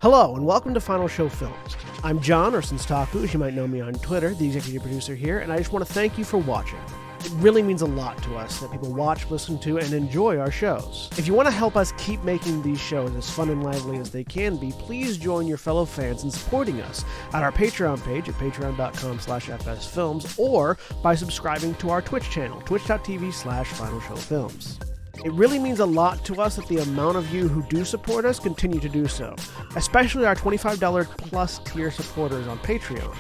Hello, and welcome to Final Show Films. I'm John, or Senstaku, as you might know me on Twitter, the executive producer here, and I just want to thank you for watching. It really means a lot to us that people watch, listen to, and enjoy our shows. If you want to help us keep making these shows as fun and lively as they can be, please join your fellow fans in supporting us at our Patreon page at patreon.com/fsfilms or by subscribing to our Twitch channel, twitch.tv/finalshowfilms. It really means a lot to us that the amount of you who do support us continue to do so, especially our $25 plus tier supporters on Patreon.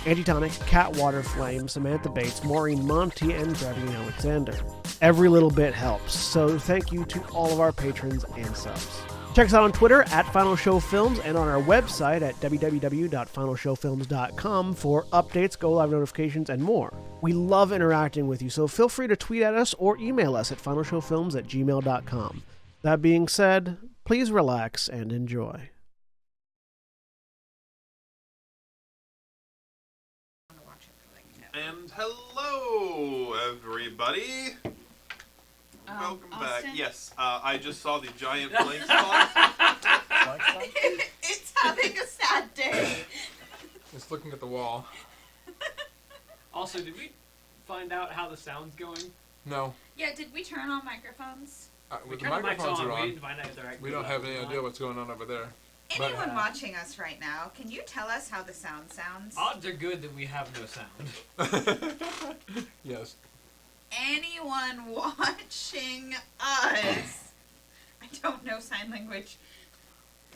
Antitonic, Cat Waterflame, Samantha Bates, Maureen Monty, and Bradley Alexander. Every little bit helps, so thank you to all of our patrons and subs. Check us out on Twitter at Final Show Films and on our website at www.finalshowfilms.com for updates, go-live notifications, and more. We love interacting with you, so feel free to tweet at us or email us at finalshowfilms@gmail.com. That being said, please relax and enjoy. And hello, everybody. Welcome back. Yes, I just saw the giant blank spot. It's having a sad day. Just looking at the wall. Also, did we find out how the sound's going? No. Yeah, did we turn on microphones? The Turned the mics microphones are We on. didn't find out if they're We don't have any idea what's going on over there. Anyone watching us right now, can you tell us how the sound sounds? Odds are good that we have no sound. Yes. Anyone watching us? I don't know sign language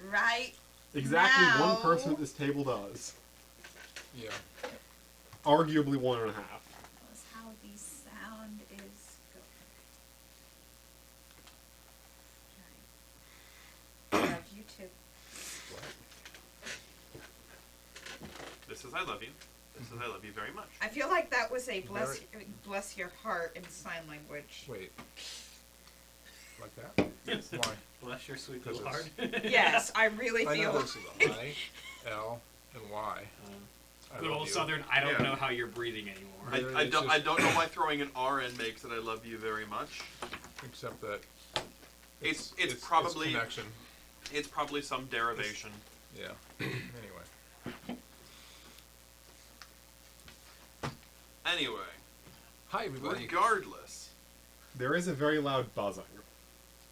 right Exactly now. one person at this table does. Yeah. Arguably 1.5. That's how the sound is going. I love you too. This is I love you. This is I love you very much. I feel like that was a bless your heart in sign language. Wait. Like that? Yes. Why? Bless your sweet Because little heart. Yes, I really I feel. know this is I, L, and Y. I Good love old you. Southern, I don't Yeah. know how you're breathing anymore. I don't know why throwing an R in makes it I love you very much. Except that It's probably connection. it's probably some derivation. Yeah. Anyway. Anyway, Hi everybody. regardless, There is a very loud buzzing.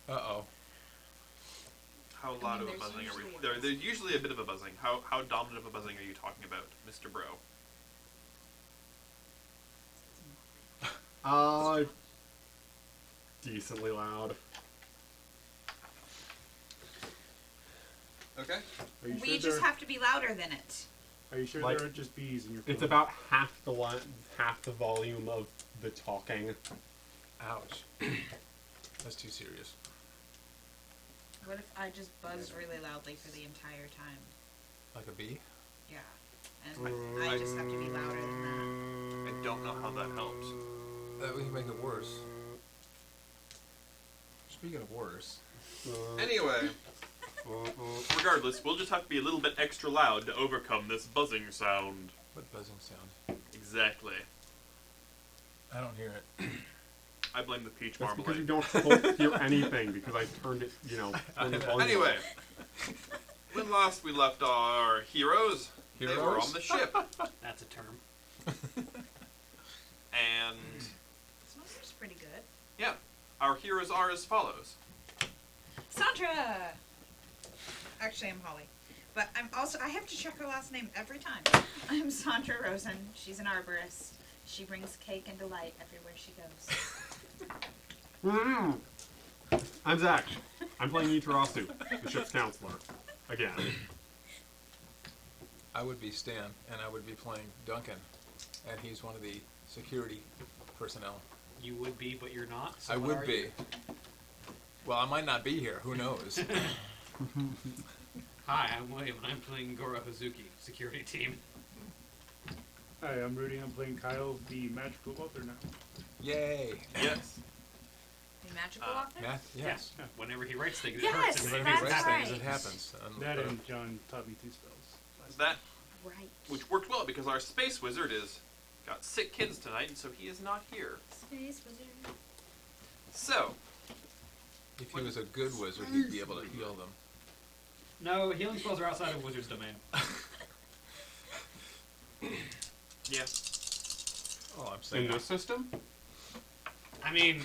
Uh-oh. how loud of a there's buzzing are we? usually a There's usually a bit of a buzzing. How dominant of a buzzing are you talking about, Mr. Bro? Decently loud. Okay. Are you We sure just have to be louder than it. Are you sure like- there aren't just bees in your phone? It's about half the volume of the talking. Ouch. That's too serious. What if I just buzz really loudly for the entire time? Like a bee? Yeah. And I just have to be louder than I don't know how that helps. That would make it worse. Speaking of worse. Anyway, regardless, we'll just have to be a little bit extra loud to overcome this buzzing sound. What buzzing sound? Exactly. I don't hear it. I blame the peach That's because you marmalade. don't both hear anything because I turned it, turned the volume Anyway, up. when last we left our heroes, they were Heroes? on the ship, That's a term. and that. Smells pretty good. yeah, our heroes are as follows. Sandra! Actually, I'm Holly. But I have to check her last name every time. I'm Sandra Rosen. She's an arborist. She brings cake and delight everywhere she goes. I'm Zach. I'm playing Itarasu, the ship's counselor. Again. I would be Stan, and I would be playing Duncan, and he's one of the security personnel. You would be, but you're not. So I what would are be. you? Well, I might not be here. Who knows? Hi, I'm William, and I'm playing Goro Hazuki, security team. Hi, I'm Rudy. I'm playing Kyle, the magical author now. Yay! Yes. The magical Uh, author? Math? Yes. Yeah. Whenever he writes things, Yes, it hurts. Whenever that's he writes things, right. it happens. That and John taught me 2 spells. That Right. which worked well because our space wizard got sick kids tonight, and so he is not here. Space wizard. So, If he was a good wizard, he'd be able to heal them. No, healing spells are outside of wizard's domain. Yeah. Oh, I'm saying In this system? I mean,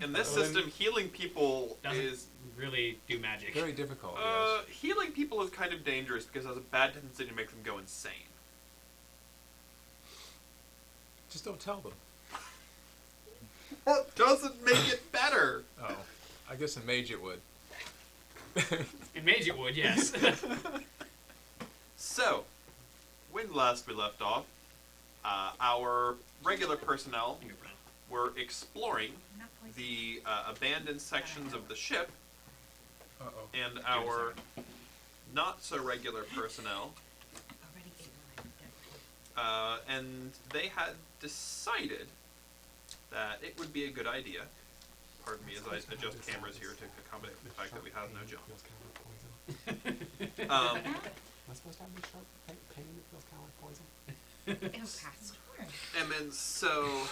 In this system, healing people doesn't is really do magic. very difficult. Yes. healing people is kind of dangerous because it has a bad tendency to make them go insane. Just don't tell them. That doesn't make it better. Oh, I guess in Mage it would. In Mage it would, yes. So, when last we left off, our regular personnel were exploring Not poison. the abandoned sections of the ship, Uh-oh. and our not so regular personnel, Already gave her and they had decided that it would be a good idea. Pardon me as I adjust cameras here to accommodate the fact that we have no John. Am I supposed to have any sharp pain that feels kind of like poison? It'll pass. And then so,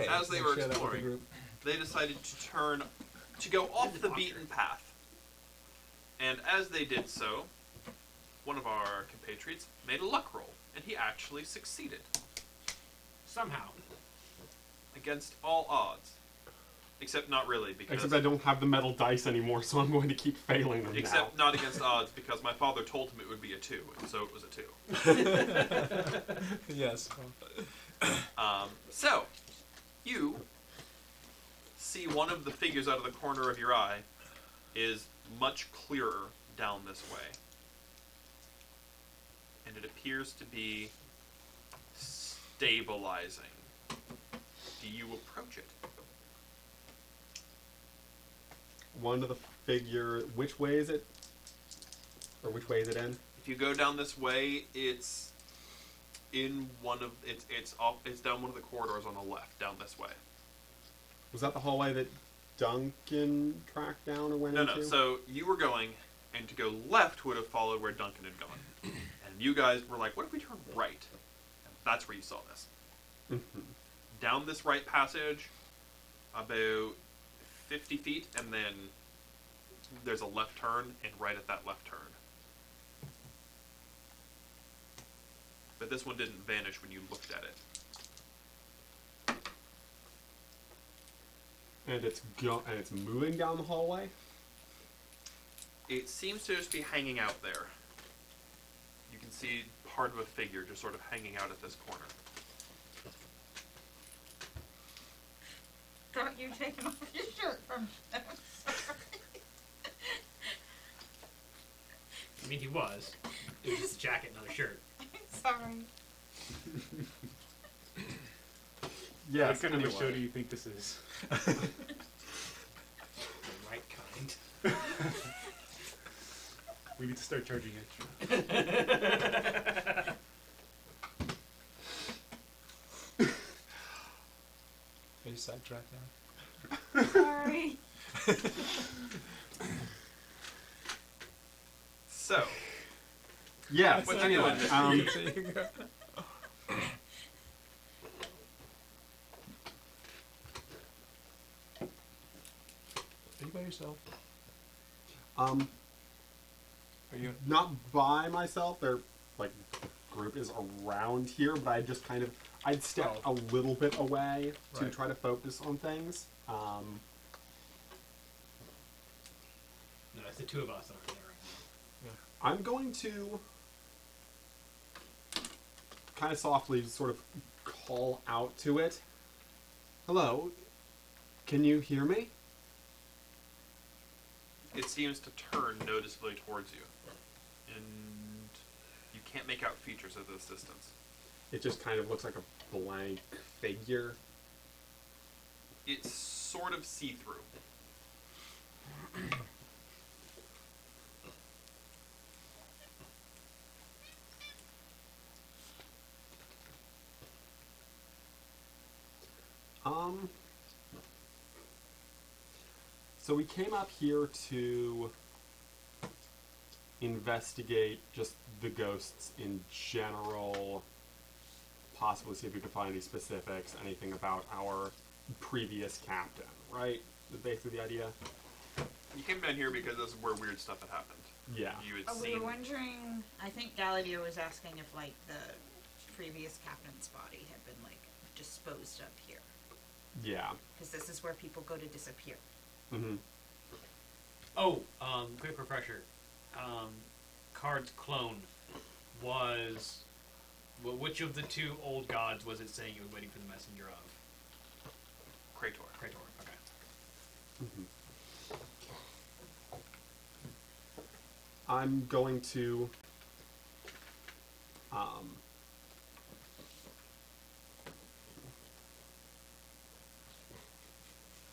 as they were exploring, they decided to go off the beaten path. And as they did so, one of our compatriots made a luck roll, and he actually succeeded Somehow. against all odds. Except not really, because Except I don't have the metal dice anymore, so I'm going to keep failing them except now. not against odds, because my father told him it would be a 2, and so it was a 2. Yes. So, you see one of the figures out of the corner of your eye is much clearer down this way. And it appears to be stabilizing. Do you approach it? One of the figure. Which way is it? Or which way is it in? If you go down this way, it's in one of it's down one of the corridors on the left, down this way. Was that the hallway that Duncan tracked down or went No, into? no. So you were going, and to go left would have followed where Duncan had gone. And you guys were like, what if we turn right? And that's where you saw this. Mhm. Down this right passage, about 50 feet, and then there's a left turn, and right at that left turn. But this one didn't vanish when you looked at it. And it's moving down the hallway. It seems to just be hanging out there. You can see part of a figure just sort of hanging out at this corner. Don't you take off your shirt from I'm sorry. I mean, he was. It was just a jacket, not a shirt. Sorry. Yes. What kind of a anyway. show do you think this is? The right kind. We need to start charging extra. Are you sidetracked now? Sorry. So, Yes. What you Anyway, doing? There you go. Are you by yourself? Are you? Not by myself. They're like the group is around here, but I'd stepped a little bit away to Right. try to focus on things. No, it's the two of us that are there right I'm going to kind of softly sort of call out to it. Hello, can you hear me? it seems to turn noticeably towards you. And you can't make out features at this distance. It just kind of looks like a blank figure. It's sort of see-through. So we came up here to investigate just the ghosts in general, possibly see if we could find any specifics, anything about our previous captain, right? Is basically the idea. You came down here because this is where weird stuff had happened. Yeah. You had Oh, we seen. were wondering. I think Galadio was asking if like the previous captain's body had been like disposed of here, Yeah. because this is where people go to disappear. Mm-hmm. Oh, quick refresher. Card's clone was... Well, which of the two old gods was it saying it was waiting for the messenger of? Krator. Krator, okay. Mm-hmm. I'm going to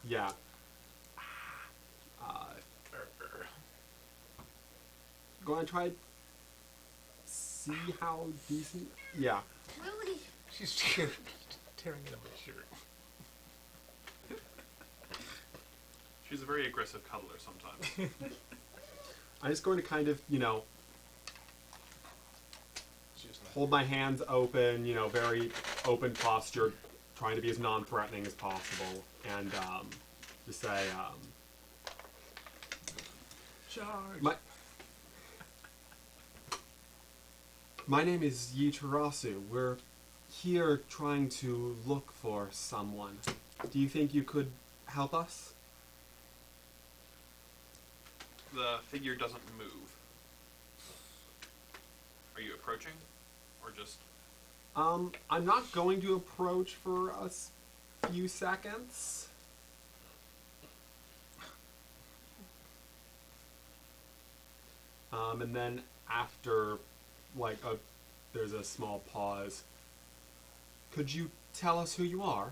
yeah. Going to try to see how decent. Yeah. Really? She's tearing into my shirt. She's a very aggressive cuddler sometimes. I'm just going to kind of, hold my hands open, very open posture, trying to be as non-threatening as possible, and just say, Charge. My name is Yitarasu. We're here trying to look for someone. Do you think you could help us? The figure doesn't move. Are you approaching? Or just... I'm not going to approach for a few seconds. And then after, there's a small pause. Could you tell us who you are?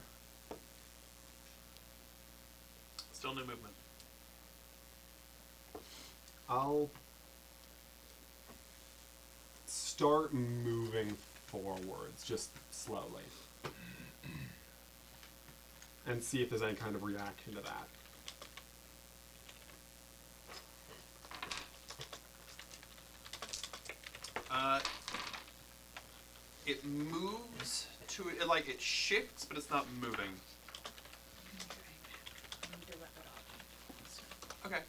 Still no movement. I'll start moving forwards, just slowly. And see if there's any kind of reaction to that. It moves to it, it shifts, but it's not moving. Okay.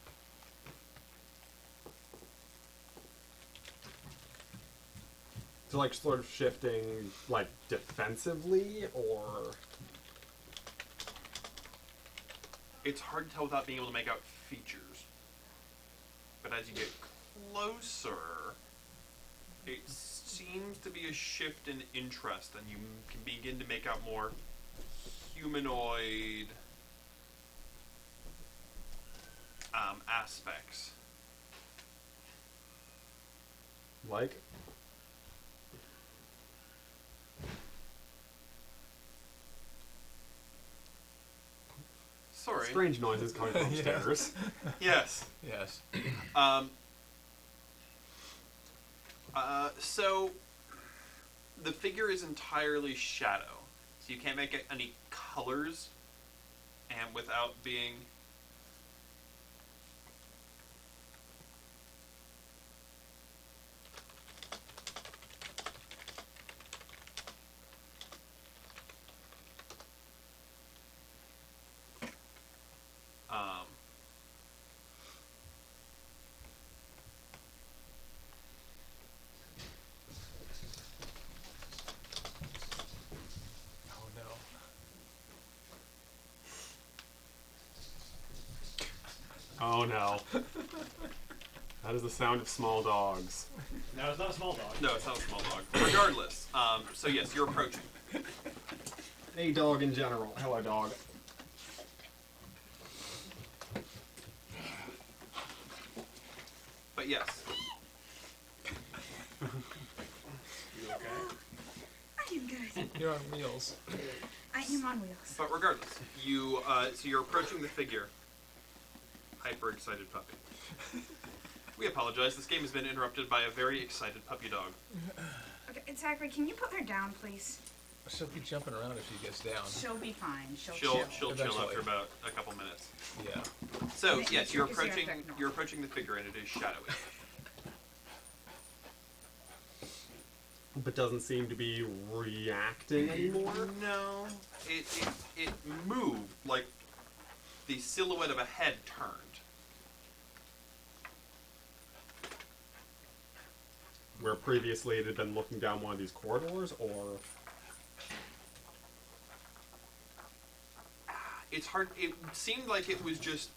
So sort of shifting, defensively, or... It's hard to tell without being able to make out features. But as you get closer, it seems to be a shift in interest, and you can begin to make out more humanoid aspects. Like? Sorry. Strange noises coming from upstairs. Yes. Yes. So the figure is entirely shadow, so you can't make it any colors, and without being Oh no. Oh no. That is the sound of small dogs. No, it's not a small dog. no, it's not a small dog. Regardless, so yes, you're approaching. A dog in general. Hello, dog. But yes, You okay? I am good. You're on wheels. I am on wheels. but regardless, you so you're approaching the figure. Hyper excited puppy. We apologize. This game has been interrupted by a very excited puppy dog. Okay, Zachary, can you put her down, please? She'll be jumping around if she gets down. She'll be fine. She'll She'll chill Eventually. after about a couple minutes. Yeah. So Make yes, sure you're you see our approaching. effect normal. You're approaching the figure, and it is shadowy. But doesn't seem to be reacting anymore. No, it moved like the silhouette of a head turned, where previously it had been looking down one of these corridors, or? It's hard. It seemed like it was just.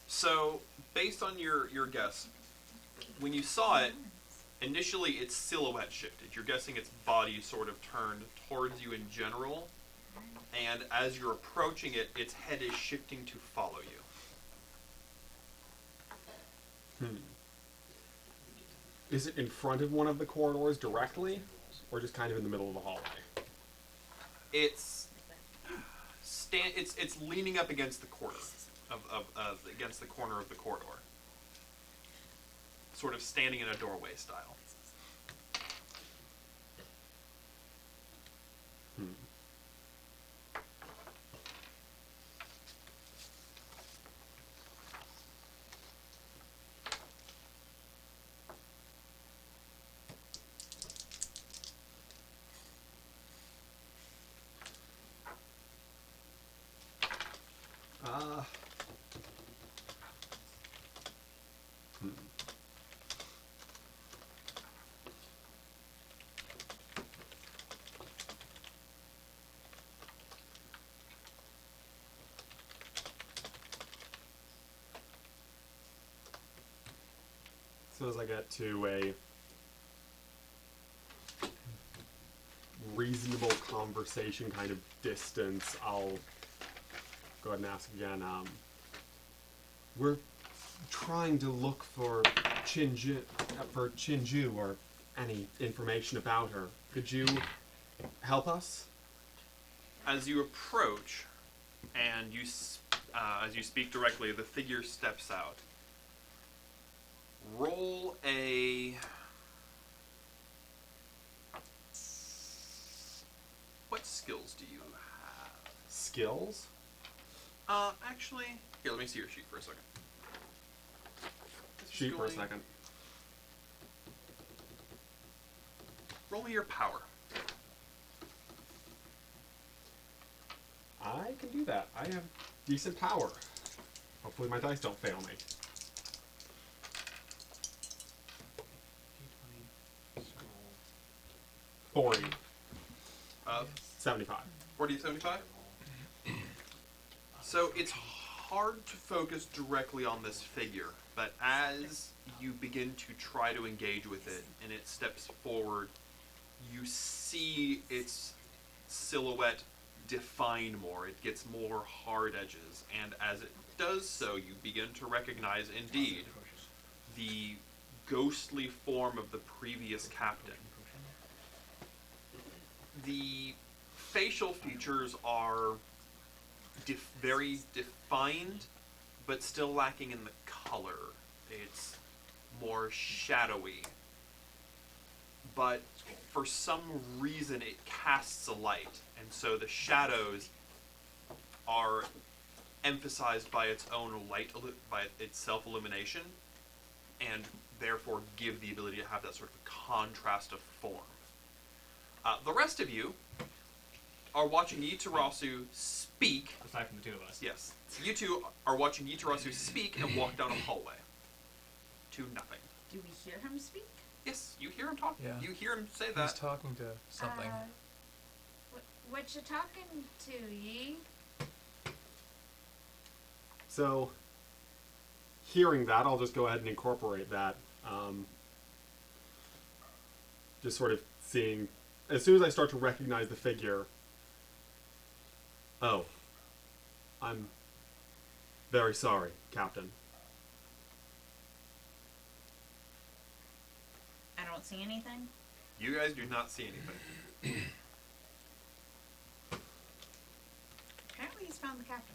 So, based on your guess, when you saw it, initially its silhouette shifted. You're guessing its body sort of turned towards you in general, and as you're approaching it, its head is shifting to follow you. Is it in front of one of the corridors directly, or just kind of in the middle of the hallway? It's leaning up against the corner against the corner of the corridor, sort of standing in a doorway style. So as I get to a reasonable conversation kind of distance, I'll go ahead and ask again. We're trying to look for Chinju or any information about her. Could you help us? As you approach, and as you speak directly, the figure steps out. Roll a... What skills do you have? Skills? Actually... Here, let me see your sheet for a second. Sheet for a second. Roll me your power. I can do that. I have decent power. Hopefully my dice don't fail me. 40. 75. 40 to 75? So it's hard to focus directly on this figure, but as you begin to try to engage with it and it steps forward, you see its silhouette define more. It gets more hard edges, and as it does so, you begin to recognize indeed the ghostly form of the previous captain. The facial features are very defined, but still lacking in the color. It's more shadowy. But for some reason it casts a light, and so the shadows are emphasized by its own light, by its self-illumination, and therefore give the ability to have that sort of contrast of form. The rest of you are watching Yitarasu speak. Aside from the two of us. Yes. You two are watching Yitarasu speak and walk down a hallway. To nothing. Do we hear him speak? Yes, you hear him talk. Yeah. You hear him say He's that. talking to something. What you talking to, Yi? So, hearing that, I'll just go ahead and incorporate that. Just sort of seeing, as soon as I start to recognize the figure, oh, I'm very sorry, Captain. I don't see anything. You guys do not see anything. Apparently he's found the captain.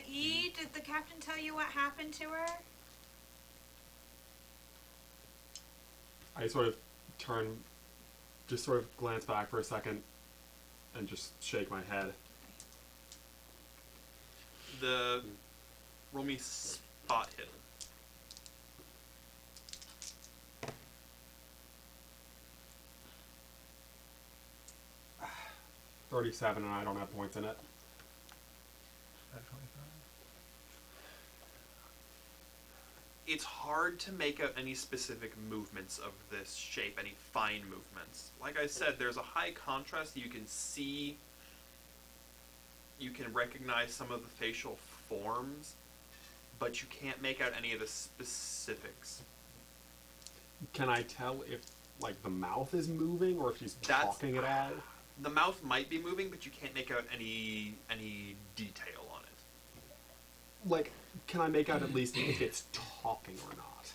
Yi, did the captain tell you what happened to her? I sort of turn, just sort of glance back for a second, and just shake my head. Roll me spot hidden. 37, and I don't have points in it. It's hard to make out any specific movements of this shape, any fine movements. Like I said, there's a high contrast. You can see, you can recognize some of the facial forms, but you can't make out any of the specifics. Can I tell if, like, the mouth is moving or if she's That's- talking at all? The mouth might be moving, but you can't make out any detail on it. Like, can I make out at least if it's talking or not?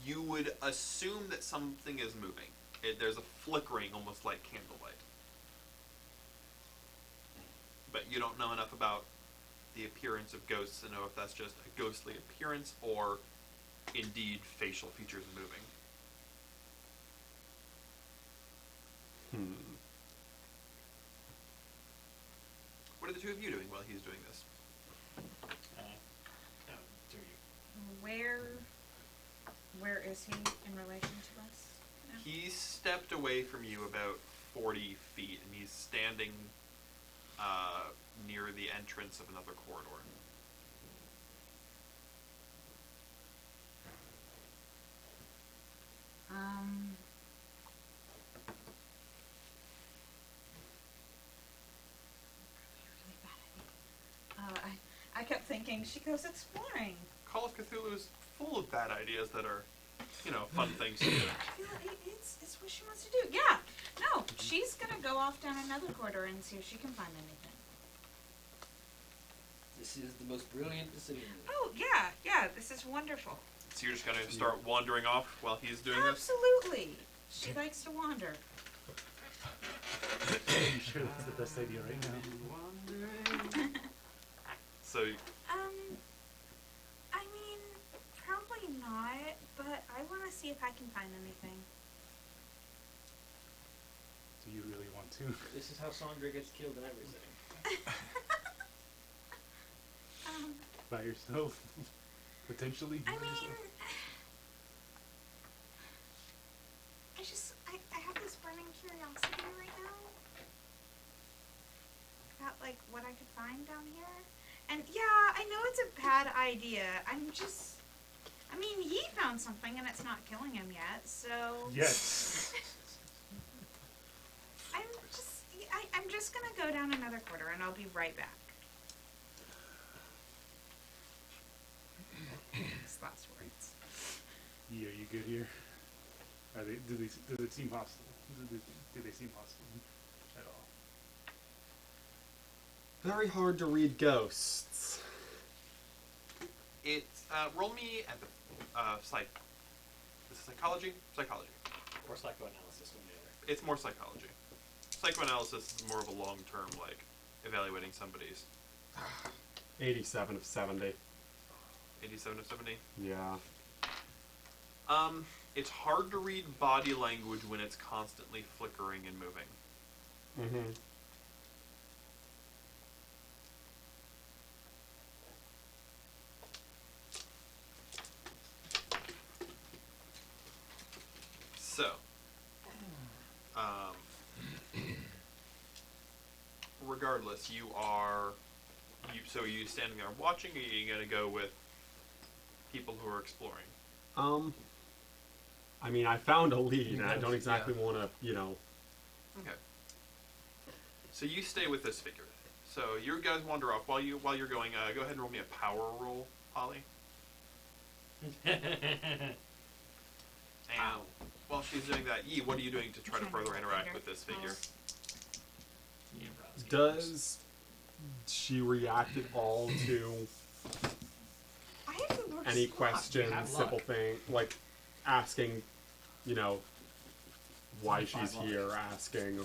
You would assume that something is moving. There's a flickering, almost like candlelight. But you don't know enough about the appearance of ghosts to know if that's just a ghostly appearance or indeed facial features moving. What are the two of you doing while he's doing this? Do you? Where is he in relation to us? No. He stepped away from you about 40 feet, and he's standing near the entrance of another corridor. Really bad idea. I kept thinking she goes exploring. Call of Cthulhu is full of bad ideas that are, fun things to do. I feel like it's what she wants to do. Yeah. No, she's gonna go off down another corridor and see if she can find anything. This is the most brilliant decision. Oh yeah. This is wonderful. So you're just gonna start wandering off while he's doing this? Absolutely. She likes to wander. I'm sure that's the best idea right now. So I mean, probably not, but I want to see if I can find anything. Do you really want to? This is how Sandra gets killed and everything. By yourself? Potentially? I mean, I have this burning curiosity right now about, like, what I could find down here. And, yeah, I know it's a bad idea. I mean, he found something and it's not killing him yet, so... Yes. I'm just gonna go down another corridor and I'll be right back. His last words. Yeah, are you good here? Does it seem hostile? Do they seem hostile at all? Very hard to read ghosts. it's roll me at the psychology. Or psychoanalysis, one or the other. It's more psychology. Psychoanalysis is more of a long-term, like evaluating somebody's 87 of 70. 87 of 70. Yeah. It's hard to read body language when it's constantly flickering and moving. Mm-hmm. So, regardless, so are you standing there watching, or are you gonna go with people who are exploring? I mean, I found a lead, and I don't exactly want to, Okay. So you stay with this figure. So you guys wander off while you're going. Go ahead and roll me a power roll, Holly. And while she's doing that, Yi, what are you doing to try to further interact with this figure? Does she react at all to I have to work any slot. questions, Have simple luck. thing, like asking, why she's here, asking,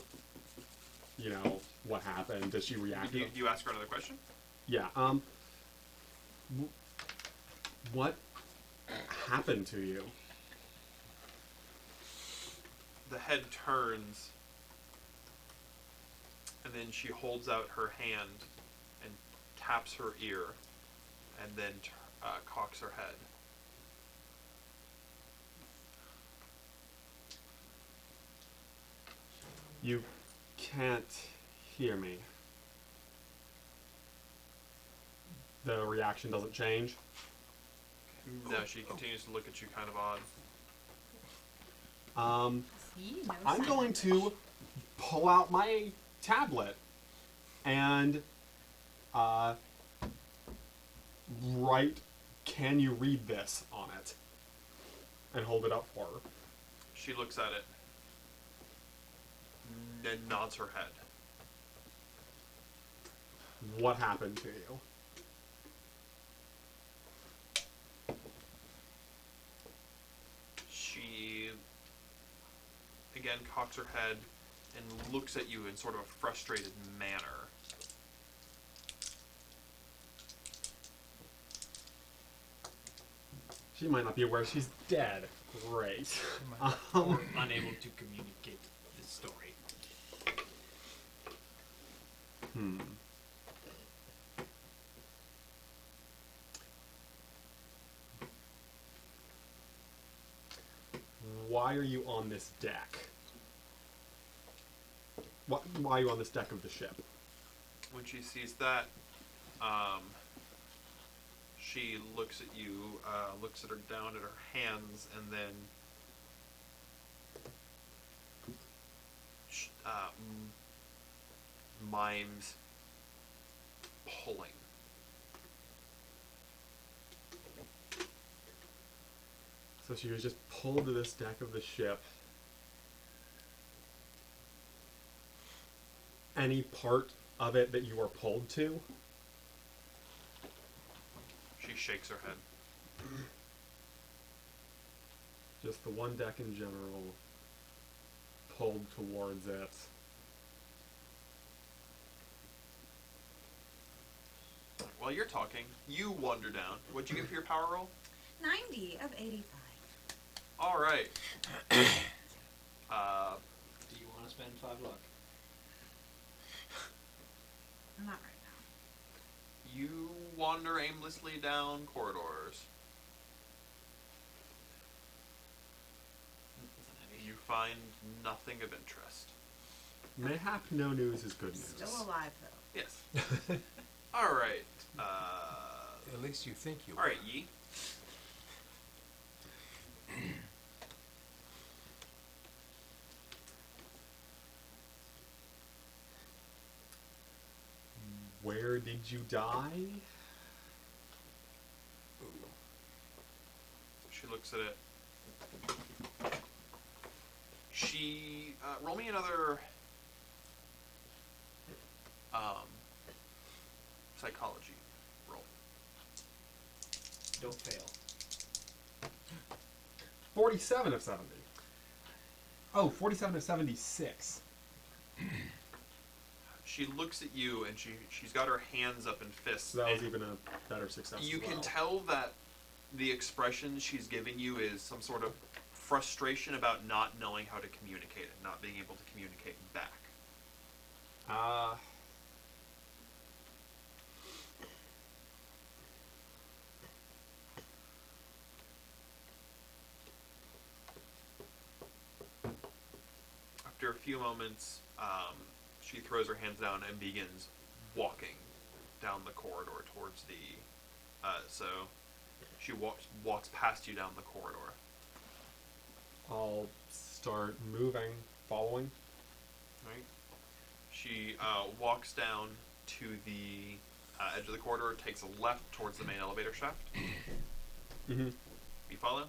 what happened? Does she react? Do you ask her another question? Yeah. What happened to you? The head turns, and then she holds out her hand and taps her ear, and then cocks her head. You can't hear me. The reaction doesn't change. No, she continues to look at you kind of odd. See, no I'm sign going language. to pull out my tablet and write, "Can you read this?" on it, and hold it up for her. She looks at it and nods her head. What happened to you? She again cocks her head and looks at you in sort of a frustrated manner. She might not be aware she's dead. Great. Or unable to communicate the story. Why are you on this deck? Why are you on this deck of the ship? When she sees that, she looks at you, looks at her down at her hands, and then mimes pulling. So she was just pulled to this deck of the ship. Any part of it that you were pulled to? She shakes her head. Just the one deck in general, pulled towards it. While you're talking, you wander down. What'd you get for your power roll? 90 of 85. All right. Do you want to spend 5 luck? Not right now. You wander aimlessly down corridors. You find nothing of interest. Mayhap no news is good news. Still alive, though. Yes. All right. At least you think you All right, Yi. Where did you die? She looks at it. She roll me another psychology roll. Don't fail. 47 of 70. Oh, 47 of 76. She looks at you and she's got her hands up in fists. So that was and even a better success. you as can well. tell that the expression she's giving you is some sort of frustration about not knowing how to communicate and not being able to communicate back. After a few moments, she throws her hands down and begins walking down the corridor towards the. So she walks past you down the corridor. I'll start moving, following. Right. She walks down to the edge of the corridor, takes a left towards the main elevator shaft. Mm-hmm. You follow?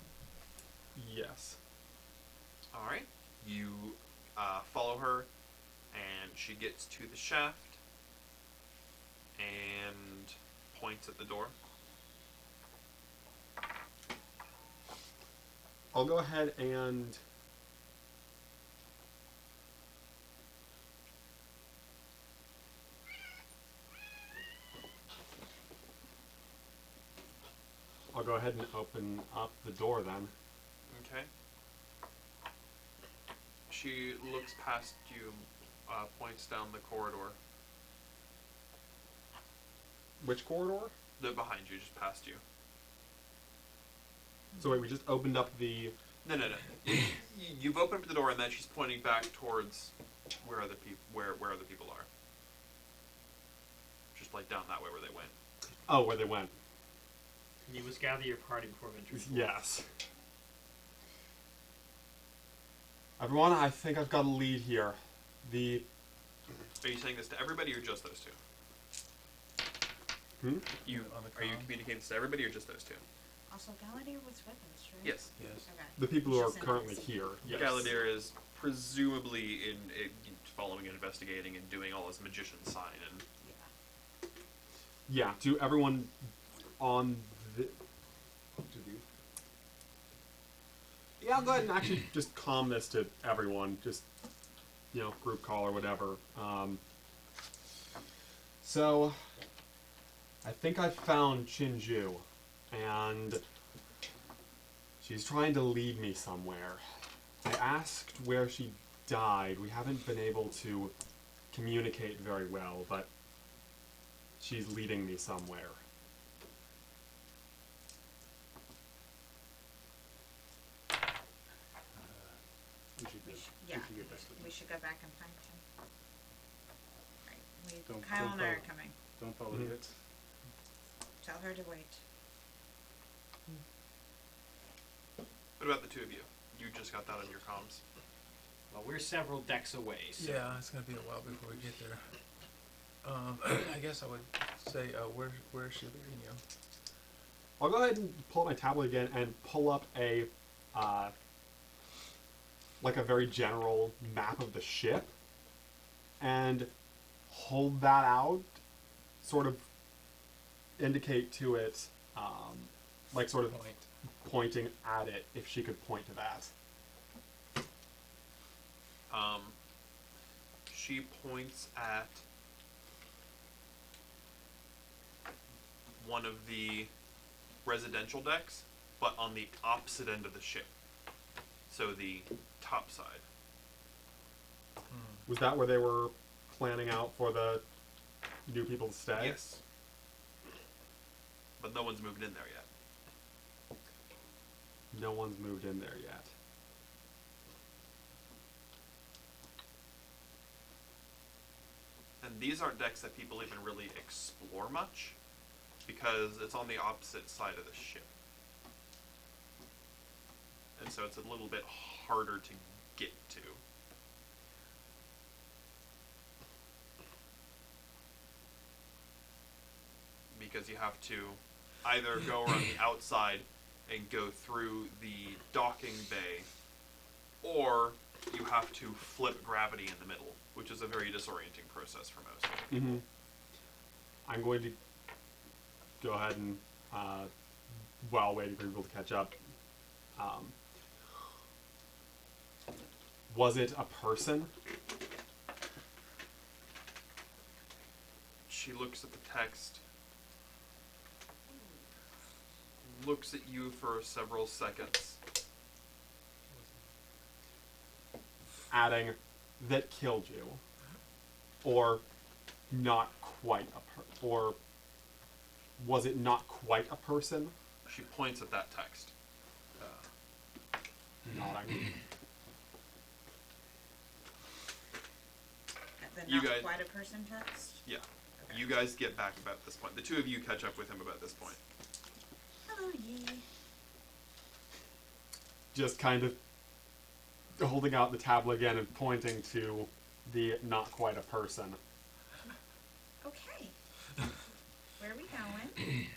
Yes. All right. You follow her, and she gets to the shaft and points at the door. I'll go ahead and open up the door then. Okay. She looks past you, points down the corridor. Which corridor? The behind you, just past you. So wait, we just opened up the... No. You've opened the door, and then she's pointing back towards where other people are. Just like down that way where they went. Oh, where they went. You must gather your party before venturing. Yes. Everyone, I think I've got a lead here. Are you saying this to everybody or just those two? Hmm? Are you communicating this to everybody or just those two? Also, Galadir was with us, right? Yes. Yes. Okay. The people who are She's in currently this. here. Yes. Galadir is presumably in following and investigating and doing all his magician sign and. Yeah. Yeah, to everyone on the... Yeah, I'll go ahead and actually just calm this to everyone. Just, group call or whatever. So, I think I found Chinju, and she's trying to lead me somewhere. I asked where she died. We haven't been able to communicate very well, but she's leading me somewhere. Yeah. get back to We should go back and find him. Right. Don't- Kyle don't and I are follow. coming. Don't follow Mhm. it. Tell her to wait. What about the two of you? You just got that on your comms. Well, we're several decks away, so Yeah, it's gonna be a while before we get there. I guess I would say, where's she leading you? I'll go ahead and pull up my tablet again and pull up a like a very general map of the ship and hold that out, sort of indicate to it, like sort of Point. pointing at it, if she could point to that. She points at one of the residential decks, but on the opposite end of the ship. So the top side. Was that where they were planning out for the new people to stay? Yes. But no one's moved in there yet. No one's moved in there yet. And these aren't decks that people even really explore much, because it's on the opposite side of the ship. And so it's a little bit harder to get to. Because you have to either go around the outside and go through the docking bay, or you have to flip gravity in the middle, which is a very disorienting process for most. Mm-hmm. I'm going to go ahead and, while waiting for people to catch up, was it a person? She looks at the text, looks at you for several seconds. Adding, that killed you. Or not quite a or was it not quite a person? She points at that text. Nodding. The You not guys- quite a person text. Yeah. Okay. You guys get back about this point. The two of you catch up with him about this point. Hello, Yee. Just kind of holding out the tablet again and pointing to the not quite a person. Okay. Where are we going?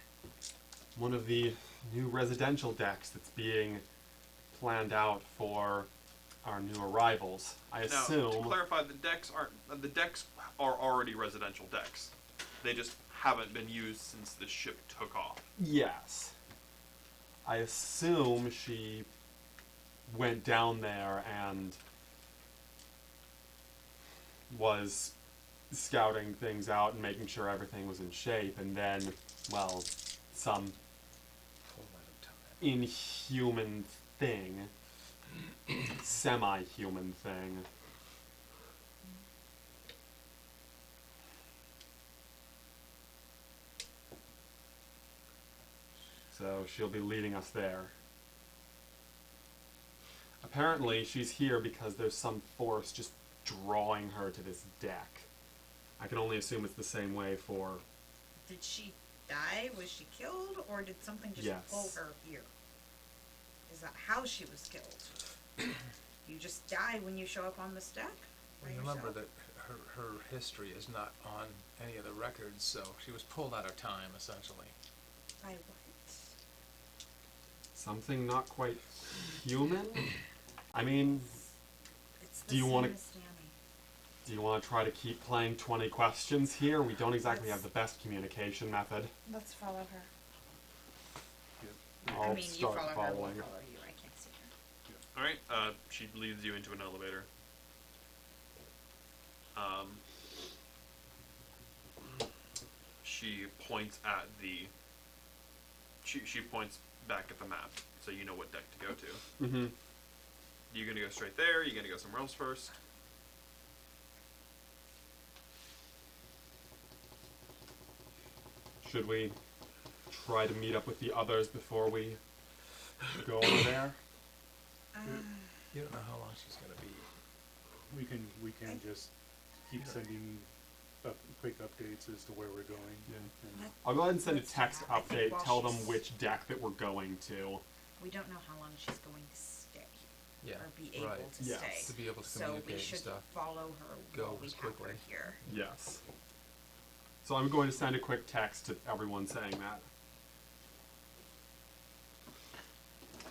One of the new residential decks that's being planned out for our new arrivals. I Now, to assume. clarify, the decks are already residential decks. They just haven't been used since the ship took off. Yes. I assume she went down there and was scouting things out and making sure everything was in shape, and then, well, some inhuman thing, semi-human thing, so she'll be leading us there. Apparently, she's here because there's some force just drawing her to this deck. I can only assume it's the same way for... Did she die? Was she killed, or did something just Yes. pull her here? Is that how she was killed? You just die when you show up on the deck? by Remember yourself? that her history is not on any of the records, so she was pulled out of time, essentially. By what? Something not quite human? I mean, It's the Do you same wanna- as Danny. do you want to try to keep playing 20 questions here? We don't exactly have the best communication method. Let's follow her. I'll I mean, you start follow her, we'll following. follow you. I can't see her. All right. She leads you into an elevator. She points at the. She points back at the map, so you know what deck to go to. Mm-hmm. You gonna go straight there? You gonna go somewhere else first? Should we try to meet up with the others before we go over there? You don't know how long she's gonna be. We can just keep sending quick updates as to where we're going. Yeah. And I'll go ahead and send a Let's text do that. I think update, while tell them she's- which deck that we're going to. We don't know how long she's going to stay. Yeah, Or be able right. to Yes. stay. To be able to So we communicate and should stuff. follow her Go while we as have her quickly. here. Yes. So I'm going to send a quick text to everyone saying that.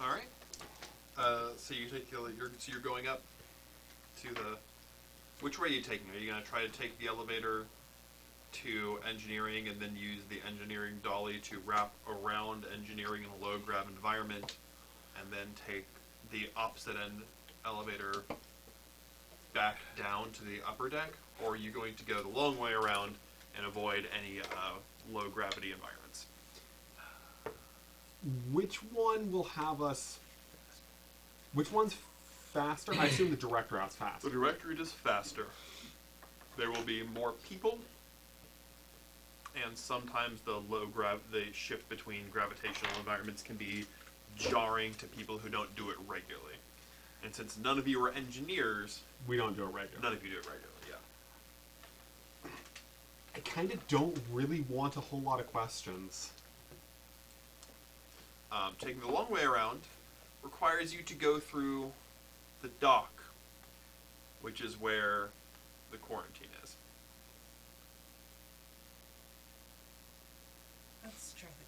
All right. So you take you're going up to the. Which way are you taking? Are you gonna try to take the elevator to engineering and then use the engineering dolly to wrap around engineering in a low grav environment, and then take the opposite end elevator back down to the upper deck, or are you going to go the long way around and avoid any low gravity environments? Which one will have us? Which one's faster? I assume the direct route's The faster. direct route is faster. There will be more people, and sometimes the the shift between gravitational environments can be jarring to people who don't do it regularly. And since none of you are engineers, We don't do it regularly. none of you do it regularly. Yeah. I kind of don't really want a whole lot of questions. Taking the long way around requires you to go through the dock, which is where the quarantine is. Let's try the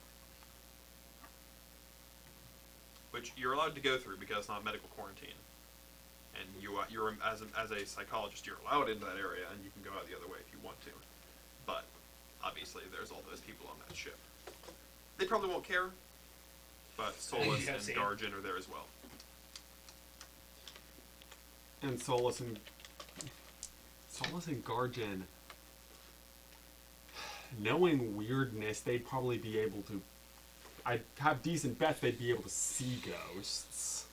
Which you're allowed to go through because it's not medical quarantine, and you're as a psychologist, you're allowed into that area, and you can go out the other way if you want to. But obviously, there's all those people on that ship. They probably won't care, but Solus Yeah, and same. Darjan are there as well. And Solus and Garjan, knowing weirdness, they'd probably be able to. I'd have decent bets they'd be able to see ghosts.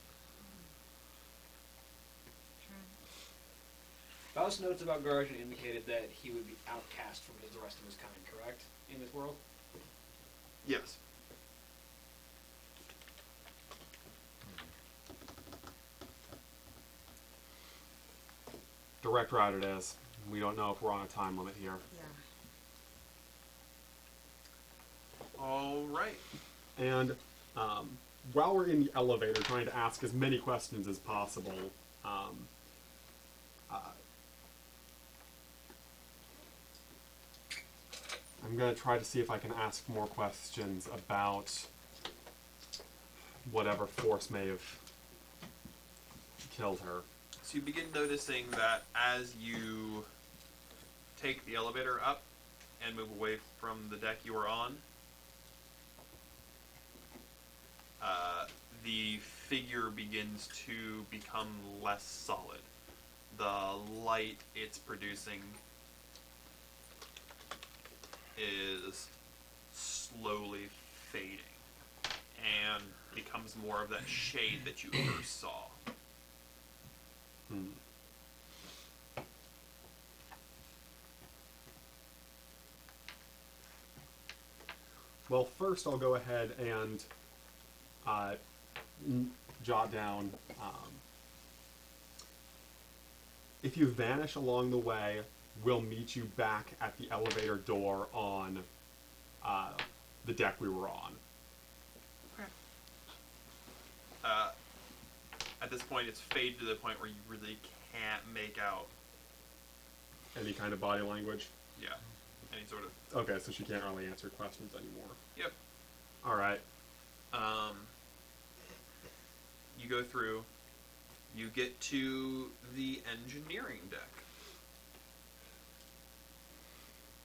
Faust's notes about Guardian indicated that he would be outcast from the rest of his kind, correct? In this world? Yes. Direct route it is. We don't know if we're on a time limit here. Yeah. All right. And while we're in the elevator trying to ask as many questions as possible, I'm going to try to see if I can ask more questions about whatever force may have killed her. So you begin noticing that as you take the elevator up and move away from the deck you were on, the figure begins to become less solid. The light it's producing is slowly fading and becomes more of that shade that you first saw. Hmm. Well, first I'll go ahead and jot down, if you vanish along the way, we'll meet you back at the elevator door on the deck we were on. At this point, it's faded to the point where you really can't make out. Any kind of body language? Yeah. Any sort of. Okay, so she can't really answer questions anymore. Yep. Alright. You go through. You get to the engineering deck.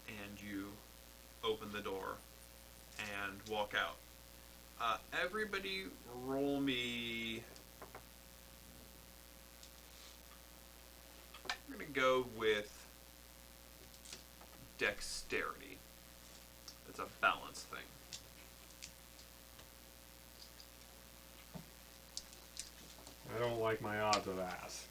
And you open the door and walk out. Everybody roll me... I'm going to go with dexterity. It's a balance thing. I don't like my odds of ass.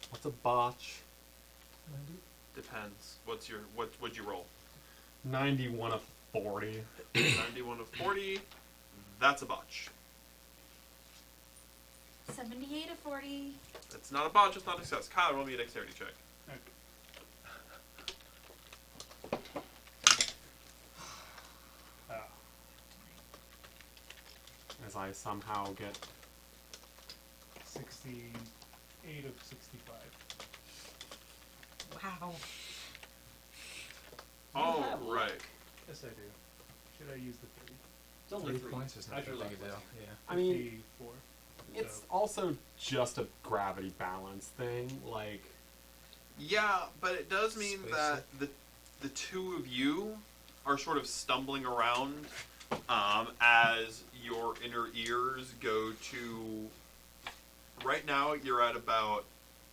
What's a botch? Depends. What'd you roll? 91 of 40. 91 of 40. That's a botch. 78 of 40. That's not a botch, it's not a success. Kyle, roll me a dexterity check. As I somehow get 68 of 65. Wow. Oh, have luck. right. Yes, I do. Should I use the 3? It's only 3. points is not How's that your big a luck? deal. Yeah. I mean, 54. it's So, also just a gravity balance thing. Like, Yeah, but it does mean Space that the two of you are sort of stumbling around as your inner ears go to... Right now, you're at about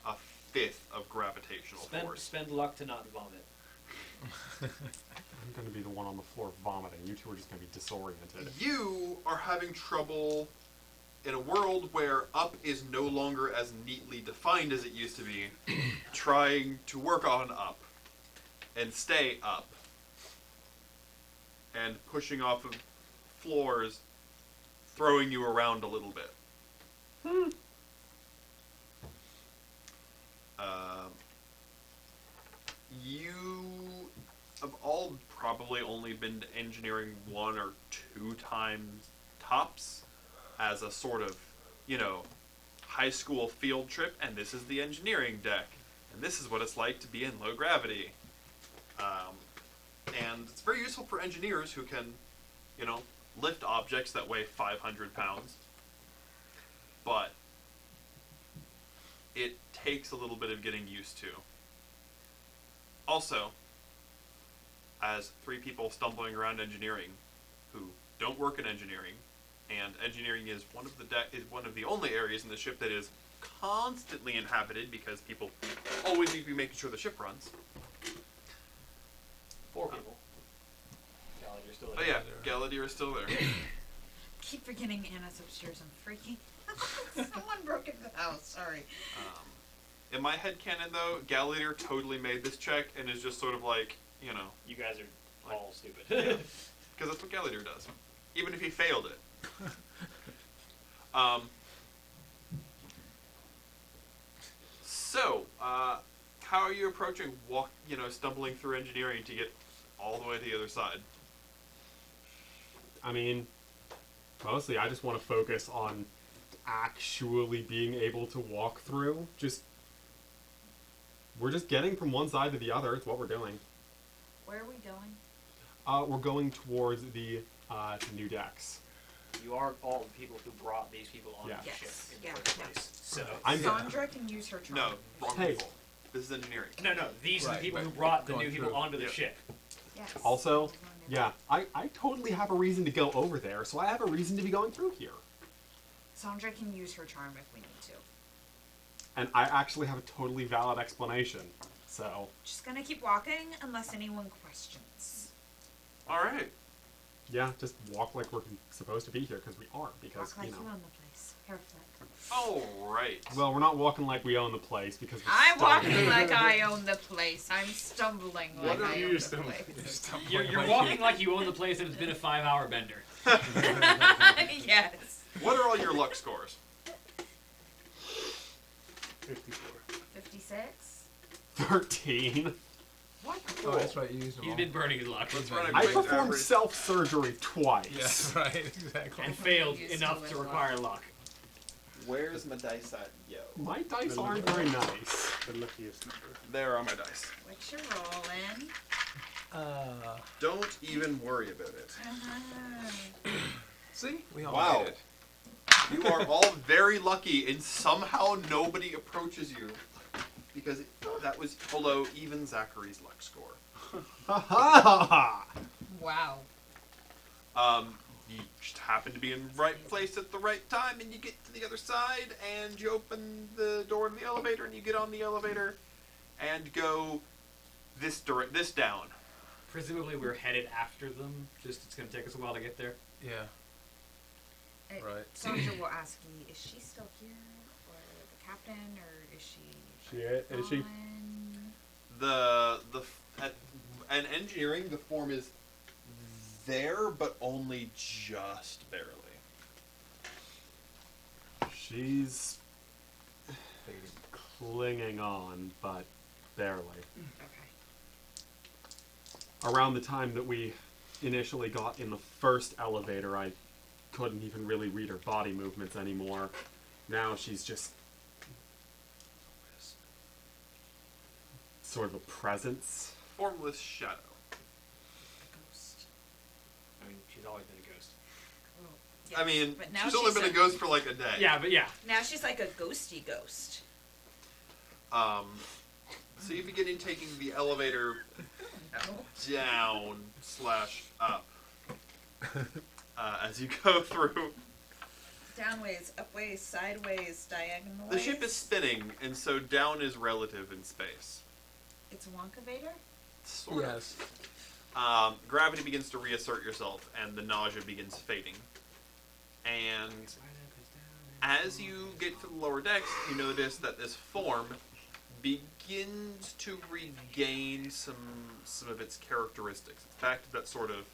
a fifth of gravitational force. Spend luck to not vomit. I'm going to be the one on the floor vomiting. You two are just going to be disoriented. You are having trouble in a world where up is no longer as neatly defined as it used to be, trying to work on up and stay up and pushing off of floors, throwing you around a little bit. You have all probably only been to engineering 1 or 2 times tops as a sort of, high school field trip, and this is the engineering deck, and this is what it's like to be in low gravity. And it's very useful for engineers who can, lift objects that weigh 500 pounds. But it takes a little bit of getting used to. Also, as 3 people stumbling around engineering who don't work in engineering, and engineering is one of the only areas in the ship that is constantly inhabited because people always need to be making sure the ship runs. 4 people. Gallagher's still Oh there. yeah, Galadir is still there. Keep forgetting Anna's upstairs. I'm freaking. Someone broke into the house. Sorry. In my headcanon, though, Galadir totally made this check and is just sort of like, You guys are all stupid. because that's what Galadir does, even if he failed it. So, how are you approaching stumbling through engineering to get all the way to the other side? I mean, mostly I just want to focus on actually being able to walk through. We're just getting from one side to the other. It's what we're doing. Where are we going? We're going towards the new decks. You are all the people who brought these people on Yeah. the ship Yes. in the Yeah, first yeah. place. So I'm Sandra can use her charm. No, wrong Hey. people. This is engineering. no, these are the Right, people who right. brought the Going new people through. onto the Yeah. ship. Yes. Also, yeah, I totally have a reason to go over there, so I have a reason to be going through here. Sandra can use her charm if we need to. And I actually have a totally valid explanation. So, Just gonna keep walking unless anyone questions. All right. yeah, just walk like we're supposed to be here, because we are. Because, Walk like you own the place. Perfect. All right. Well, we're not walking like we own the place, because we're I'm stumbling. walking like I own the place. I'm stumbling like I own the place. You're walking like you own the place and it's been a 5-hour bender. Yes. What are all your luck scores? 54. 56. 13. What? Oh, that's right. You used them He's all. been burning his luck. Let's run a I quick performed average. self-surgery twice. Yes, right. Exactly. And failed Used to enough live to well. require luck. Where's my dice at? Yo. My dice aren't very nice. The luckiest number. There are my dice. What you rolling? Don't even worry about it. See, we all Wow. made it. You are all very lucky, and somehow nobody approaches you. Because that was below even Zachary's luck score. Ha ha! Wow. You just happen to be in the right place at the right time, and you get to the other side, and you open the door to the elevator, and you get on the elevator, and go this down. Presumably we're headed after them. Just it's going to take us a while to get there. Yeah. Right. Sandra will ask you, is she still here? Or the captain? Or is she... Is she? gone? And engineering, the form is there, but only just barely. She's clinging on, but barely. Okay. Around the time that we initially got in the first elevator, I couldn't even really read her body movements anymore. Now she's just sort of a presence. Formless shadow. Ghost. I mean, she's always been a ghost. Oh, I yes, mean, but now she's only been a ghost for like a day. Yeah, but yeah. Now she's like a ghosty ghost. So you begin taking the elevator No. down / up as you go through. Downways, upways, sideways, diagonal. The ship is spinning, and so down is relative in space. It's a Wonkavator? Sort of. Yes. Gravity begins to reassert yourself, and the nausea begins fading. And as you get to the lower decks, you notice that this form begins to regain some of its characteristics. It's back to that sort of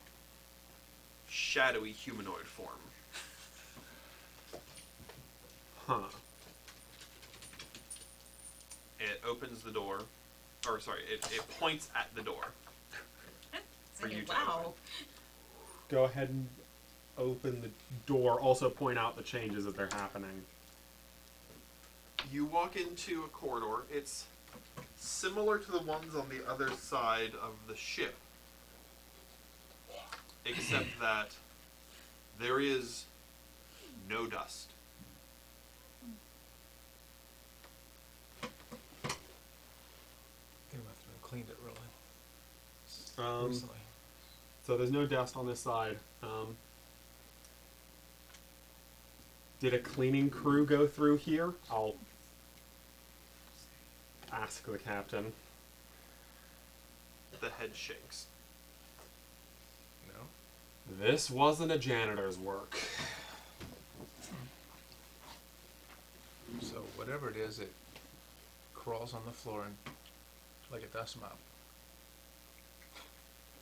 shadowy humanoid form. Huh. It opens the door, or sorry, it points at the door. For you to Wow. open. Go ahead and open the door. Also point out the changes that they're happening. You walk into a corridor. It's similar to the ones on the other side of the ship, except that there is no dust. They must have cleaned it really recently. So there's no dust on this side. Did a cleaning crew go through here? I'll ask the captain. The head shakes. No. This wasn't a janitor's work. So whatever it is, it crawls on the floor and like a dust mop.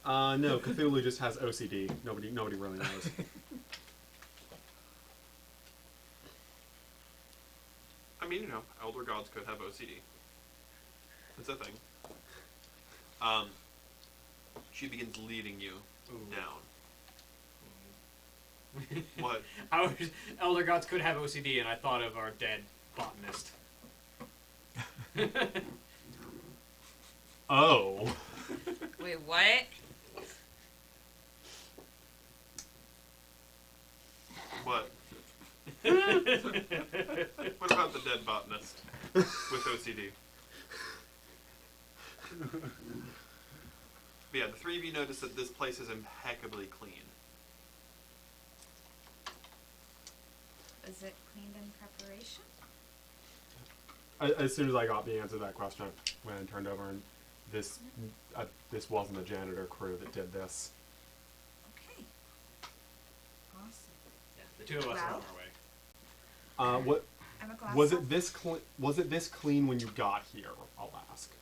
No, Cthulhu just has OCD. Nobody really knows. I mean, elder gods could have OCD. It's a thing. She begins leading you down. What? Elder gods could have OCD, and I thought of our dead botanist. Oh. Wait, what? What? What about the dead botanist with OCD? But yeah, the three of you notice that this place is impeccably clean. Is it cleaned in preparation? As soon as I got the answer to that question, I went and turned over, and this wasn't a janitor crew that did this. Okay. Awesome. Yeah, the two of us are on our way. What I'm a glass was half. it? Was it this clean when you got here? I'll ask.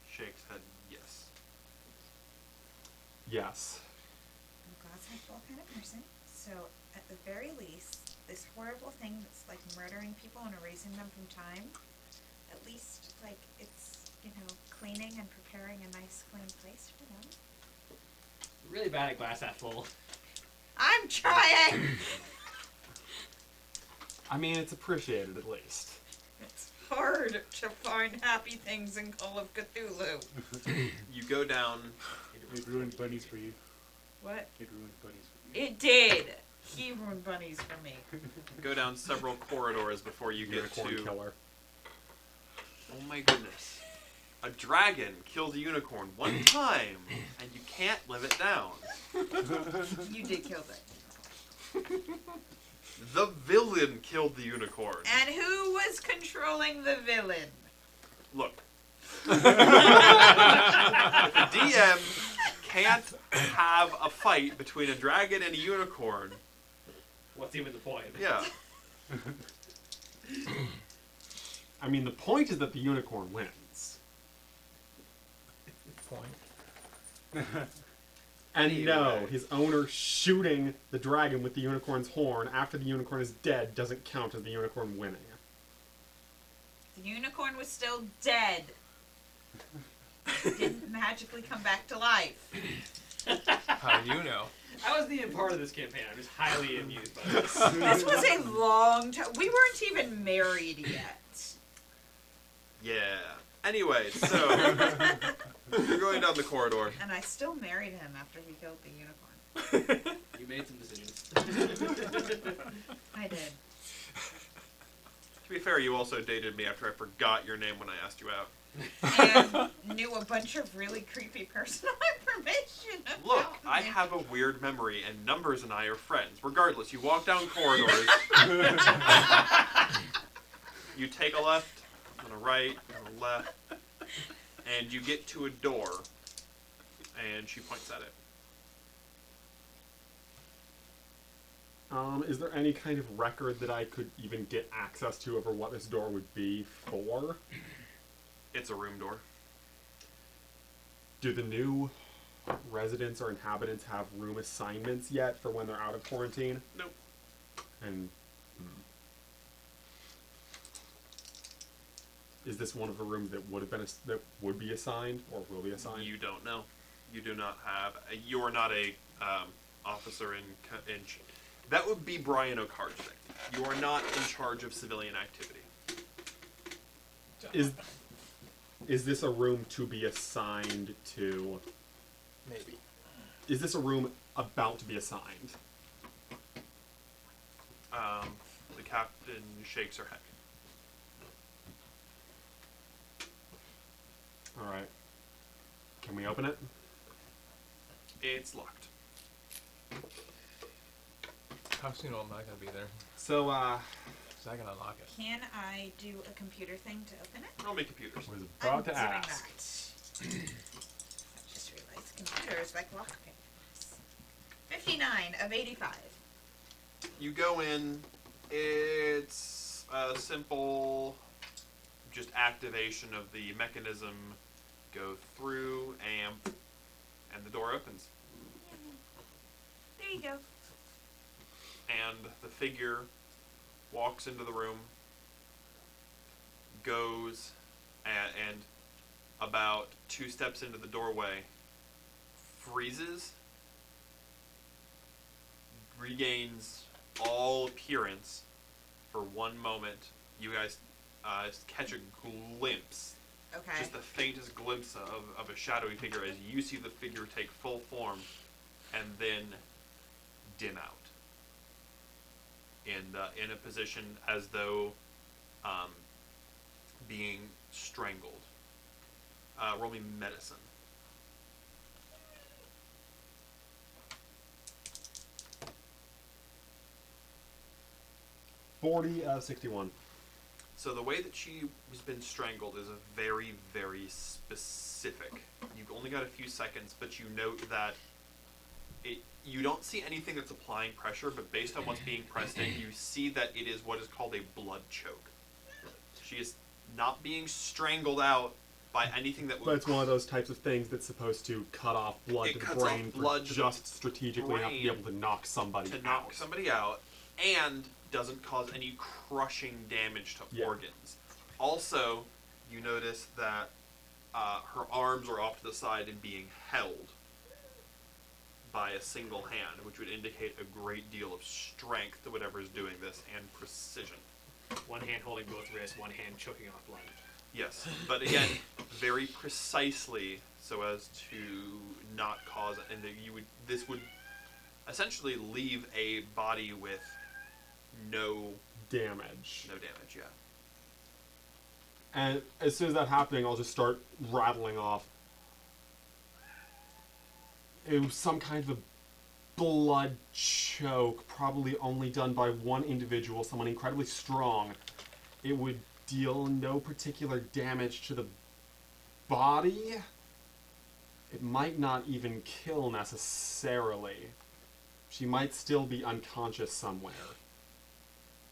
Shakes head, yes. Yes. I'm a glass half full kind of person. So at the very least, this horrible thing that's like murdering people and erasing them from time, at least like it's, you know, cleaning and preparing a nice clean place for them. Really bad at glass half full. I'm trying! I mean, it's appreciated at least. It's hard to find happy things in Call of Cthulhu. You go down. It ruined bunnies for you. What? It ruined bunnies for you. It did! He ruined bunnies for me. Go down several corridors before you get Unicorn to. killer. Oh my goodness! A dragon killed a unicorn one time, and you can't live it down. You did kill it. The villain killed the unicorn. And who was controlling the villain? Look. If the DM can't have a fight between a dragon and a unicorn, What's even the point? yeah. I mean, the point is that the unicorn wins. Point. And no, Anyway. his owner shooting the dragon with the unicorn's horn after the unicorn is dead doesn't count as the unicorn winning. The unicorn was still dead. It didn't magically come back to life. How do you know? I wasn't even part of this campaign. I'm just highly amused by this. This was a long time. We weren't even married yet. Yeah. Anyway, so you're going down the corridor. And I still married him after he killed the unicorn. You made some decisions. I did. To be fair, you also dated me after I forgot your name when I asked you out. And knew a bunch of really creepy personal information about Look, I me. have a weird memory, and Numbers and I are friends. Regardless, you walk down corridors. You take a left, and a right, and a left, and you get to a door, and she points at it. Is there any kind of record that I could even get access to over what this door would be for? It's a room door. Do the new residents or inhabitants have room assignments yet for when they're out of quarantine? Nope. And is this one of the rooms that would have been that would be assigned or will be assigned? You don't know. You do not have. You are not a officer in. That would be Brian O'Carr's thing. You are not in charge of civilian activity. Is this a room to be assigned to? Maybe. Is this a room about to be assigned? The captain shakes her head. All right. Can we open it? It's locked. How soon am I gonna be there? So, So I can unlock it. Can I do a computer thing to open it? Roll me computers. I was about I'm to doing ask. that. I just realized computers like lockpicks. 59 of 85. You go in. It's a simple, just activation of the mechanism. Go through, and the door opens. There you go. And the figure walks into the room, goes, and about 2 steps into the doorway, freezes, regains all appearance for one moment. You guys catch a glimpse, Okay. just the faintest glimpse of a shadowy figure as you see the figure take full form and then dim out. In a position as though being strangled. Roll me medicine. $40.61. So the way that she has been strangled is a very, very specific. You've only got a few seconds, but you note that you don't see anything that's applying pressure, but based on what's being pressed in, you see that it is what is called a blood choke. She is not being strangled out by anything that would... But it's one of those types of things that's supposed to cut off blood It to the cuts off brain blood to the just strategically enough to be brain able to knock somebody to out. knock somebody out, and doesn't cause any crushing damage to Yeah. organs. Also, you notice that her arms are off to the side and being held by a single hand, which would indicate a great deal of strength to whatever is doing this and precision. One hand holding both wrists, one hand choking off blood. Yes, but again, very precisely so as to not cause, and this would essentially leave a body with no Damage. damage. Yeah. And as soon as that's happening, I'll just start rattling off. It was some kind of a blood choke, probably only done by one individual, someone incredibly strong. It would deal no particular damage to the body. It might not even kill necessarily. She might still be unconscious somewhere.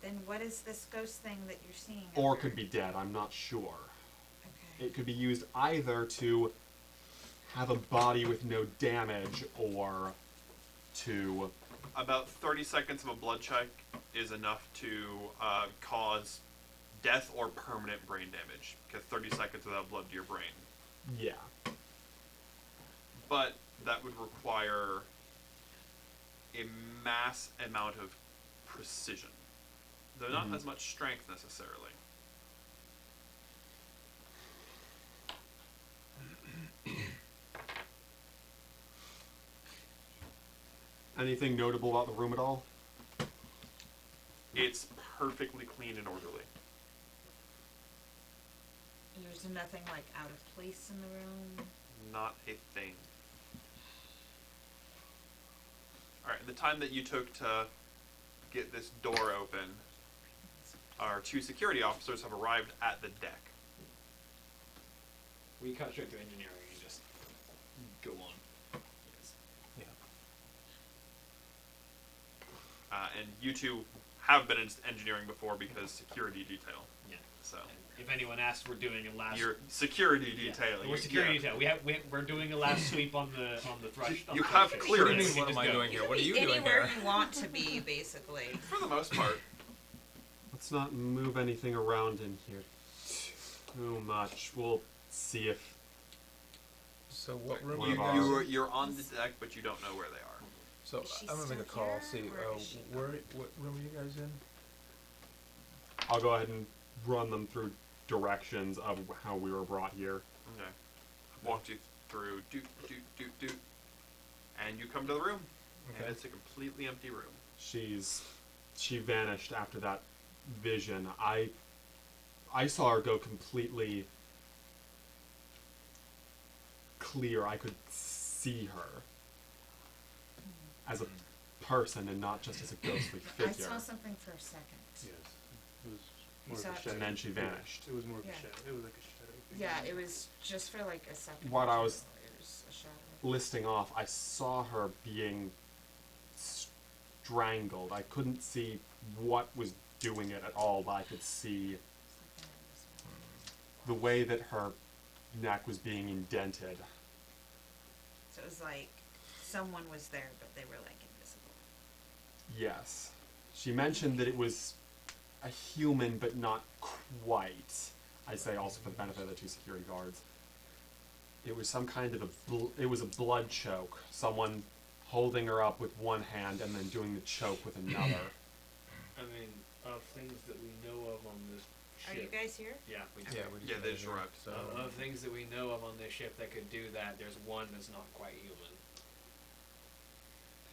Then what is this ghost thing that you're seeing? Or over? could be dead, I'm not sure. Okay. It could be used either to have a body with no damage or to... About 30 seconds of a blood check is enough to cause death or permanent brain damage, because 30 seconds without blood to your brain. Yeah. But that would require a mass amount of precision, though not as much strength necessarily. Anything notable about the room at all? It's perfectly clean and orderly. There's nothing like out of place in the room. Not a thing. Alright, the time that you took to get this door open, our 2 security officers have arrived at the deck. We cut straight to engineering and just go on. And you two have been in engineering before because security detail. Yeah. So And if anyone asks, we're doing a last. your security detail. We're security detail. We're doing a last sweep on the thrush. You have thrush. clearance. What do you mean, what Just am I go. doing here? What are you doing Anywhere here? you want to be, basically. For the most part. Let's not move anything around in here too much. We'll see if... So what room One are of you our- guys in? You're on the deck, but you don't know where they are. So Is she I'm gonna make a still call. here, See, or is she what room are you guys in? I'll go ahead and run them through directions of how we were brought here. Okay. Walked you through doot, and you come to the room. Okay. And it's a completely empty room. She vanished after that vision. I saw her go completely clear. I could see her as a person and not just as a ghostly I figure. saw something for a second. Yes. It was more saw of a it? shadow. And then she vanished. It was more of Yeah. a shadow. It was like a shadow. Yeah, it was just for like a second. What I was- It was a shadow. Listing off, I saw her being strangled. I couldn't see what was doing it at all, but I could see the way that her neck was being indented. So it was like someone was there, but they were like invisible. Yes. She mentioned that it was a human, but not quite. I say also for the benefit of the 2 security guards. It was some kind of it was a blood choke. Someone holding her up with one hand and then doing the choke with another. I mean, of things that we know of on this Are you ship. guys here? Yeah, we do. Yeah, we just Yeah, they made just it. arrived. So Of things that we know of on this ship that could do that, there's one that's not quite human.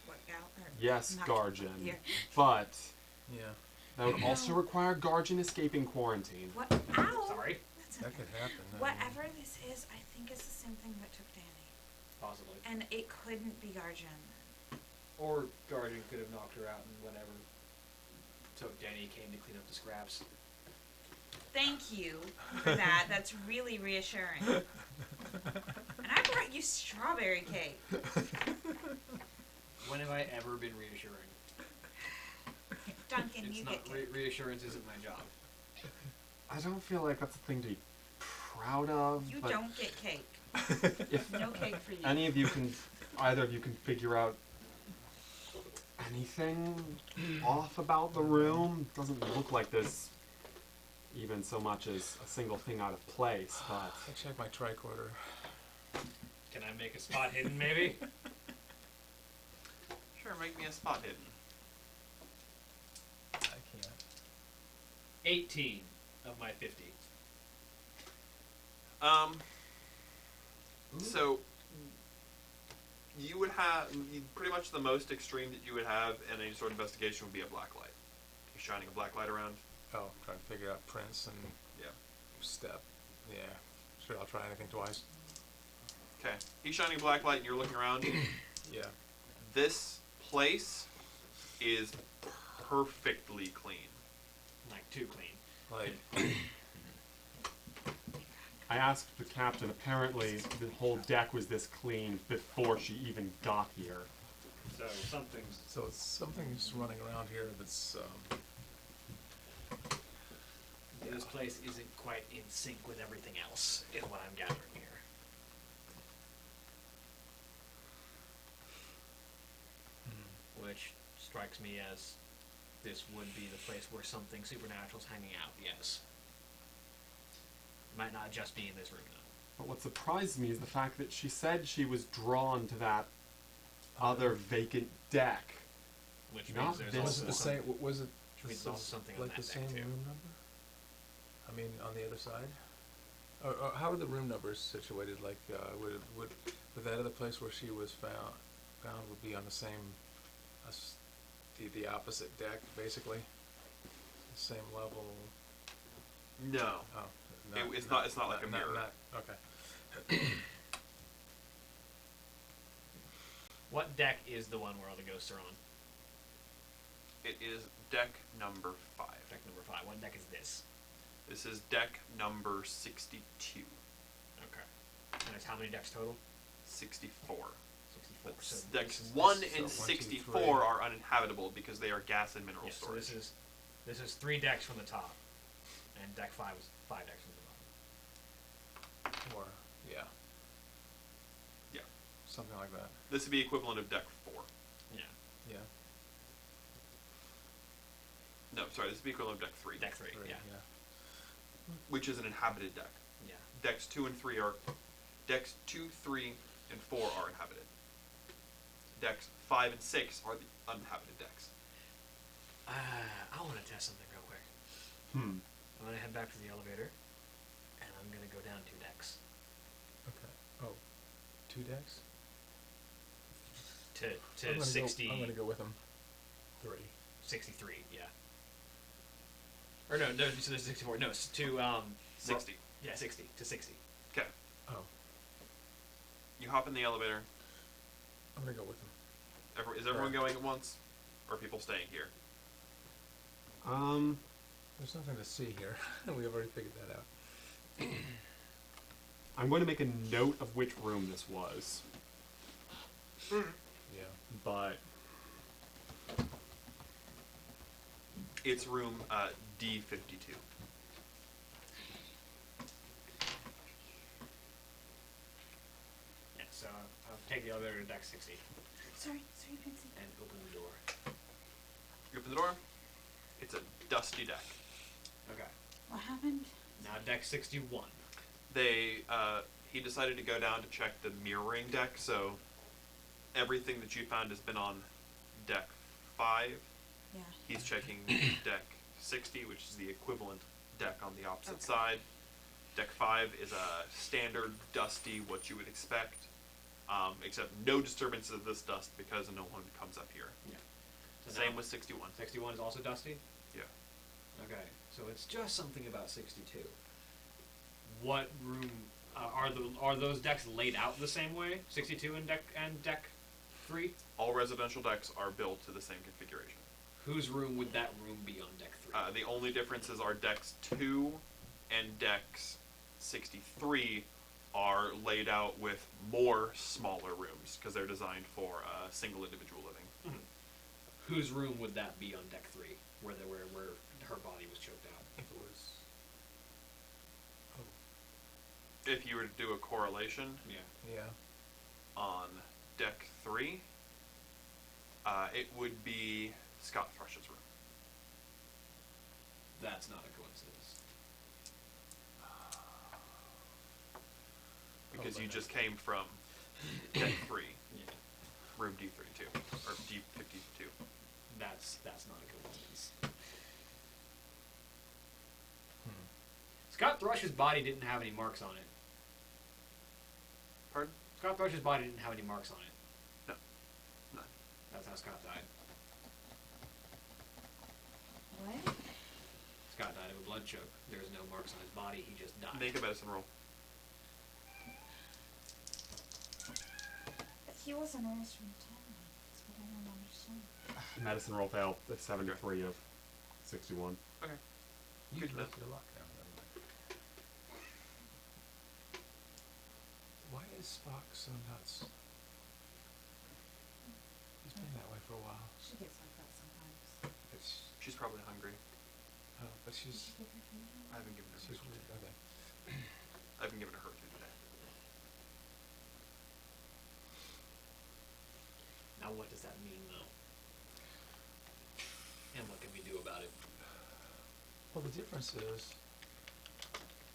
What gal? Or Yes, not- Guardian. Yeah. But yeah, that would also require Guardian escaping quarantine. What? Ow! Sorry. That's that okay. could happen. I mean, Whatever this is, I think it's the same thing that took Danny. Possibly. And it couldn't be Guardian. Or Guardian could have knocked her out and whatever. So Danny came to clean up the scraps. Thank you for that. That's really reassuring. And I brought you strawberry cake. When have I ever been reassuring? Duncan, It's you not get cake. reassurance isn't my job. I don't feel like that's a thing to be proud of. You but don't get cake. if No cake for you. any of you can, either of you can figure out anything off about the room? Doesn't look like there's even so much as a single thing out of place, but... I check my tricorder. Can I make a spot hidden, maybe? Sure, make me a spot hidden. I can't. 18 of my 50. So you would have pretty much the most extreme that you would have in any sort of investigation would be a black light. You're shining a black light around. Oh, trying to figure out prints and Yeah. step. Yeah. Sure, I'll try anything twice. Okay. He's shining a black light and you're looking around. Yeah. This place is perfectly clean. Like, too clean. Like, I asked the captain, apparently the whole deck was this clean before she even got here. So something's. so it's something's running around here that's, This place isn't quite in sync with everything else, is what I'm gathering here. Which strikes me as this would be the place where something supernatural's hanging out, yes. Might not just be in this room, though. But what surprised me is the fact that she said she was drawn to that other vacant deck. Which Not means there's this was also it the one. same, was it which means there's also something on like that the deck, same too. room number? I mean, on the other side? Or how are the room numbers situated? Like, would that other place where she was found would be on the same, the opposite deck, basically? The same level? No. Oh, It's not like a mirror. Okay. What deck is the one where all the ghosts are on? It is deck number 5. Deck number 5. What deck is this? This is deck number 62. Okay. And there's how many decks total? 64. 64. So Decks this is- 1 so and 1, 2, 64 3. are uninhabitable because they are gas and mineral Yeah, so storage. this is 3 decks from the top, and deck 5 is 5 decks from the bottom. Or, yeah. Yeah. Something like that. This would be equivalent of deck 4. Yeah. Yeah. No, sorry, this would be equivalent of deck 3. Deck 3. Yeah. Which is an inhabited deck. Yeah. Decks 2 and 3 are... Decks 2, 3, and 4 are inhabited. Decks 5 and 6 are the uninhabited decks. I want to test something real quick. Hmm. I'm gonna head back to the elevator, and I'm gonna go down 2 decks Okay. Oh, 2 decks? to I'm gonna 60. I'm gonna go with them. 3. 63. Yeah. Or no, so there's 64. No, it's to 60. Yeah, 60 to 60. Okay. Oh, You hop in the elevator. I'm gonna go with them. Is everyone going at once? Or are people staying here? There's nothing to see here. We've already figured that out. I'm going to make a note of which room this was, Yeah. but It's room D52. Yeah, so I'll take the elevator to deck 60 Sorry, Pixie. and open the door. You open the door. It's a dusty deck. Okay. What happened? Now deck 61. He decided to go down to check the mirroring deck, so everything that you found has been on deck 5. Yeah. He's checking deck 60, which is the equivalent deck on the opposite Okay. side. Deck 5 is a standard, dusty, what you would expect, except no disturbances of this dust because no one comes up here. Yeah. So Same now with 61. 61 is also dusty? Yeah. Okay, so it's just something about 62. What room are those decks laid out the same way? 62 and deck 3? All residential decks are built to the same configuration. Whose room would that room be on deck 3? The only differences are decks 2 and decks 63 are laid out with more smaller rooms because they're designed for single individual living. Whose room would that be on deck 3, where her body was choked out? If it was. If you were to do a correlation Yeah. Yeah. on deck 3, It would be Scott Thrush's room. That's not a coincidence. Because you just came from deck 3, Yeah. room D32, or D52. That's not a coincidence. Scott Thrush's body didn't have any marks on it. Pardon? Scott Thrush's body didn't have any marks on it. No. None. That's how Scott died. What? Scott died of a blood choke. There's no marks on his body. He just died. Make a medicine roll. But he wasn't arrested from the town. That's what I don't understand. Medicine roll fail. It's 73 of 61. Okay. You Good enough. left your luck now. Never mind. Why is Spock so nuts? He's been that way for a while. She gets like that sometimes. It's, She's probably hungry. but she's Did you give her food? I haven't given her she's food weird. today. Okay. I haven't given her food today. Now what does that mean, though? And what can we do about it? Well, the difference is,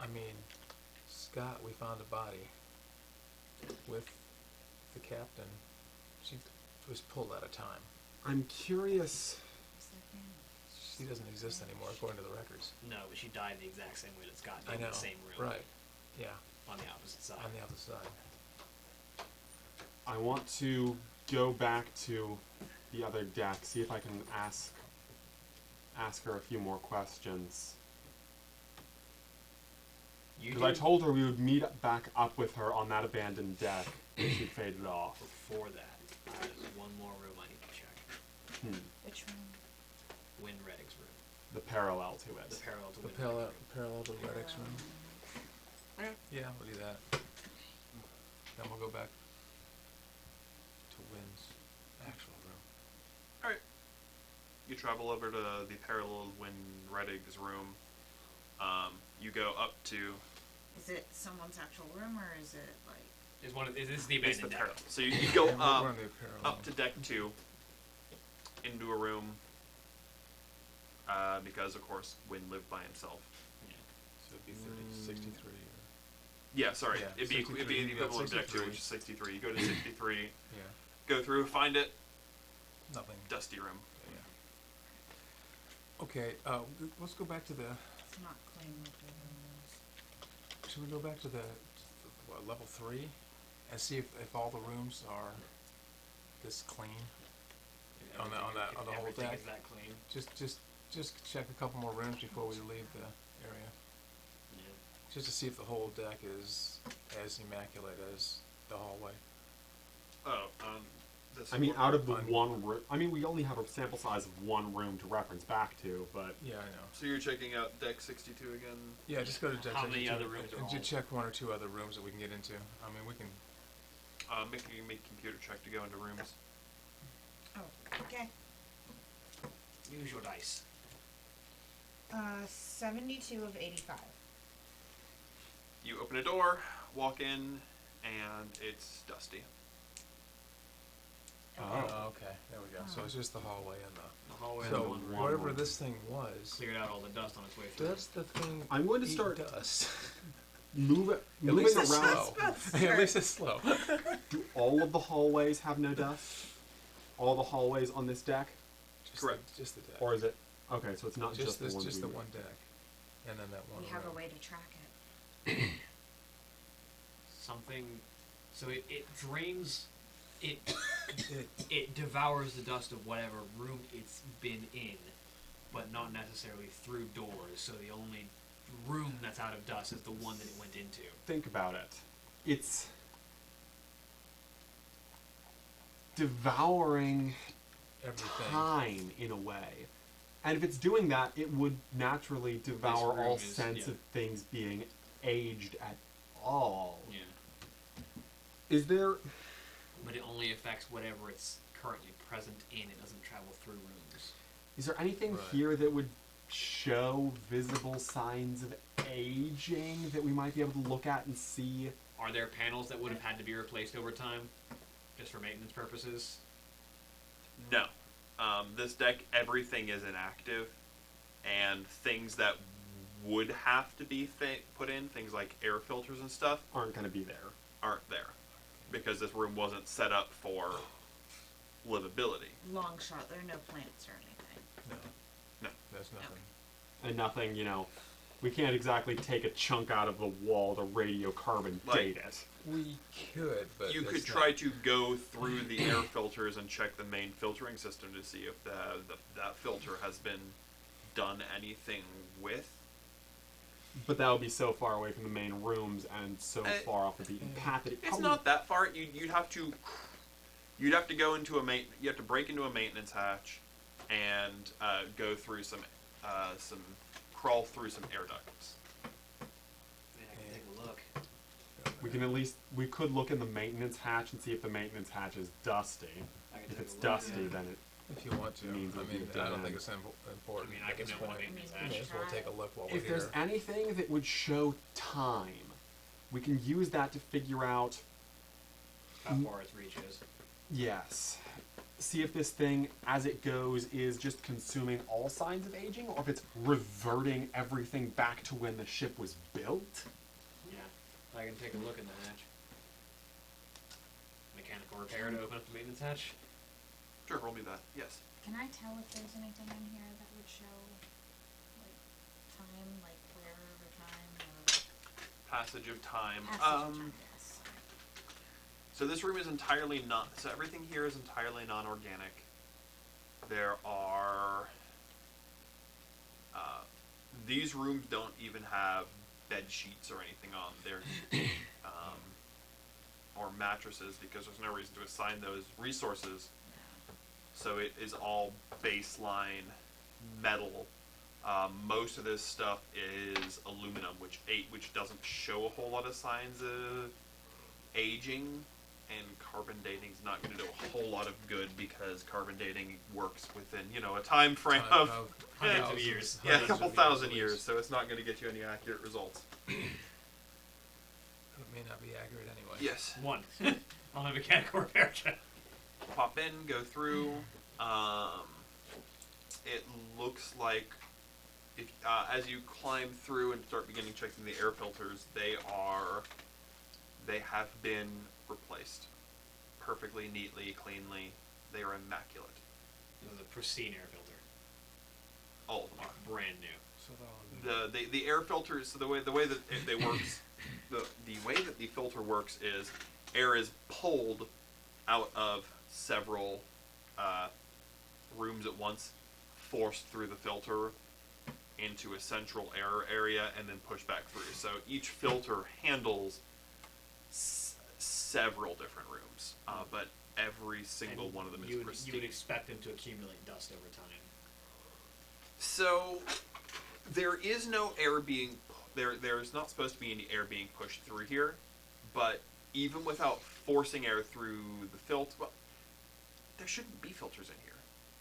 I mean, Scott, we found a body with the captain. She was pulled out of time. I'm curious. Is that him? She doesn't exist anymore, according to the records. No, but she died the exact same way that Scott I did know. in the same room. Right. Yeah. On the opposite side. On the other side. I want to go back to the other deck, see if I can ask her a few more questions. You Because I did- told her we would meet back up with her on that abandoned deck, and she faded off. Before that, there's one more room I need to check. Which one? Win Reddick's room. The parallel to The it. parallel to The Win parallel, Reddick's room. parallel to Reddick's room. Okay. Yeah, we'll do that. Then we'll go back to Wynn's actual room. Alright. You travel over to the parallel Win Reddig's room. You go up to Is it someone's actual room or is it like? Is this the it's abandoned the deck? parallel. So you go Yeah, we're up going to the parallel. up to deck 2 into a room because of course Win lived by himself. So it'd be 63. Yeah, sorry. Yeah, it'd be 63. the You've got equivalent of deck 2, 63. which is 63. You go to 63, Yeah. go through, find it, Nothing. dusty room. Yeah. Okay, let's go back to the. It's not clean with the rooms. Should we go back to the level 3 and see if all the rooms are this clean? On the whole Everything deck? is that clean. Just check a couple more rooms before we leave the area. Yeah. Just to see if the whole deck is as immaculate as the hallway. Oh, this I mean, out of the Fine. one room. I mean, we only have a sample size of one room to reference back to, but Yeah, I know. So you're checking out deck 62 again? Yeah, just go to deck How many 62 other rooms are and all- just check one or two other rooms that we can get into. I mean, we can. Make a computer check to go into rooms. Oh, okay. Use your dice. 72 of 85. You open a door, walk in, and it's dusty. Oh. Okay, there we go. So it's just the hallway and the. The hallway and So the one whatever room. this thing was, cleared out all the dust on its way through. does the thing I'm going to eat start dust? moving At least around. it's slow. At least it's slow. Do all of the hallways have no dust? All the hallways on this deck? Just Correct. Just the deck. Or is it? Okay, so it's not just, this, the one. just we the were- one deck, and then that one. We have a room. way to track it. Something. So it drains. It devours the dust of whatever room it's been in, but not necessarily through doors. So the only room that's out of dust is the one that it went into. Think about it. It's devouring Everything. time in a way. And if it's doing that, it would naturally devour room all is- sense yeah. of things being aged at all. Yeah. Is there... But it only affects whatever it's currently present in. It doesn't travel through rooms. Is there anything Right. here that would show visible signs of aging that we might be able to look at and see? Are there panels that would have had to be replaced over time, just for maintenance purposes? No. This deck, everything is inactive, and things that would have to be put in, things like air filters and stuff, Aren't going to be there. aren't there. Because this room wasn't set up for livability. Long shot. There are no plants or anything. No. There's nothing. And nothing, you know, we can't exactly take a chunk out of the wall to radiocarbon Like- date it. We could, but You could it's try not- to go through the air filters and check the main filtering system to see if that filter has been done anything with. But that would be so far away from the main rooms and so far off the beaten path that it It's probably not that far. You'd have to go into you have to break into a maintenance hatch and go through some crawl through some air ducts. Yeah, I can take a look. We can we could look in the maintenance hatch and see if the maintenance hatch is dusty. I can If take it's a look. dusty, Yeah. then it If you want to. means I it'll be mean, a I don't dead think end. it's important I mean, I at can this know what point. I mean. I mean, May as well take a look while we're if there's here. anything that would show time, we can use that to figure out. How far its reach is. Yes. See if this thing, as it goes, is just consuming all signs of aging, or if it's reverting everything back to when the ship was built. Yeah. I can take a look in the hatch. Mechanical repair to open up the maintenance hatch. Sure, roll me that. Yes. Can I tell if there's anything in here that would show, like, time, like prayer over time, or Passage of time. passage of time? Yes. So this room is entirely not. So everything here is entirely non-organic. There are. These rooms don't even have bed sheets or anything on there, or mattresses, because there's no reason to assign those resources. So it is all baseline metal. Most of this stuff is aluminum, which doesn't show a whole lot of signs of aging. And carbon dating is not going to do a whole lot of good because carbon dating works within, a time frame of Hundreds of thousands- years. a hundreds couple of thousand at years, least. so it's not going to get you any accurate results. It may not be accurate anyway. Yes. One. On a mechanical repair check. Pop in, go through. It looks like if as you climb through and start beginning checking the air filters, they have been replaced perfectly, neatly, cleanly. They are immaculate. This is a pristine air filter. All of them are. Brand new. So they're all The air filters. So the way that they works, the way that the filter works is air is pulled out of several rooms at once, forced through the filter into a central air area, and then pushed back through. So each filter handles several different rooms, but every single And one of them is you would pristine. expect them to accumulate dust over time. So there is no air being there's not supposed to be any air being pushed through here, but even without forcing air through the filter, well, there shouldn't be filters in here.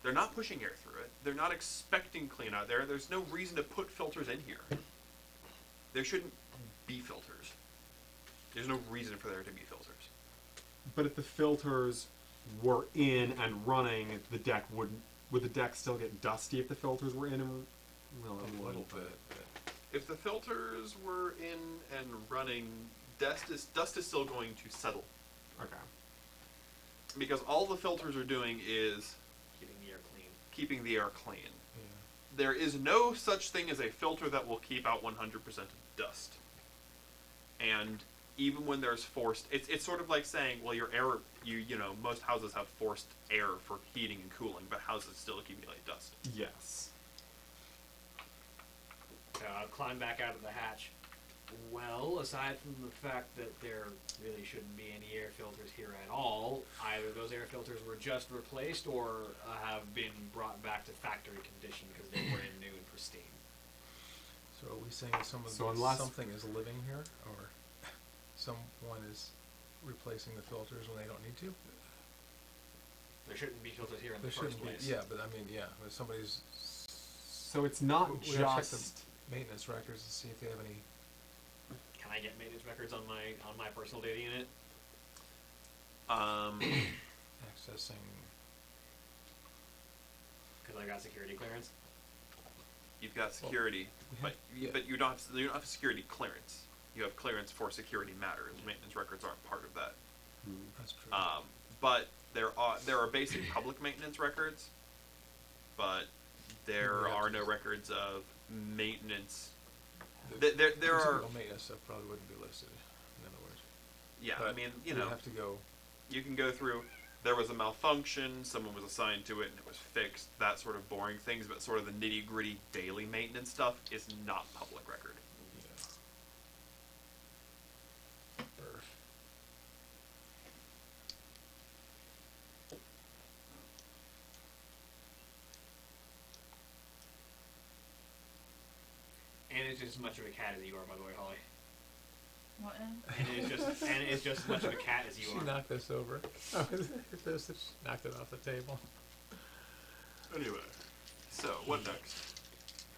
They're not pushing air through it. They're not expecting clean out there. There's no reason to put filters in here. There shouldn't be filters. There's no reason for there to be filters. But if the filters were in and running, the deck would the deck still get dusty if the filters were in and well, a little bit. If the filters were in and running, dust is still going to settle. Okay. Because all the filters are doing is Keeping the air clean. keeping the air clean. Yeah. There is no such thing as a filter that will keep out 100% of dust. And even when there's forced, it's sort of like saying, well, your air, most houses have forced air for heating and cooling, but houses still accumulate dust. Yes. I'll climb back out of the hatch. Well, aside from the fact that there really shouldn't be any air filters here at all, either those air filters were just replaced or have been brought back to factory condition because they were new and pristine. So are we saying So unless- something is living here, or someone is replacing the filters when they don't need to? There shouldn't be filters here in There the first shouldn't be. place. Yeah, but I mean, yeah, if somebody's. So it's not We gotta check just the maintenance records to see if they have any. Can I get maintenance records on my personal data unit? Um, Accessing. got security clearance. You've got security, but you don't have security clearance. You have clearance for security matters. Maintenance records aren't part of that. That's true. But there are basic public maintenance records, but there are no records of maintenance. There are typical maintenance stuff probably wouldn't be listed. In other words. Yeah, But I mean, you have to go. you can go through. There was a malfunction. Someone was assigned to it, and it was fixed. That sort of boring things, but sort of the nitty gritty daily maintenance stuff is not public record. And it's just as much of a cat as you are, by the way, Holly. What now? And it's just as much of a cat as you She are. knocked this over. She knocked it off the table. Anyway, so what next?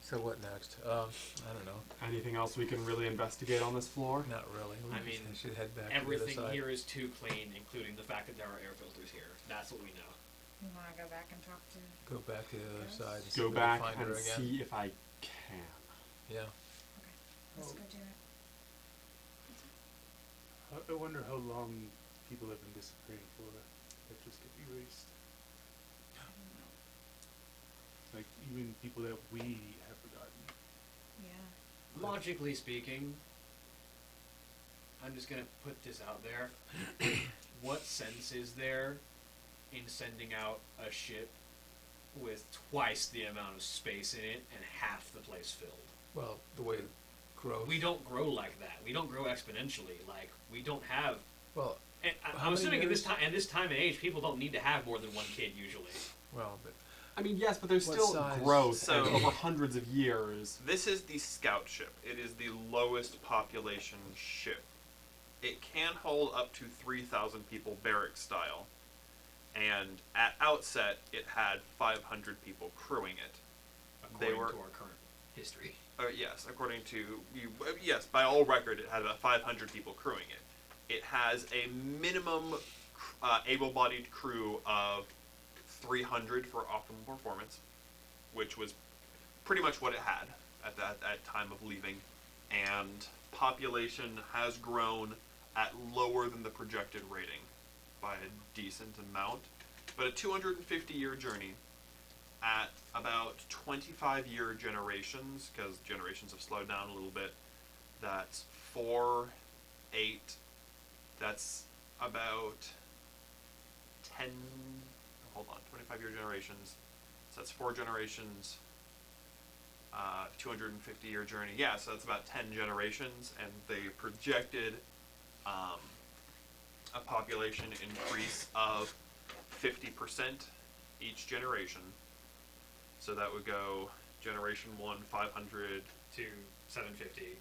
So what next? I don't know. Anything else we can really investigate on this floor? Not really. I mean, should head back Everything to the other side. here is too clean, including the fact that there are air filters here. That's what we know. You want to go back and talk to? Go back to the other side. And see Go if we can back find her and again. see if I can. Yeah. Okay, let's go do it. I wonder how long people have been disappearing for that just get erased. I don't know. Like even people that we have forgotten. Yeah. Logically speaking, I'm just gonna put this out there. What sense is there in sending out a ship with twice the amount of space in it and half the place filled? Well, the way growth. We don't grow like that. We don't grow exponentially. Like we don't have. Well, And How I'm many assuming years? at this time and age, people don't need to have more than one kid usually. well, but I mean, yes, but there's What still size? growth So- and over hundreds of years. This is the scout ship. It is the lowest population ship. It can hold up to 3,000 people barrack style. And at outset, it had 500 people crewing it. According were- to our current history. Yes, according to you, yes, by all record, it had about 500 people crewing it. It has a minimum able-bodied crew of 300 for optimal performance, which was pretty much what it had at that time of leaving. And population has grown at lower than the projected rating by a decent amount. But a 250-year journey at about 25-year generations, because generations have slowed down a little bit, that's 4, 8, that's about 10, hold on, 25-year generations, so that's 4 generations, 250-year journey, yeah, so that's about 10 generations, and they projected a population increase of 50% each generation. So that would go generation 1, 500 To 750.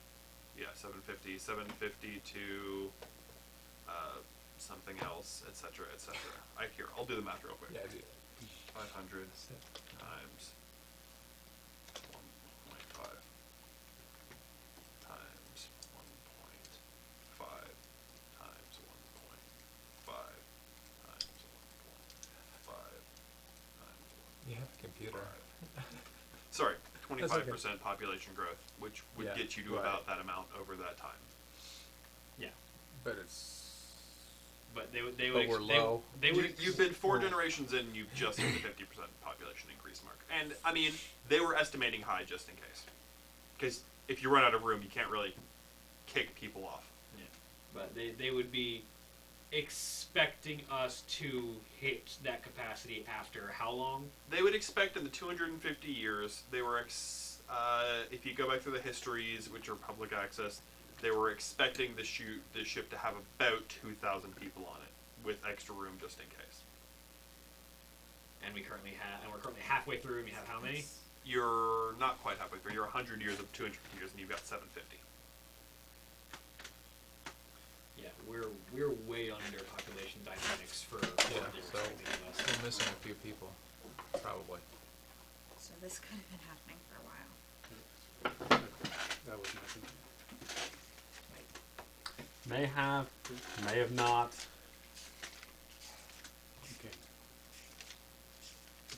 yeah, 750 to something else, etc., etc. I'll do the math real quick. yeah, dude. 500 times 1.5 times 1.5 times 1.5 times 1.5 times You have a computer. 1.5. Sorry, 25% okay. population growth, which would Yeah, get you to right. about that amount over that time. Yeah. But it's. But they But would we're low. They would You've been 4 Well- generations in, you've just hit the 50% population increase mark. And, I mean, they were estimating high just in case. Because if you run out of room, you can't really kick people off. Yeah. But they would be expecting us to hit that capacity after how long? They would expect in the 250 years, they were, if you go back through the histories, which are public access, they were expecting the ship to have about 2,000 people on it, with extra room just in case. And we're currently halfway through, and we have how many? You're not quite halfway through. You're 100 years of 250 years, and you've got 750. Yeah, we're way under population dynamics for Yeah, what they're so expecting of us. we're missing a few people. Probably. So this could have been happening for a while. That was nothing. May have, may have not. Okay.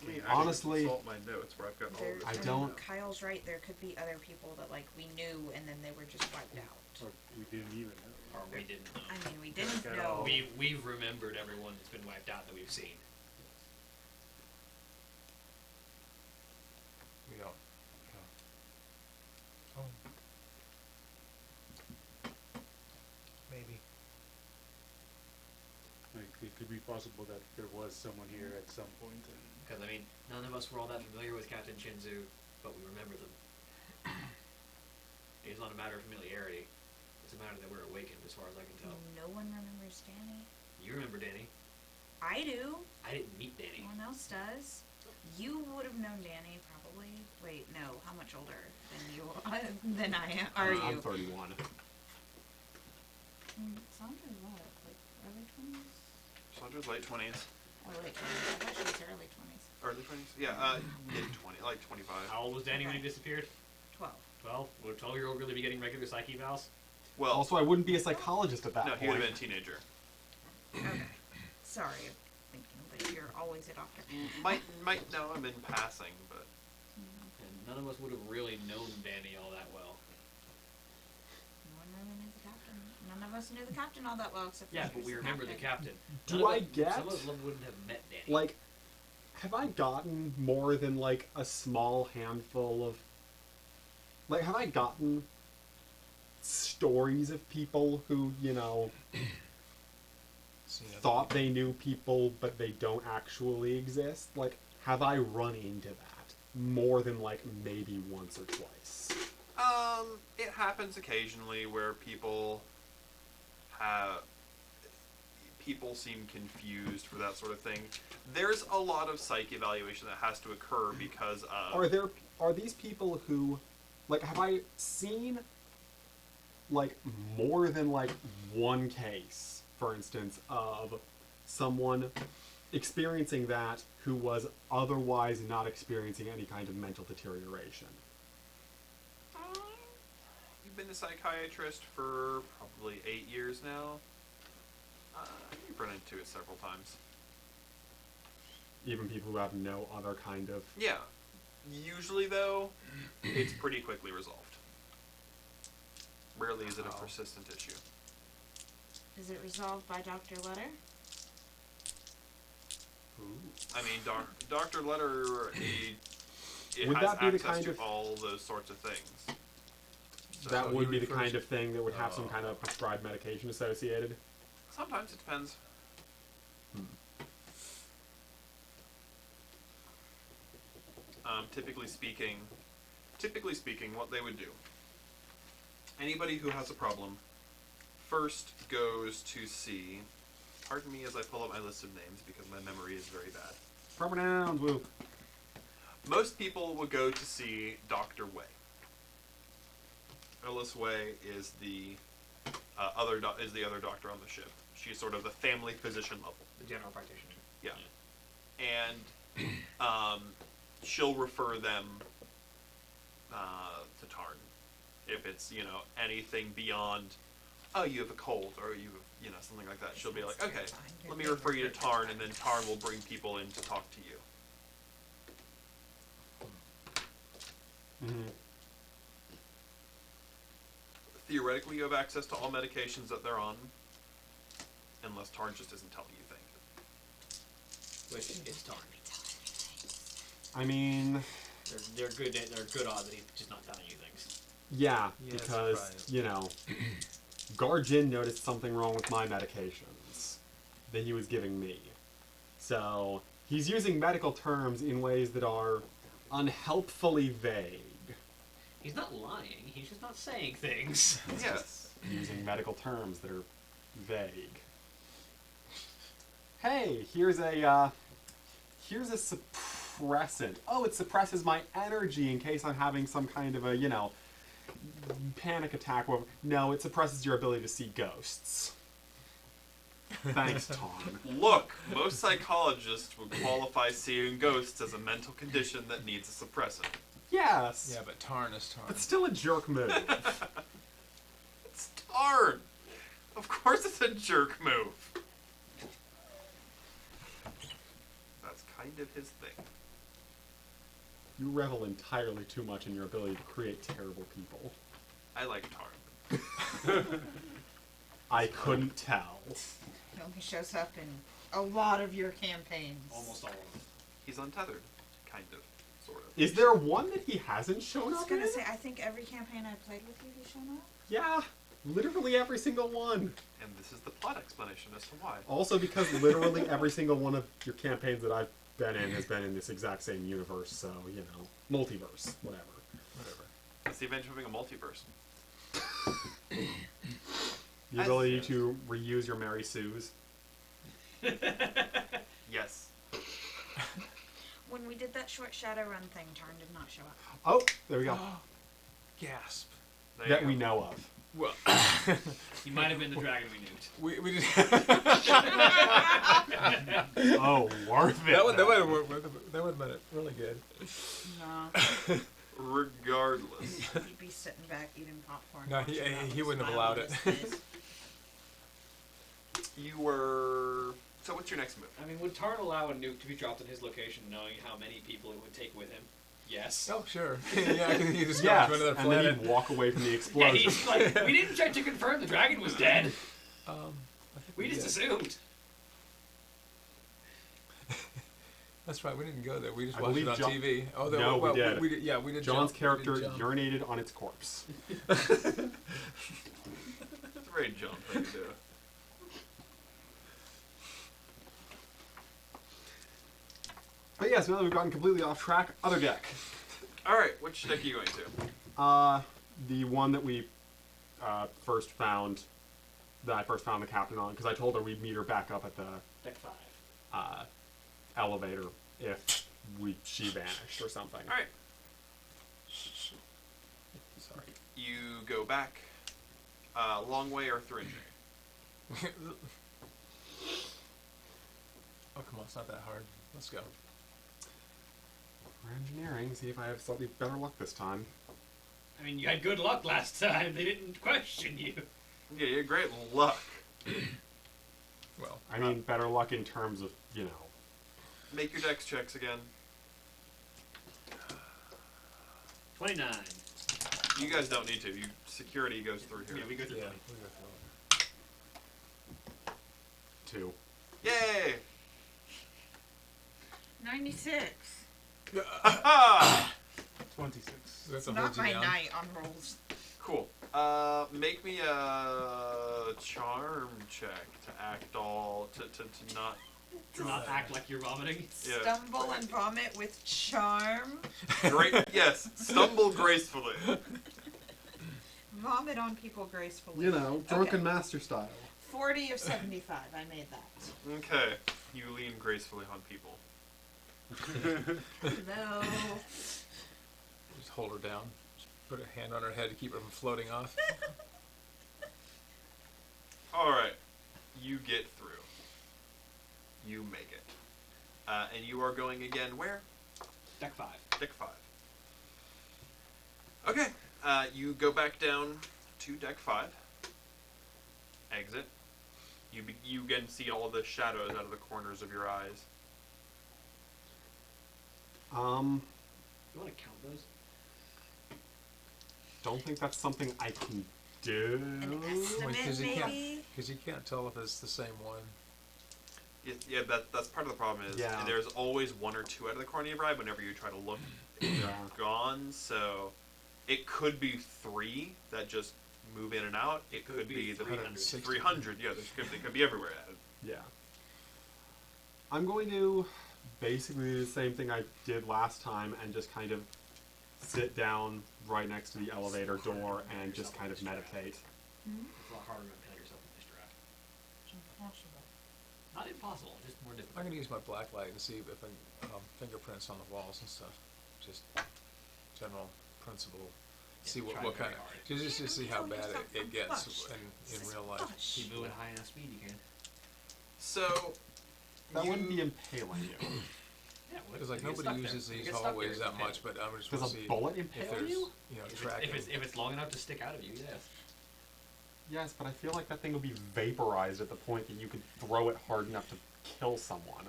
I mean, honestly, consult my notes where I've got all this. I And don't- Kyle's right. There could be other people that like we knew, and then they were just wiped out. Or we didn't even know. Or we didn't know. I mean, we didn't At know. all. We've remembered everyone that's been wiped out that we've seen. We don't. Oh. Maybe. Like, it could be possible that there was someone here at some point, and Because, I mean, none of us were all that familiar with Captain Shinzu, but we remember them. It's not a matter of familiarity. It's a matter that we're awakened, as far as I can tell. No one remembers Danny. You remember Danny. I do. I didn't meet Danny. No one else does. You would have known Danny probably. Wait, no. How much older than you than I am? Are you? I'm 31. Sandra's what? Like early 20s? Sandra's late 20s. Oh, late 20s. I thought she was early 20s. Early 20s? Yeah, mid 20, like 25. How old was Danny when he Okay. disappeared? 12. 12? Would a 12-year-old really be getting regular psyche evals? Well, Also, I wouldn't be a psychologist at that no, point. he would have been a teenager. Okay. Sorry, I'm thinking that you're always a doctor. Might know him in passing, but And none of us would have really known Danny all that well. No one really knew the captain. None of us knew the captain all that well except for Yeah, he but was we remember the captain. Do None of I us- get- Some of us wouldn't have met Danny. Like, have I gotten more than, like, a small handful of... Like, have I gotten stories of people who, you know, Seen other thought people. they knew people, but they don't actually exist? Like, have I run into that more than, like, maybe once or twice? it happens occasionally where people seem confused for that sort of thing. There's a lot of psych evaluation that has to occur because of Are these people who, like, have I seen, like, more than, like, one case, for instance, of someone experiencing that who was otherwise not experiencing any kind of mental deterioration? You've been a psychiatrist for probably 8 years now. You've run into it several times. Even people who have no other kind of... Yeah. Usually, though, it's pretty quickly resolved. Rarely is it a persistent issue. Is it resolved by Dr. Letter? I mean, Dr. Letter, it Would has that be the access kind to of- all those sorts of things. that So would he be the refers- kind of thing that would have some kind of prescribed medication associated? Sometimes it depends. Typically speaking, what they would do, anybody who has a problem first goes to see, pardon me as I pull up my list of names because my memory is very bad. Pronouns, woo. Most people would go to see Dr. Way. Ellis Way is the other doctor on the ship. She's sort of the family physician level. The general practitioner. Yeah. And she'll refer them to Tarn. If it's, you know, anything beyond, oh, you have a cold, or you have, you know, something like that, she'll be like, okay, let me refer you to Tarn, and then Tarn will bring people in to talk to you. Mm-hmm. Theoretically, you have access to all medications that they're on, unless Tarn just isn't telling you things. Which is Tarn. I mean... They're good odds that he's just not telling you things. Yeah, Yeah, it's because, surprising. you know, Garjin noticed something wrong with my medications that he was giving me. So, he's using medical terms in ways that are unhelpfully vague. He's not lying, he's just not saying things. Yes. Using medical terms that are vague. Hey, here's a suppressant. Oh, it suppresses my energy in case I'm having some kind of a, you know, panic attack. Well, no, it suppresses your ability to see ghosts. Thanks, Tom. Look, most psychologists would qualify seeing ghosts as a mental condition that needs a suppressant. Yes. Yeah, but Tarn is Tarn. But still a jerk move. It's Tarn! Of course it's a jerk move. That's kind of his thing. You revel entirely too much in your ability to create terrible people. I like Tarm. I couldn't tell. He only shows up in a lot of your campaigns. Almost all of them. He's untethered, kind of, sort of. Is there one that he hasn't shown I was up gonna in? say, I think every campaign I played with you, he's shown up. Yeah, literally every single one. And this is the plot explanation as to why. Also because literally every single one of your campaigns that I've been in has been in this exact same universe, so, you know, multiverse, whatever. That's the advantage of having a multiverse. The ability to reuse your Mary Sues. Yes. When we did that short shadow run thing, Tarn did not show up. Oh, there we go. Gasp. There That you we go. know of. Well, He might have been the dragon we nuked. We just Oh, worth it. that would have been really good. No. regardless. He'd be sitting back eating popcorn. No, watching that he with a wouldn't have smile allowed on it. his face. You were... So what's your next move? I mean, would Tarn allow a nuke to be dropped in his location, knowing how many people it would take with him? Yes. Oh, sure. Yeah, he just Yes, goes to another and then planet. he'd walk away from the Yeah, explosion. he's like, we didn't check to confirm the dragon was dead. I think We just did. assumed. That's right. We didn't go there. We just I watched it believe on John- TV. Although, No, we well, did. We did. Yeah, we did. John's jump. character We did jump. urinated on its corpse. It's a very John thing to do. But yes, now that we've gotten completely off track, other deck. Alright, which deck are you going to? The one that we first found, that I first found the captain on, because I told her we'd meet her back up at the Deck 5. elevator if she vanished or something. Alright, Sorry. you go back long way or through engineering. Oh, come on. It's not that hard. Let's go. For engineering, see if I have slightly better luck this time. I mean, you had good luck last time. They didn't question you. Yeah, you had great luck. Well, I mean, better luck in terms of, you know. Make your dex checks again. 29. You guys don't need to. Security goes through here. Yeah, we go through yeah. 20. We go through 2. Yay! 96. Ah! 26. it. That's a Not hold you my down. night on rolls. Cool. Make me a charm check to act all to not. To not act like you're vomiting. Yeah. Stumble and vomit with charm. Great. Yes. Stumble gracefully. Vomit on people gracefully. You know, drunken Okay. master style. 40 of 75. I made that. Okay. You lean gracefully on people. Hello. Just hold her down. Just put a hand on her head to keep her from floating off. All right. You get through. You make it. And you are going again where? Deck 5. Deck 5. Okay. You go back down to deck 5. Exit. You again see all the shadows out of the corners of your eyes. You want to count those? Don't think that's something I can do. An estimate, Because you can't, maybe? because you can't tell if it's the same one. Yeah, that's part of the problem is Yeah. there's always one or two out of the corner of your eye whenever you try to look. It's Yeah. gone, so it could be 3 that just move in and out. It could be the 360. 300. Yeah, they could be everywhere. Yeah. I'm going to basically do the same thing I did last time and just kind of sit down right next to the elevator door and just kind of meditate. It's a lot harder to tell yourself in this draft. It's impossible. Not impossible, just more I'm difficult. going to use my black light and see if I fingerprints on the walls and stuff. Just general principle. See try what very kind of. hard. Just to see how bad it gets in This is real life. flush. Keep moving at high enough speed, you can. So That you, wouldn't be impaling you. Yeah, well, Because like you get nobody stuck there. uses You these get stuck there, hallways it's that okay. much, but I'm just Does want to a see bullet if impale there's you? tracking. If it's long enough to stick out of you, yes. Yes, but I feel like that thing would be vaporized at the point that you could throw it hard enough to kill someone.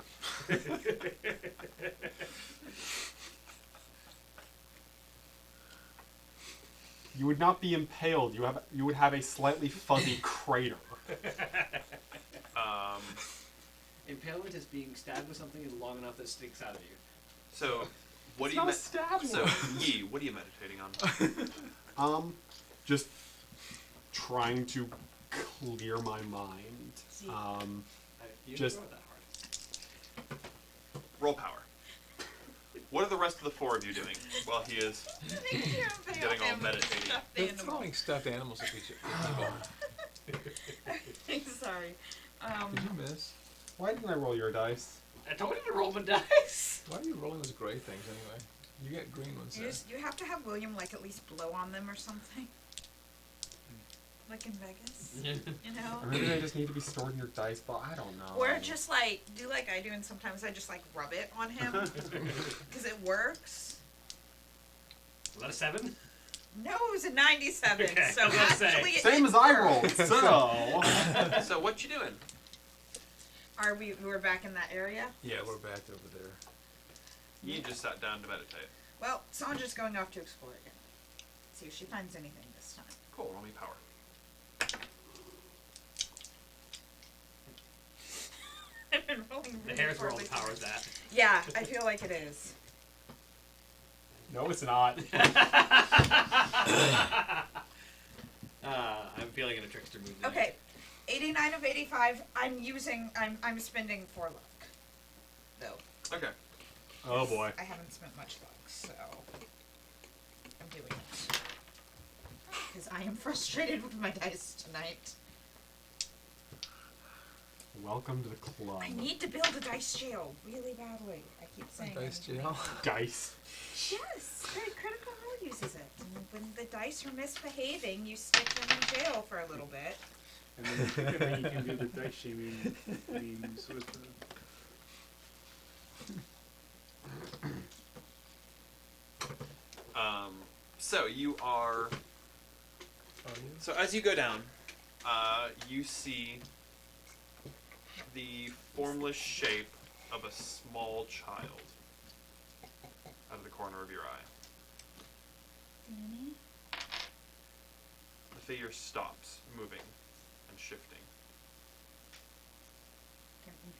You would not be impaled. You would have a slightly fuzzy crater. Impalement is being stabbed with something long enough that sticks out of you. So, what It's are you? not a stab So, wound. Yi, what are you meditating on? Just trying to clear my mind. You Just- didn't throw it that hard. Roll power. What are the rest of the four of you doing while he is getting all meditating? They're throwing stuffed animals at each other. Sorry. Did you miss? Why didn't I roll your dice? I told you to roll the dice. Why are you rolling those gray things anyway? You get green ones You, there. you have to have William like at least blow on them or something. Like in Vegas, you know? Or maybe they just need to be stored in your dice ball. I don't know. Or just like do like I do, and sometimes I just like rub it on him because it works. Was that a 7? No, it was a 97. Okay, So I was gonna say. actually, Same it as I works. rolled. So. So, what you doing? Are we're back in that area? Yeah, we're back over there. Yi just sat down to meditate. Well, Sandra's going off to explore again. See if she finds anything this time. Cool. Roll me power. I've been rolling The really hair's where all poorly the power's tonight. at. Yeah, I feel like it is. No, it's not. I'm feeling in a trickster mood tonight. Okay, 89 of 85. I'm spending 4 luck. Though Okay. Oh boy. I haven't spent much luck, so I'm doing it because I am frustrated with my dice tonight. Welcome to the club. I need to build a dice jail really badly. I keep saying Dice I'm jail? Dice. Yes, Critical Role uses it. And when the dice are misbehaving, you stick them in jail for a little bit. And then you can do the dice shaming memes with the... So you are. Oh, yeah? So as you go down, you see the formless shape of a small child out of the corner of your eye. Danny? The figure stops moving and shifting.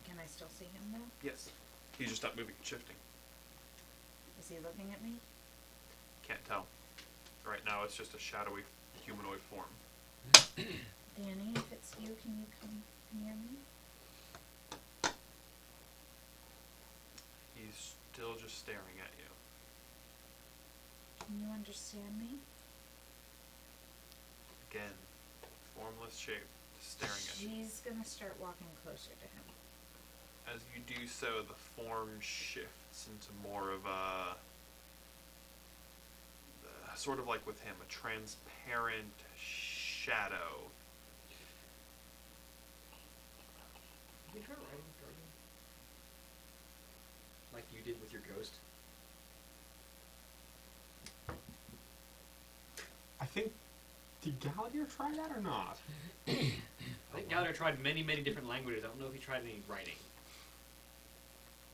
Can I still see him though? Yes. He just stopped moving and shifting. Is he looking at me? Can't tell. Right now it's just a shadowy humanoid form. Danny, if it's you, can you come near me? He's still just staring at you. Can you understand me? Again, formless shape staring at you. She's gonna start walking closer to him. As you do so, the form shifts into more of a sort of like with him, a transparent shadow. Have you tried writing jargon? Like you did with your ghost? I think. Did Gallagher try that or not? I think Gallagher tried many, many different languages. I don't know if he tried any writing.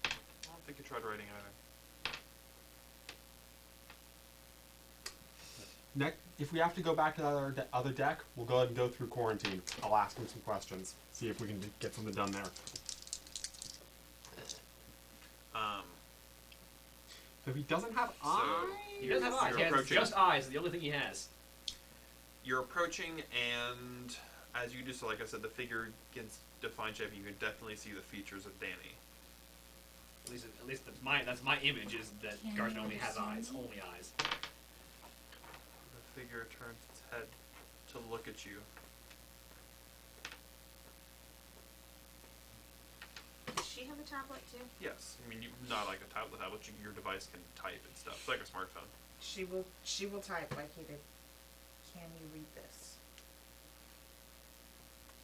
I don't think he tried writing either. If we have to go back to the other deck, we'll go ahead and go through quarantine. I'll ask him some questions. See if we can get something done there. So if he doesn't have eyes... He doesn't have eyes. You're He has approaching. just eyes. The only thing he has. You're approaching, and as you do so, like I said, the figure gets defined shape. You can definitely see the features of Danny. At least that's my image is that Can Garden you only has understand eyes. me? Only eyes. The figure turns its head to look at you. Does she have a tablet too? Yes, I mean, not like a tablet. Your device can type and stuff. It's like a smartphone. She will type like he did. Can you read this?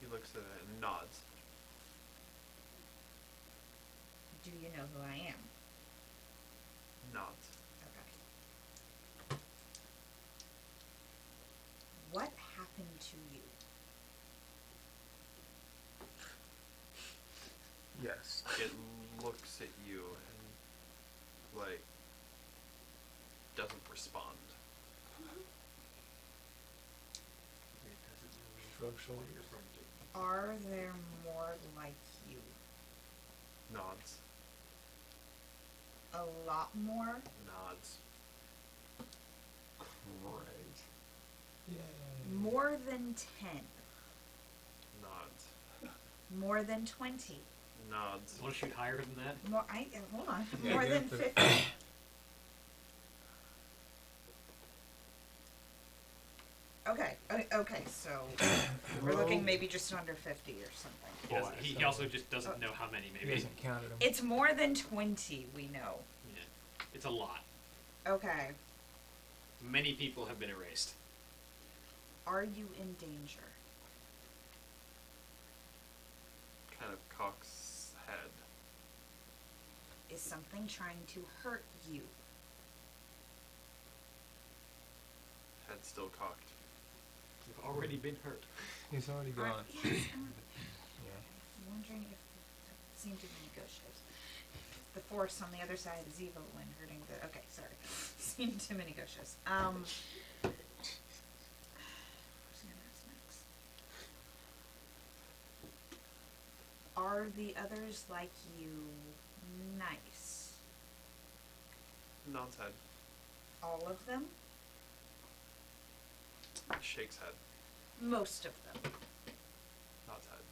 He looks at it and nods. Do you know who I am? Nods. Okay. What happened to you? Yes. It looks at you and, like, doesn't respond. Shrug shoulders. Are there more like you? Nods. A lot more? Nods. Great. More than 10? Nods. More than 20? Nods. Want to shoot higher than that? More, hold on. Yeah, More you than have to- 50? Okay, so we're looking maybe just under 50 or something. He also just doesn't know how many, He maybe. hasn't counted them. It's more than 20, we know. Yeah. It's a lot. Okay. Many people have been erased. Are you in danger? Kind of cocks head. Is something trying to hurt you? Head still cocked. You've already been hurt. He's already gone. Yes, Yeah. I'm wondering if there seem to be negotiators. The force on the other side is evil when hurting the. Okay, sorry. Seem too many negotiators. What's I gonna ask next? Are the others like you nice? Nods head. All of them? Shakes head. Most of them. Nods head.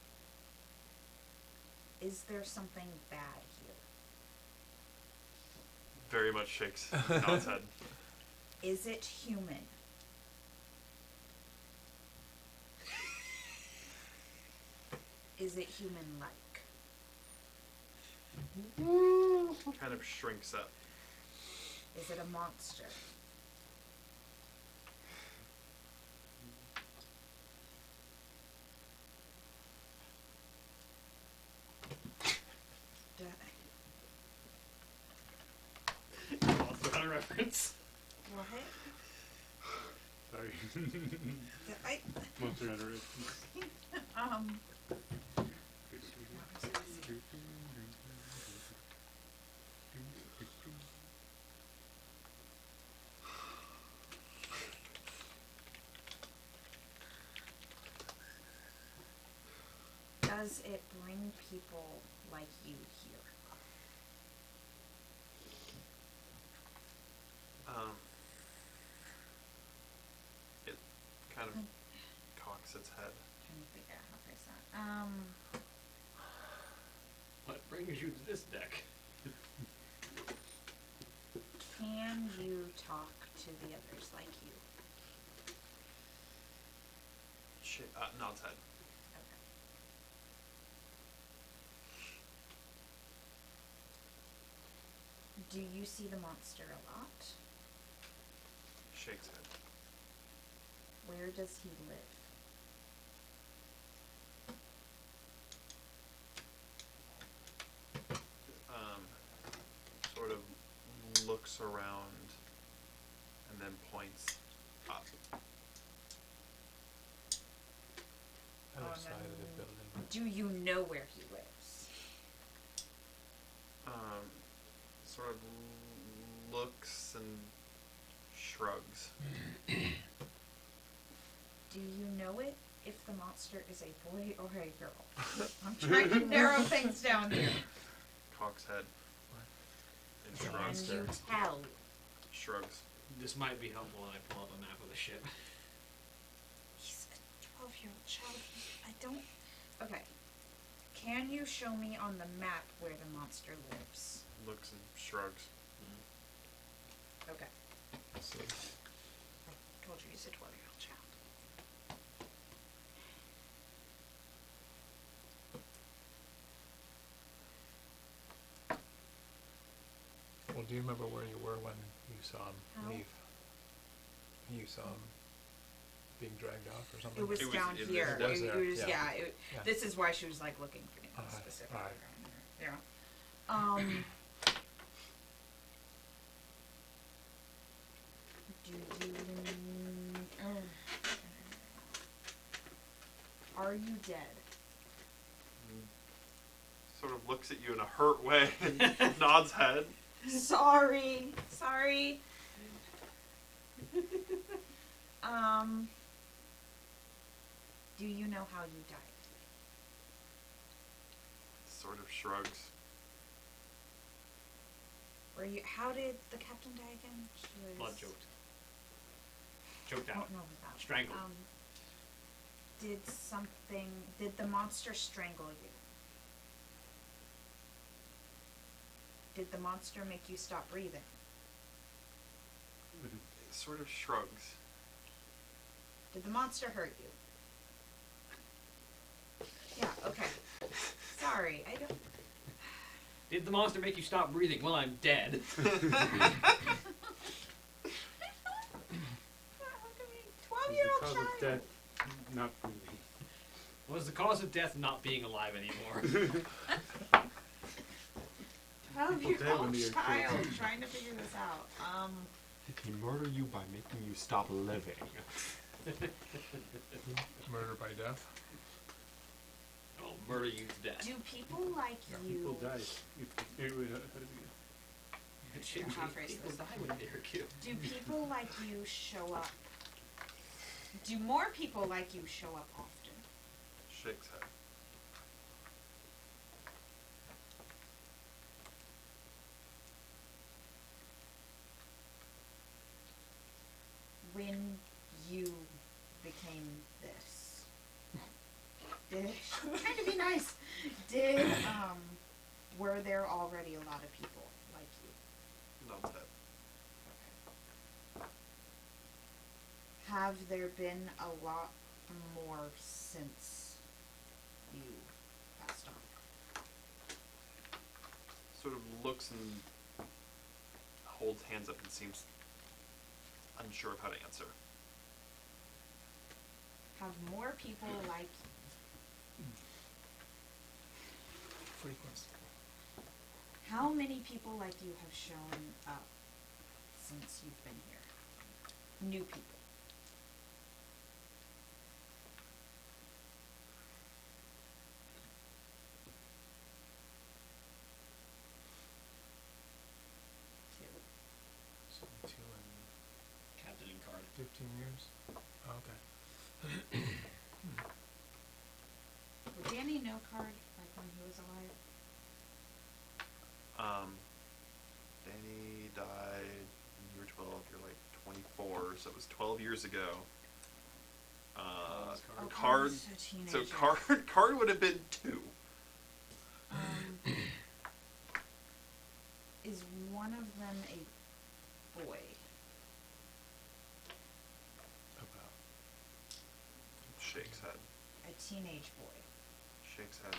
Is there something bad here? Very much shakes. Nods head. Is it human? Is it human-like? Kind of shrinks up. Is it a monster? Also got a reference. What? Sorry. I, Monster Hunter. um, does it bring people like you here? It kind of cocks its head. Trying to figure out how to face that. What brings you to this deck? Can you talk to the others like you? Nods head. Okay. Do you see the monster a lot? Shakes head. Where does he live? Sort of looks around and then points up. Other Oh, side of the no. building. Do you know where he lives? Sort of looks and shrugs. Do you know it if the monster is a boy or a girl? I'm trying to narrow things down here. Cocks head. And Can shrugs. you tell? Shrugs. This might be helpful when I pull up a map of the ship. He's a 12-year-old child. I don't. Okay. Can you show me on the map where the monster lives? Looks and shrugs. Okay. So, I told you he's a 12-year-old child. well, do you remember where you were when you saw him How? leave? You saw him being dragged off or something? It was It was down in here. this deck. It was, Yeah. yeah. Yeah. This is why she was like looking for him Alright, specifically. alright. Yeah. Do you? Are you dead? Sort of looks at you in a hurt way and nods head. Sorry. Do you know how you died? Sort of shrugs. Were you? How did the captain die again? She was Blood choked. Choked I out. don't know about that. Strangled. Did the monster strangle you? Did the monster make you stop breathing? Sort of shrugs. Did the monster hurt you? Yeah, okay. Sorry, I don't... Did the monster make you stop breathing? Well, I'm dead. Look at me, 12-year-old Cause child. of death, not breathing. Was the cause of death not being alive anymore? 12-year-old they are child killed. trying to figure this out. He murder you by making you stop living. Murder by death. Oh, murder you to death. Do people like you... People die. How does it go? How phrase People this? die when they're killed. Do people like you show up? Do more people like you show up often? Shakes head. When you became this, trying to be nice, were there already a lot of people like you? Nods head. Have there been a lot more since you passed on? Sort of looks and holds hands up and seems unsure of how to answer. Have more people like Frequency. How many people like you have shown up since you've been here? New people. Two. So 2 and Captain and card. 15 years. Oh, okay. Would Danny know Card like when he was alive? Danny died when you were 12. You're like 24, so it was 12 years ago. Oh, Card. was a So teenager. Card would have been 2. Is one of them a boy? About. Shakes head. A teenage boy? Shakes head.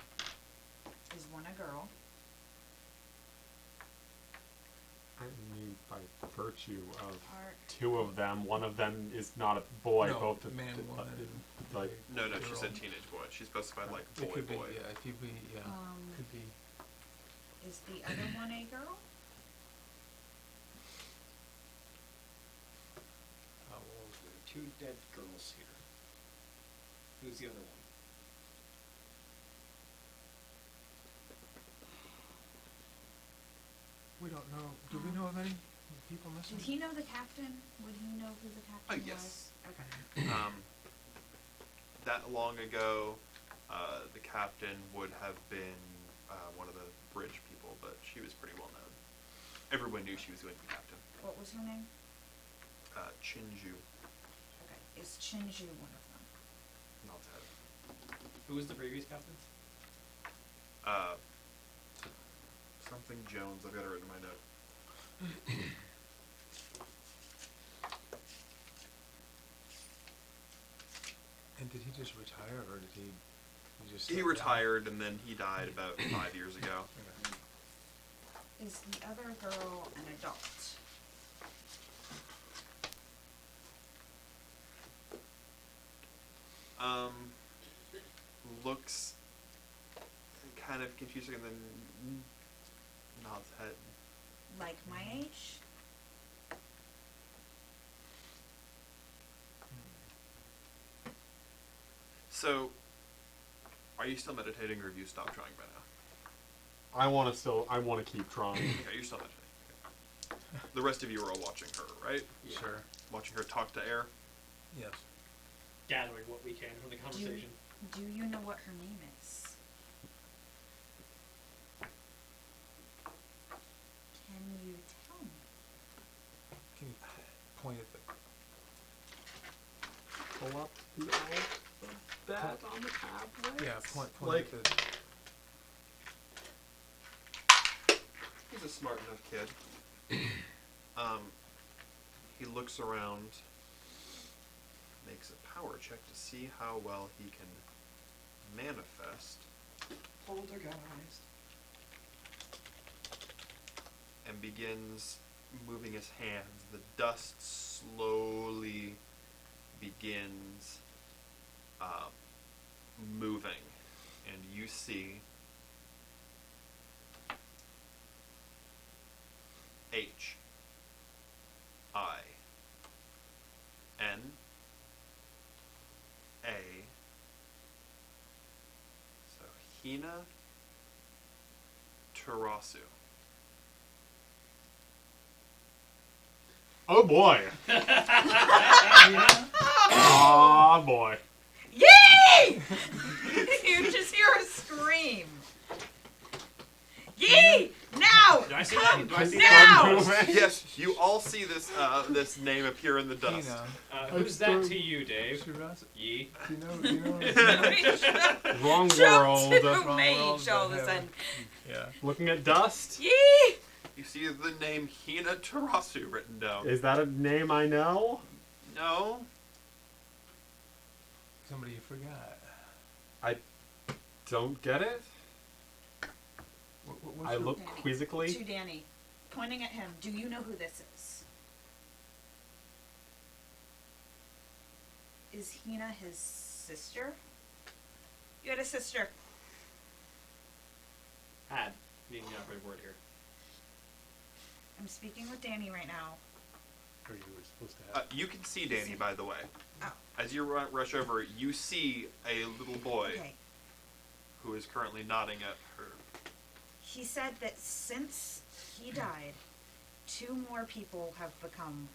Is one a girl? I mean, by virtue of Are 2 of them, one of them is not a boy. No, both man, woman. like No, she Girl. said teenage boy. She specified like It boy, could be, boy. yeah, it could be, yeah. Could be. is the other one a girl? How old? 2 dead girls here. Who's the other one? We don't know. Do we know of any people missing? Did he know the captain? Would he know who the captain yes. was? Okay. That long ago, the captain would have been one of the bridge people, but she was pretty well known. Everyone knew she was going to be captain. What was her name? Chinju. Okay. Is Chinju one of them? Nods head. Who was the previous captain? Something Jones. I've got it written in my note. And did he just retire, or did he just? He step down? retired and then he died about 5 years ago. Okay. Is the other girl an adult? Looks kind of confusing and then nods head. Like my age? So, are you still meditating or have you stopped trying by now? I want to keep trying. Okay, you're still meditating. Okay. The rest of you are all watching her, right? Yeah. Sure. Watching her talk to air. Yes. gathering what we can from the conversation. Do you know what her name is? Can you tell me? Can you point at the... Pull up the alphabet on the tablet. Yeah, point Like- at the... He's a smart enough kid. He looks around, makes a power check to see how well he can manifest, Poltergeist. and begins moving his hands. The dust slowly begins moving, and you see H I N A. So Hina Tarasu. Oh boy. Oh boy. Yay! You just hear a scream. Yay! Now! Do I see that? Do I see Now! Yes, you all see this this name appear in the dust. Tina. Who's that to you, Dave? Shiraz? Yee. Do you know? Wrong Jump world. to Wrong mage world, all of but a sudden. Yeah. Looking at dust. Yee! You see the name Hina Tarasu written down. Is that a name I know? No? Somebody you forgot. Don't get it. What's I your- look Danny. quizzically. To Danny, pointing at him. Do you know who this is? Is Hina his sister? You had a sister. Had. Needing the operative word here. I'm speaking with Danny right now. Or you were supposed to have. You can see Danny, by the way. Oh. As you rush over, you see a little boy Okay. who is currently nodding at her. He said that since he died, 2 more people have become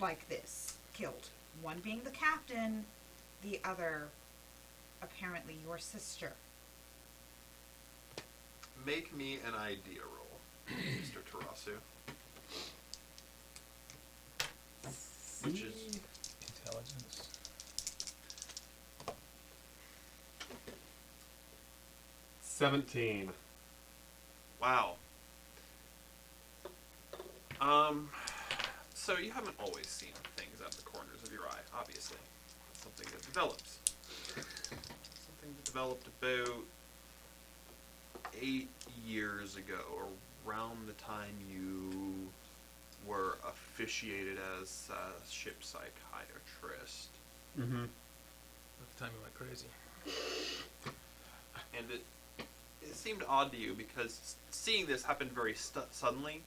like this, killed. One being the captain, the other apparently your sister. Make me an idea roll, Mr. Tarasu. Which is Intelligence. $17. wow. So you haven't always seen things out the corners of your eye, obviously. It's something that develops. Something that developed about 8 years ago, around the time you were officiated as a ship psychiatrist. Mm-hmm. At the time you went crazy. And it seemed odd to you because seeing this happened very suddenly,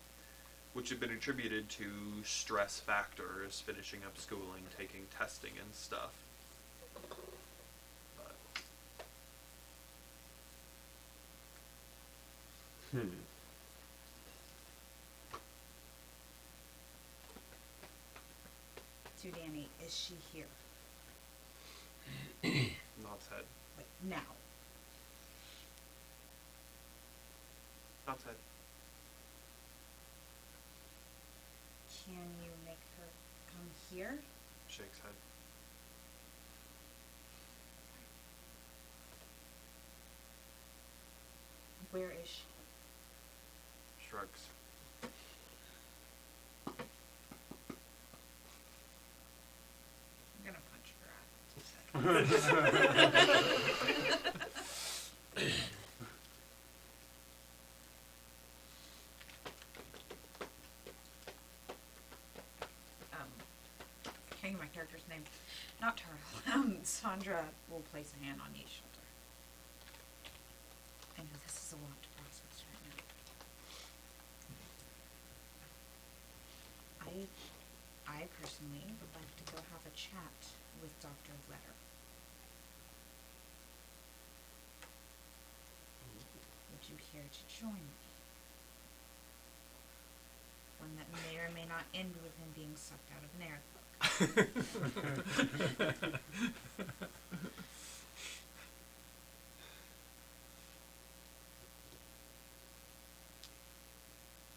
which had been attributed to stress factors, finishing up schooling, taking testing and stuff. But To Danny, is she here? nods head. Like now? Nods head. Can you make her come here? Shakes head. Where is she? Shrugs. I'm gonna punch her out. Forgetting my character's name. Not Tara. Sandra will place a hand on each shoulder. I know this is a lot to process right now. I personally would like to go have a chat with Dr. Letter. Would you care to join me? one that may or may not end with him being sucked out of an airlock.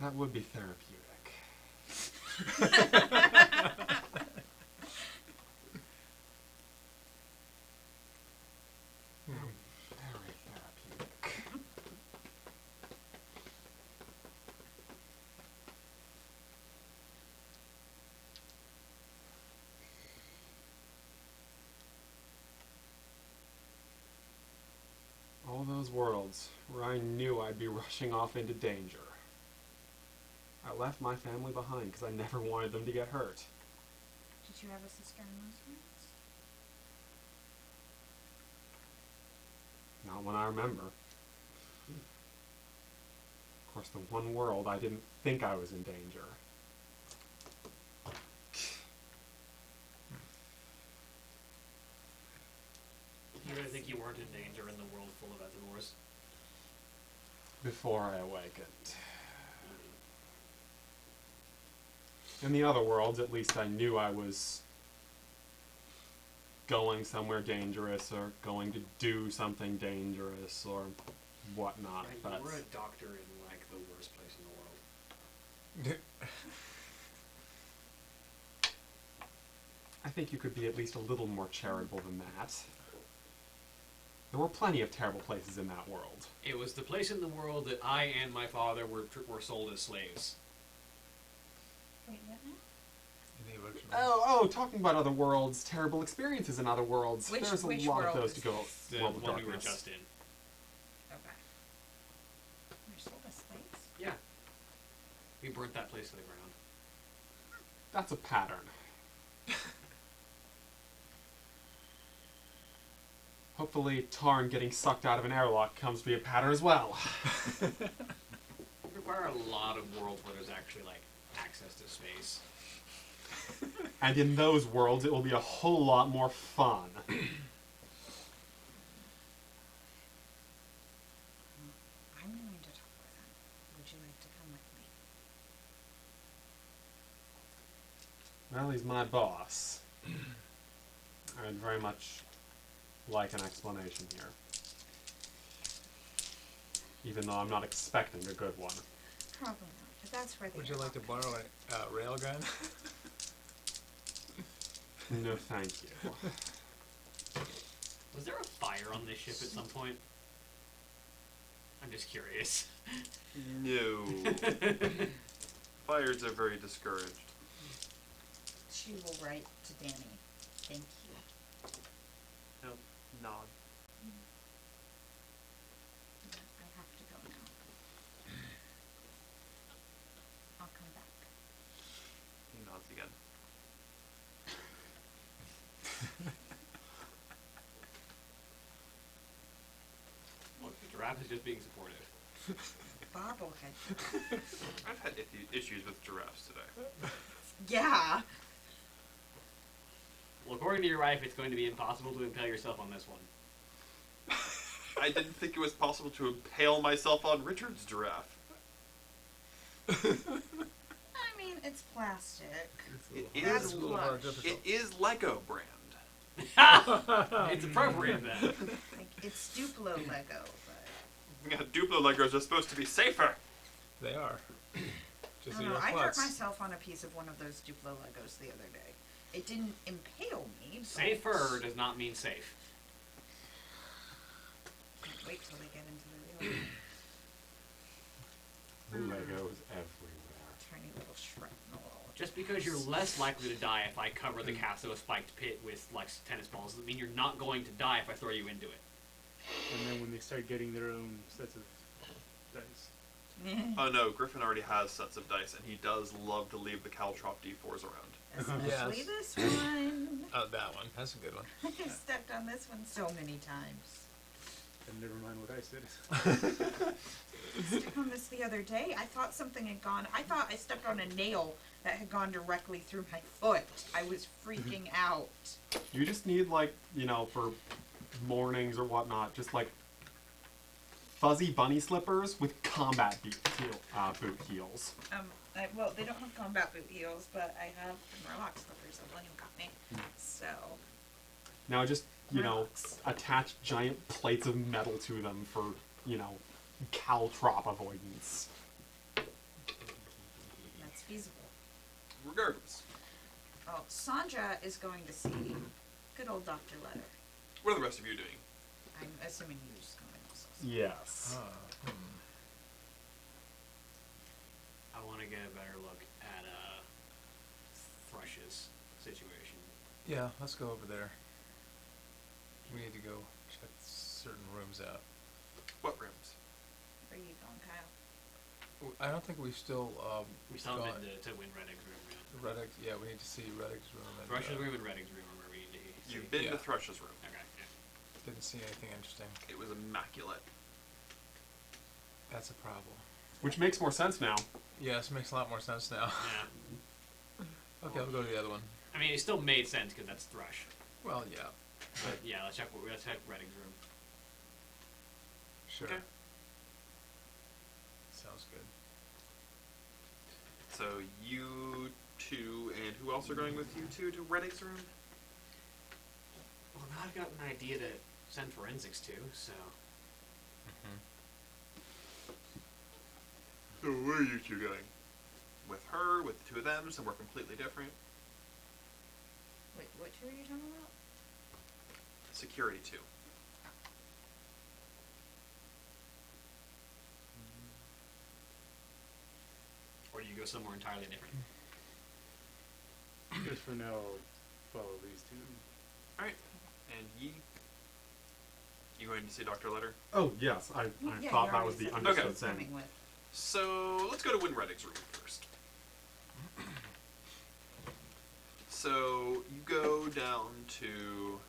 That would be therapeutic. Very therapeutic. All those worlds where I knew I'd be rushing off into danger. I left my family behind because I never wanted them to get hurt. Did you have a sister in those worlds? Not when I remember. Of course, the one world I didn't think I was in danger. You really think you weren't in danger in the world full of Ethadors? Before I awakened. In the other worlds, at least I knew I was going somewhere dangerous or going to do something dangerous or whatnot. Right, But you were a doctor in, like, the worst place in the world. I think you could be at least a little more charitable than that. There were plenty of terrible places in that world. It was the place in the world that I and my father were sold as slaves. Wait, what now? In the original. Oh, talking about other worlds, terrible experiences in other worlds. Which- There's a which lot of world those is to go. The World of one we were Darkness. just in. Okay. We're sold as slaves? Yeah. We burnt that place to the ground. That's a pattern. Hopefully, Tarn getting sucked out of an airlock comes to be a pattern as well. We require a lot of worlds where there's actually, like, access to space. And in those worlds, it will be a whole lot more fun. I'm going to talk with him. Would you like to come with me? Well, he's my boss. I'd very much like an explanation here. Even though I'm not expecting a good one. Probably not, but that's where they Would you like to borrow a railgun? No, thank you. Was there a fire on this ship at some point? I'm just curious. No. Fires are very discouraged. She will write to Danny. Thank you. No, nod. I have to go now. I'll come back. He nods again. Look, the giraffe is just being supportive. Bobblehead. I've had issues with giraffes today. Yeah. Well, according to your wife, it's going to be impossible to impale yourself on this one. I didn't think it was possible to impale myself on Richard's giraffe. I mean, it's plastic. It That's is, a little more plush. difficult. it is Lego brand. It's appropriate then. Like, it's Duplo Lego, but... Yeah, Duplo Legos are supposed to be safer. They are. Just I so don't know, you're I hurt flux. myself on a piece of one of those Duplo Legos the other day. It didn't impale me, but... Safer does not mean safe. Can't wait till they get into the real Legos everywhere. tiny little shrapnel. Just because you're less likely to die if I cover the cast of a spiked pit with, like, tennis balls doesn't mean you're not going to die if I throw you into it. And then when they start getting their own sets of dice. Oh no, Griffin already has sets of dice, and he does love to leave the Caltrop D4s around. Especially Yes. this one. Oh, that one. That's a good one. I stepped on this one so many times. And never mind what I said. Stepped on this the other day. I thought something had gone. I thought I stepped on a nail that had gone directly through my foot. I was freaking out. You just need, like, you know, for mornings or whatnot, just like fuzzy bunny slippers with combat boot heels. Well, they don't have combat boot heels, but I have the Murloc slippers that William got me. So. Now just, Relax. attach giant plates of metal to them for, caltrop avoidance. That's feasible. Regardless, Oh, Sandra is going to see good old Dr. Letter. what are the rest of you doing? I'm assuming you're just going to also. Yes. I want to get a better look at Thrush's situation. Yeah, let's go over there. We need to go check certain rooms out. What rooms? Where are you going, Kyle? I don't think we still, We still gone- haven't been to Win Reddick's room yet. Reddick, yeah, we need to see Reddick's room. And, Thrush's room and Reddick's room are where we need to see. You've been to Yeah. Thrush's room. Okay, yeah. Didn't see anything interesting. It was immaculate. That's a problem. Which makes more sense now. Yes, makes a lot more sense now. Yeah. Okay, we'll go to the other one. I mean, it still made sense because that's Thrush. Well, yeah. But yeah, let's check Reddick's room. Sure. Okay. Sounds good. So you two and who else are going with you two to Reddick's room? Well, now I've got an idea to send forensics to, so. So where are you two going? With her, with the two of them, somewhere completely different? Wait, what two are you talking about? Security two. Or you go somewhere entirely different. Just for now, I'll follow these two. Alright. And you going to see Dr. Letter? Oh, yes. I Yeah, thought you that was already the said understood Okay. thing. Coming with. So let's go to Win Reddick's room first. So you go down to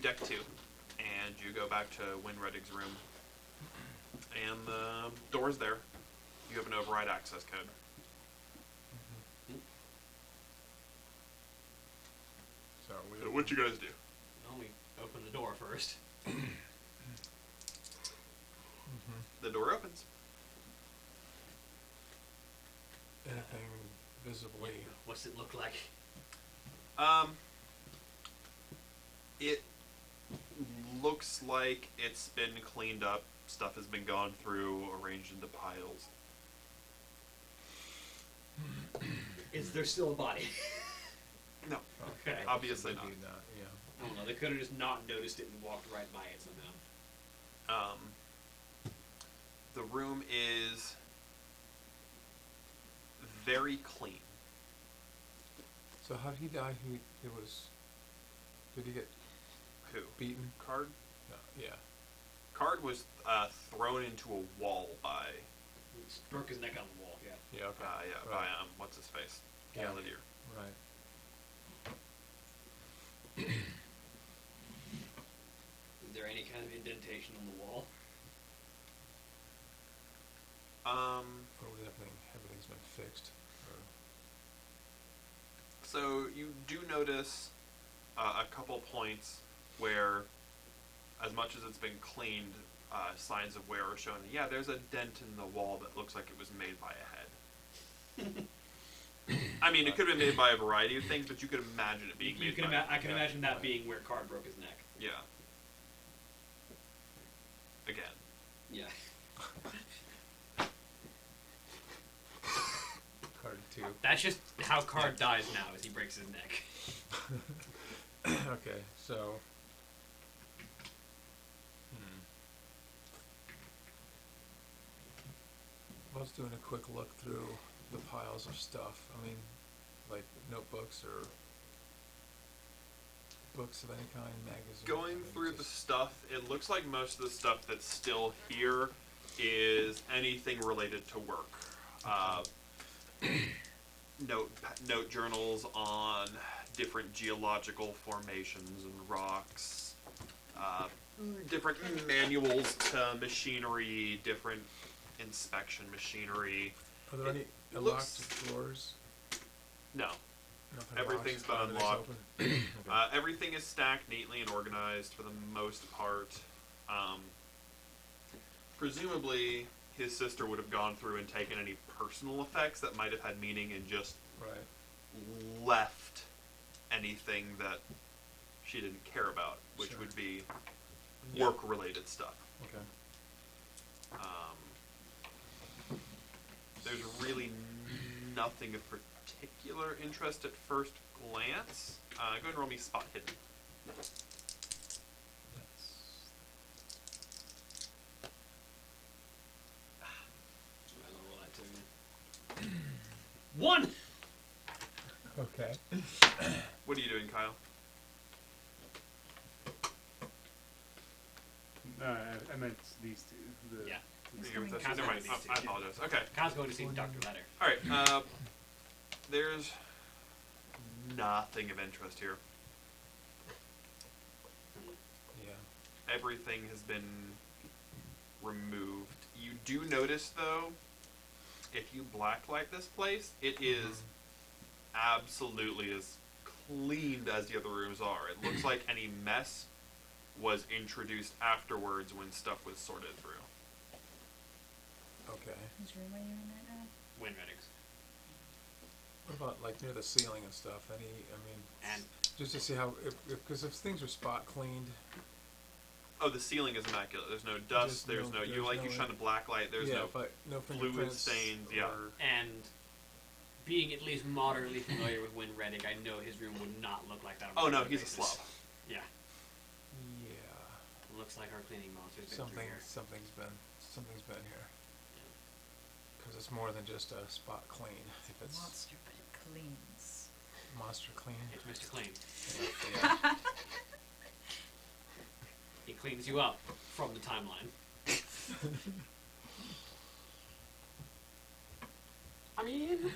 deck 2 and you go back to Win Reddick's room. And the door's there. You have an override access code. So we. So what you guys do? Well, we open the door first. The door opens. Anything visibly? What's it look like? It looks like it's been cleaned up. Stuff has been gone through, arranged into piles. Is there still a body? No, Okay. obviously not. Maybe not. Yeah. I don't know. They could have just not noticed it and walked right by it somehow. The room is very clean. So how did he die? Did he get Who? beaten? Card? No. Yeah. Card was thrown into a wall by, He just broke his neck on the wall. Yeah. Yeah. Okay. by Right. what's his face? Yeah. Galladier. Right. Is there any kind of indentation on the wall? Or everything's been fixed. Or, So you do notice a couple points where, as much as it's been cleaned, signs of wear are shown. Yeah, there's a dent in the wall that looks like it was made by a head. I mean, it could have been made by a variety of things, but you could imagine it being You made can by. I can yeah, imagine that right. being where Card broke his neck. Yeah. Again. Yeah. Card 2. That's just how Card dies now, is he breaks his neck. Okay. So. I was doing a quick look through the piles of stuff. I mean, like notebooks or books of any kind, magazines. Going I mean, through the just- stuff, it looks like most of the stuff that's still here is anything related to work. Note journals on different geological formations and rocks, different manuals to machinery, different inspection machinery. Are there any It locked looks- drawers? No. Nothing Everything's locked, been everything's unlocked. open? Okay. Everything is stacked neatly and organized for the most part. Presumably, his sister would have gone through and taken any personal effects that might have had meaning and just Right. left anything that she didn't care about, which Sure. would be Yeah. work-related stuff. Okay. There's really nothing of particular interest at first glance. Go ahead and roll me spot hidden. Might as well roll that too. 1! Okay. What are you doing, Kyle? I meant these two. The, Yeah. You're with us? Kyle's Never mind. going to see I it. apologize. Okay. Kyle's going to see Dr. Letter. All right. There's nothing of interest here. Yeah. Everything has been removed. You do notice, though, if you blacklight this place, it is absolutely as cleaned as the other rooms are. It looks like any mess was introduced afterwards when stuff was sorted through. Okay. Whose room are you in right now? Wind Reddings. What about like near the ceiling and stuff? Any? I mean, And just to see how because if things are spot cleaned. Oh, the ceiling is immaculate. There's no dust. Just There's no. You there's like no you shine a black light. There's yeah, no but no fluid fingerprints stains. Yeah. or- and being at least moderately familiar with Wind Reddick, I know his room would not look like that on a Oh no, regular he's a basis. slob. Yeah. Yeah. Looks like our cleaning monster's been through here. Something's been here. Because it's more than just a spot clean. If it's Monster, but it cleans. monster clean. It's Mr. Clean. Yeah. He cleans you up from the timeline. I mean...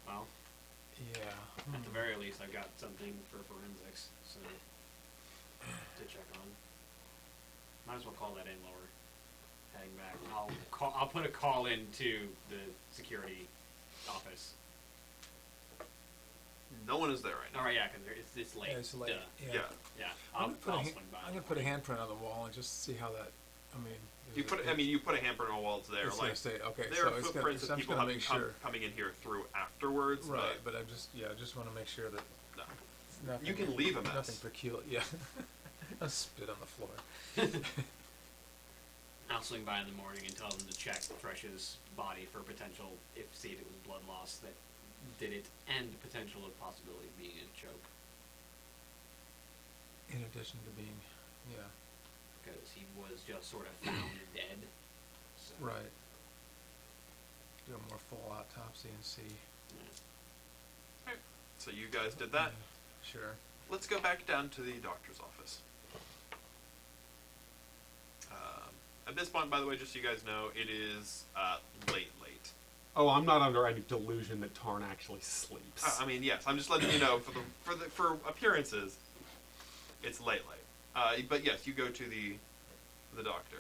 well, Yeah. at the very least, I've got something for forensics, so to check on. Might as well call that in while we're heading back. I'll put a call into the security office. No one is there right now. All right, yeah, because it's late. Yeah, it's late. Duh. Yeah. Yeah. Yeah, I'm I'll gonna swing by. I'm gonna put a handprint on the wall and just see how that. I mean. You put. You put a handprint on a wall. It's there. It's Like gonna stay, okay, there so are it's gonna, footprints I'm of just people gonna having make sure. coming in here through afterwards. Right, but I'm just just want to make sure that No. nothing. You can leave a mess. Nothing peculiar. Yeah. I'll spit on the floor. I'll swing by in the morning and tell them to check Thresh's body for potential, see if it was blood loss that did it, and potential of possibility of being a choke. In addition to being, yeah. Because he was just sort of found dead. So, Right. Do a more full autopsy and see. yeah. So you guys did that. Sure. Let's go back down to the doctor's office. At this point, by the way, just so you guys know, it is late. Oh, I'm not under any delusion that Tarn actually sleeps. I mean, yes, I'm just letting you know for appearances, it's late. But yes, you go to the doctor.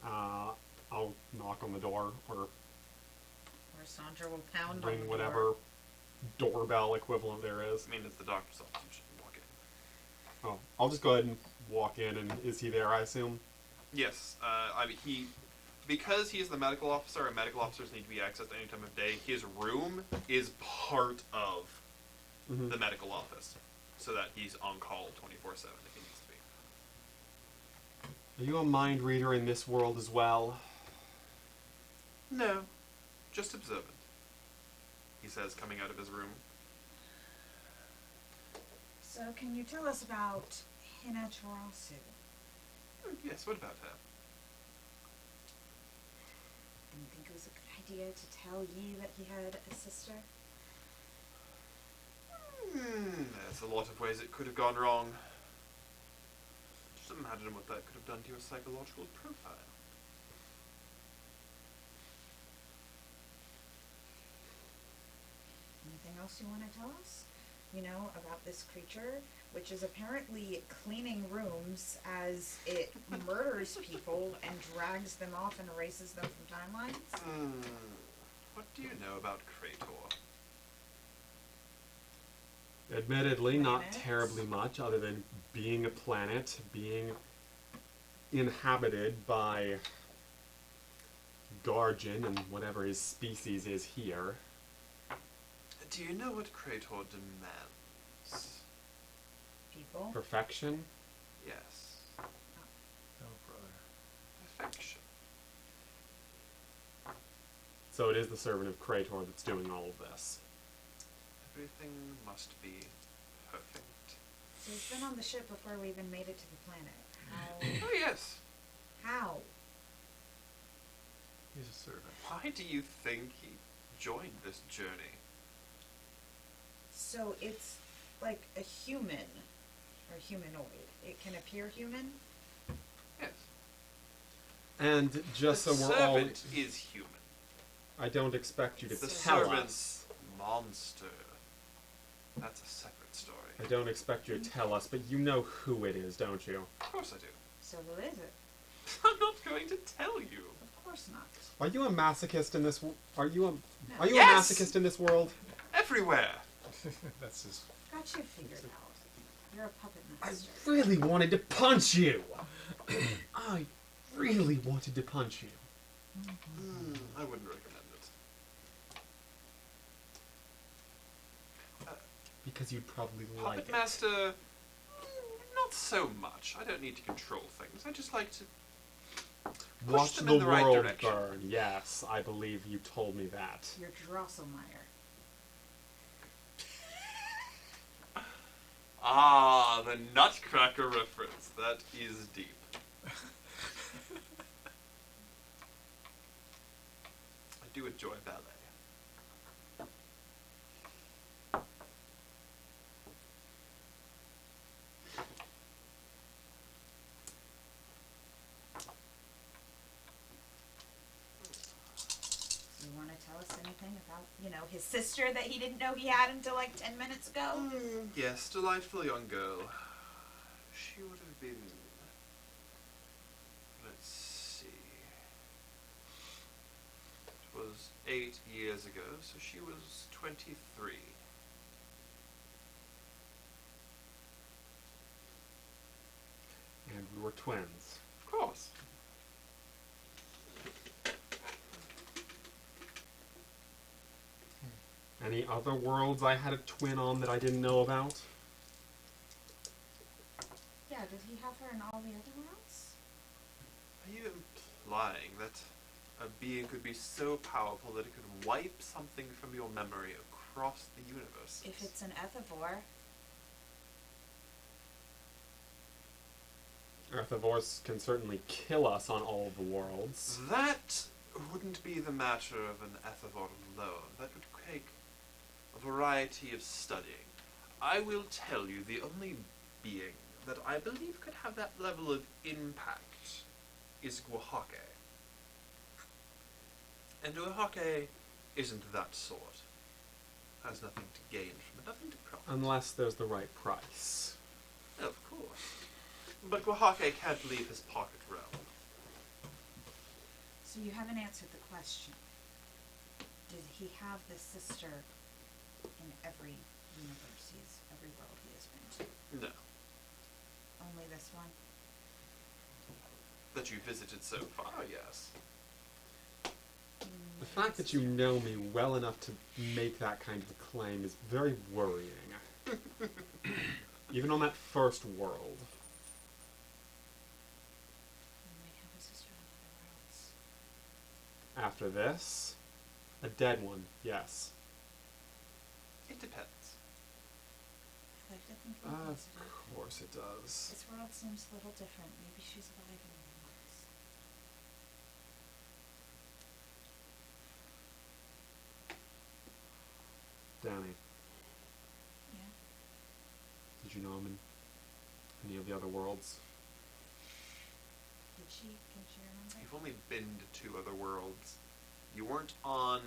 I'll knock on the door or Or Sandra will pound on ring the whatever doorbell equivalent there is. I mean, it's the doctor's office. You should walk in. Oh, I'll just go ahead and walk in, and is he there, I assume? Yes, I mean because he is the medical officer, and medical officers need to be accessed any time of day. His room is part of the medical office, so that he's on call 24/7 if he needs to be. Are you a mind reader in this world as well? No, just observant. He says, coming out of his room. So can you tell us about Hina Tarasu? Yes, what about her? Didn't think it was a good idea to tell Yi that he had a sister. There's a lot of ways it could have gone wrong. Just imagine what that could have done to your psychological profile. Anything else you want to tell us? about this creature, which is apparently cleaning rooms as it murders people and drags them off and erases them from timelines. What do you know about Krator? Admittedly, not Planets? terribly much, other than being a planet, being inhabited by Gargin and whatever his species is here. Do you know what Krator demands? People. Perfection? Yes. Oh, brother. Perfection. So it is the servant of Krator that's doing all of this. Everything must be perfect. So he's been on the ship before we even made it to the planet. Oh, yes. How? He's a servant. Why do you think he joined this journey? So it's like a human, or humanoid. It can appear human? Yes. And just the so we're all... servant is human. I don't expect you to The tell servant's us. monster. That's a separate story. I don't expect you to tell us, but you know who it is, don't you? Of course I do. So who is it? I'm not going to tell you. Of course not. Are you a masochist in this? Are you a? No. Are you Yes! a masochist in this world? Everywhere. That's his. Got you figured out. You're a puppet I master. really wanted to punch you. I really wanted to punch you. I wouldn't recommend it. Because you'd probably like Puppet it. Master, not so much. I don't need to control things. I just like to push Watch them the in the right world direction. burn. Yes, I believe you told me that. You're Drosselmeyer. Ah, the Nutcracker reference. That is deep. I do enjoy ballet. Do you want to tell us anything about, his sister that he didn't know he had until like 10 minutes ago? Yes, delightful young girl. She would have been... Let's see... It was 8 years ago, so she was 23. And we were twins. Of course. Any other worlds I had a twin on that I didn't know about? Yeah, did he have her in all the other worlds? Are you implying that a being could be so powerful that it could wipe something from your memory across the universe? If it's an Ethivore, Earthivores can certainly kill us on all of the worlds. That wouldn't be the matter of an Ethivore alone. That would take a variety of studying. I will tell you the only being that I believe could have that level of impact is Guahake. And Guahake isn't that sort. Has nothing to gain from it, nothing to profit. Unless there's the right price. Of course. But Guahake can't leave his pocket realm. so you haven't answered the question. Did he have this sister in every universe every world he has been to? No. Only this one? That you visited so far, yes. The fact that you know me well enough to make that kind of a claim is very worrying. Even on that first world. You might have a sister in other worlds. After this, a dead one, yes. It depends. I like to think we Of consider course it does. this world seems a little different. Maybe she's alive in other worlds. Danny, Yeah. did you know him in any of the other worlds? Did she? Can she remember? You've only been to 2 other worlds. You weren't on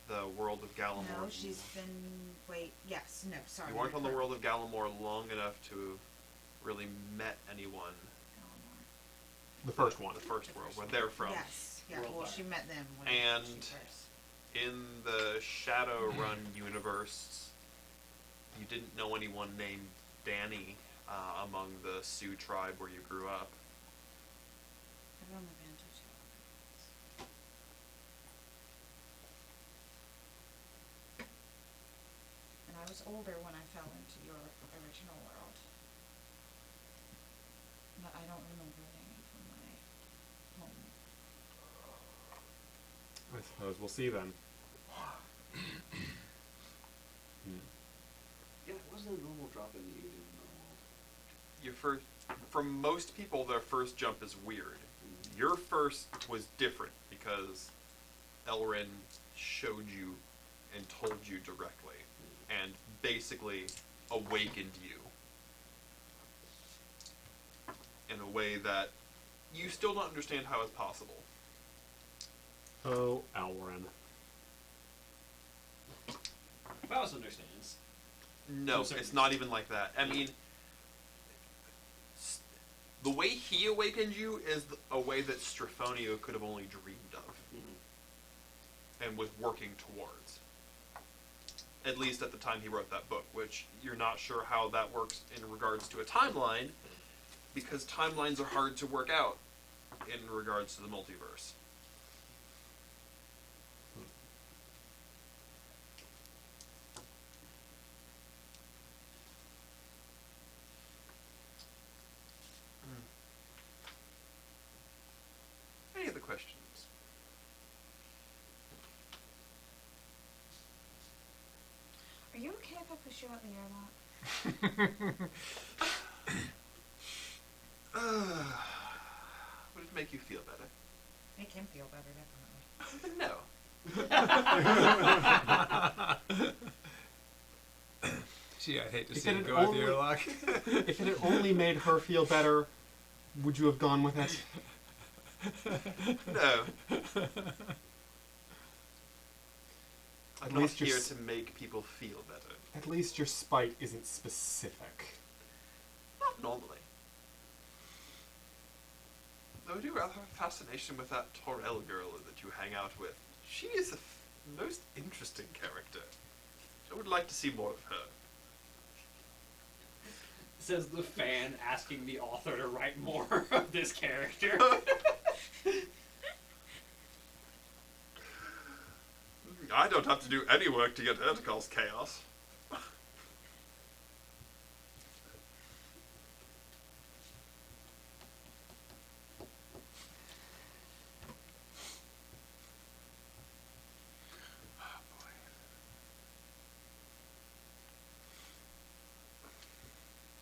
the world of Gallimore? No, she's been. Wait, yes, no, sorry. You weren't you're on the correct. world of Gallimore long enough to really met anyone. The first one. The first world, where they're from. Yes, yeah. World Well, Fire. she met them when And she first. in the Shadowrun universe, you didn't know anyone named Danny among the Sioux tribe where you grew up. I've only been to 2 others. And I was older when I fell into your original world. But I don't remember any from my home. I suppose we'll see then. Yeah, it wasn't a normal drop in the normal. Your first, from most people, their first jump is weird. Your first was different because Elrin showed you and told you directly, and basically awakened you in a way that you still don't understand how it's possible. Oh, Elrin. Faust understands. No, it's not even like that. I mean, the way he awakened you is a way that Strafonio could have only dreamed of and was working towards. At least at the time he wrote that book, which you're not sure how that works in regards to a timeline, because timelines are hard to work out in regards to the multiverse. Any other questions? Are you okay if I push you out the airlock? Would it make you feel better? Make him feel better, definitely. No. Gee, I hate to If see it you had go with only- the airlock. If it had only made her feel better, would you have gone with it? No. I'm At not least you're here s- to make people feel better. At least your spite isn't specific. Not normally. Though I do rather have a fascination with that Torel girl that you hang out with. She is the most interesting character. I would like to see more of her. Says the fan asking the author to write more of this character. I don't have to do any work to get her to cause chaos.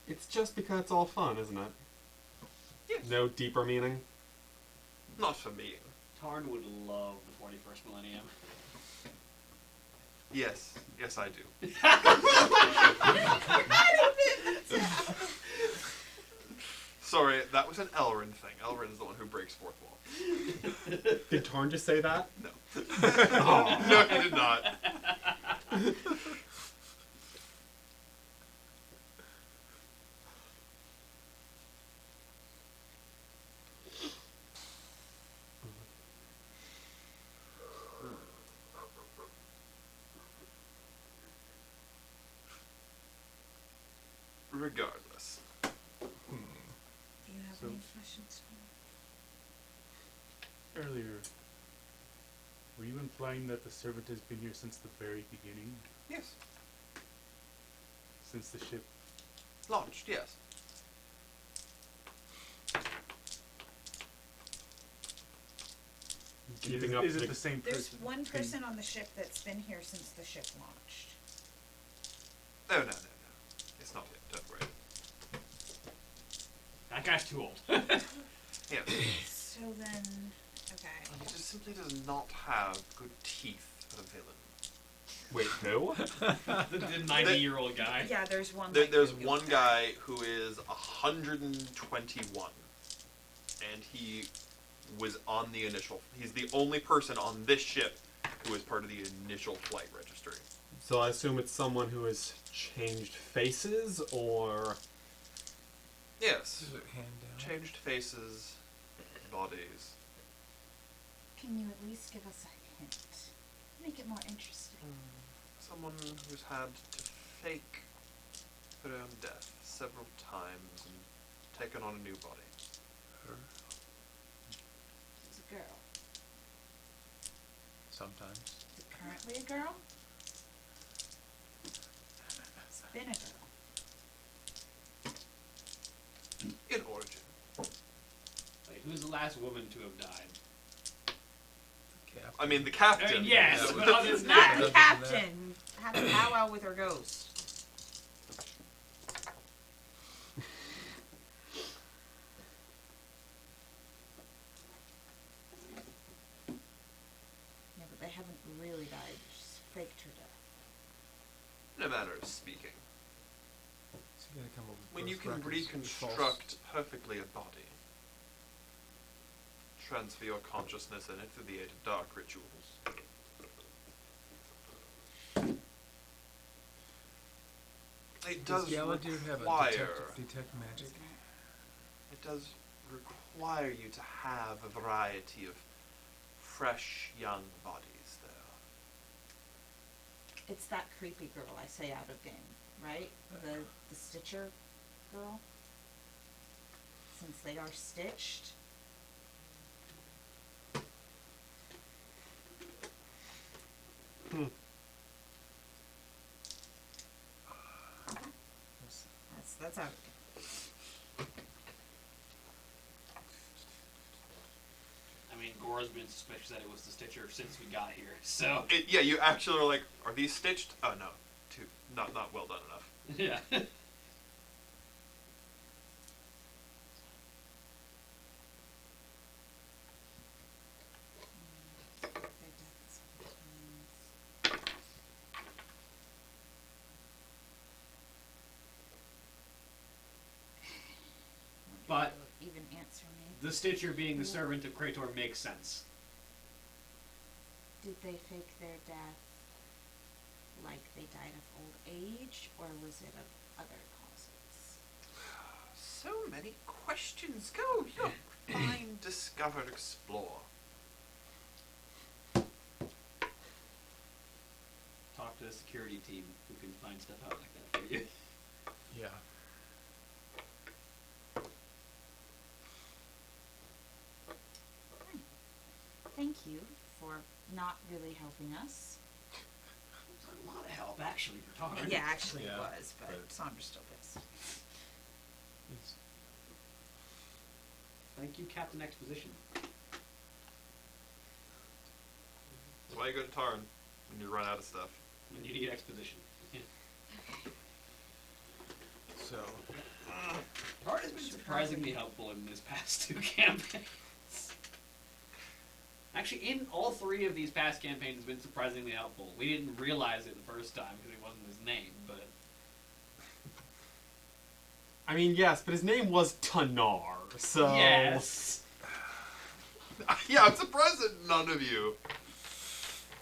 It's just because it's all fun, isn't it? Yes. No deeper meaning? Not for me. Tarn would love the 41st millennium. Yes. Yes, I do. Sorry, that was an Elrin thing. Elrin is the one who breaks fourth wall. Did Tarn just say that? No. Oh. No, he did not. Regardless. Do you have So- any questions for me? Earlier, were you implying that the servant has been here since the very beginning? Yes. Since the ship? Launched, yes. Keeping up Is the- it the same There's person? one person on the ship that's been here since the ship launched. Oh, no. It's not him, don't worry. That guy's too old. Yes. So then, okay. He just simply does not have good teeth for a villain. Wait, who? The 90-year-old guy. Yeah, there's one. There's like one guy who is 121, and he was on the initial. He's the only person on this ship who was part of the initial flight registry. So I assume it's someone who has changed faces, or... Yes. Is it hand down? Changed faces, bodies. Can you at least give us a hint? Make it more interesting. Someone who's had to fake her own death several times and taken on a new body. Her? She's a girl. Sometimes. Is it currently a girl? It's been a girl. In origin. Like, who's the last woman to have died? I mean, the captain. Yes, you know, but other than Not that, the captain. Have a powwow with her ghost. Yeah, but they haven't really died. Just faked her death. in a manner of speaking. So you gotta come up with When you birth can records, false- reconstruct perfectly a body, transfer your consciousness in it through the aid of dark rituals. It does Gallagher have a require. detect magic? It does require you to have a variety of fresh young bodies there. It's that creepy girl I say out of game, right? The Stitcher girl? Since they are stitched. That's out of game. I mean, Gora's been suspicious that it was the Stitcher since we got here, so. Yeah, you actually are like, are these stitched? Oh no, not well done enough. Yeah. But Even answer me. the Stitcher being the servant of Krator makes sense. Did they fake their death like they died of old age, or was it of other causes? So many questions. Go, find, discover, explore. Talk to the security team who can find stuff out like that for you. Yeah. Thank you for not really helping us. It's a lot of help, actually, for talking. Yeah, actually Yeah, it was, but but- Sandra's still pissed. It's, Thank you, Captain Exposition. That's why you go to Tarn when you run out of stuff. When you need exposition. so, Tarn has been surprisingly helpful in this past two campaigns. Actually, in all three of these past campaigns, it's been surprisingly helpful. We didn't realize it the first time because it wasn't his name, but... I mean, yes, but his name was Tanar, so... Yes! Yeah, I'm surprised that none of you.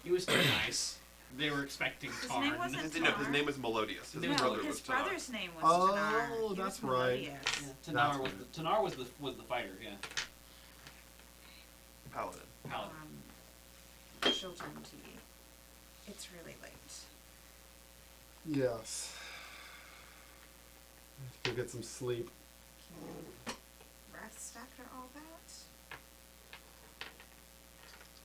He was too nice. They were expecting His Tarn. name wasn't His name was Melodious. His No, brother his was Tanar. brother's name was Oh, Tanar. He was that's right. Melodious. Yeah, That's Tanar was the fighter, yeah. Paladin. Paladin. She'll turn to you. It's really late. Yes. I have to go get some sleep. Can you rest after all that?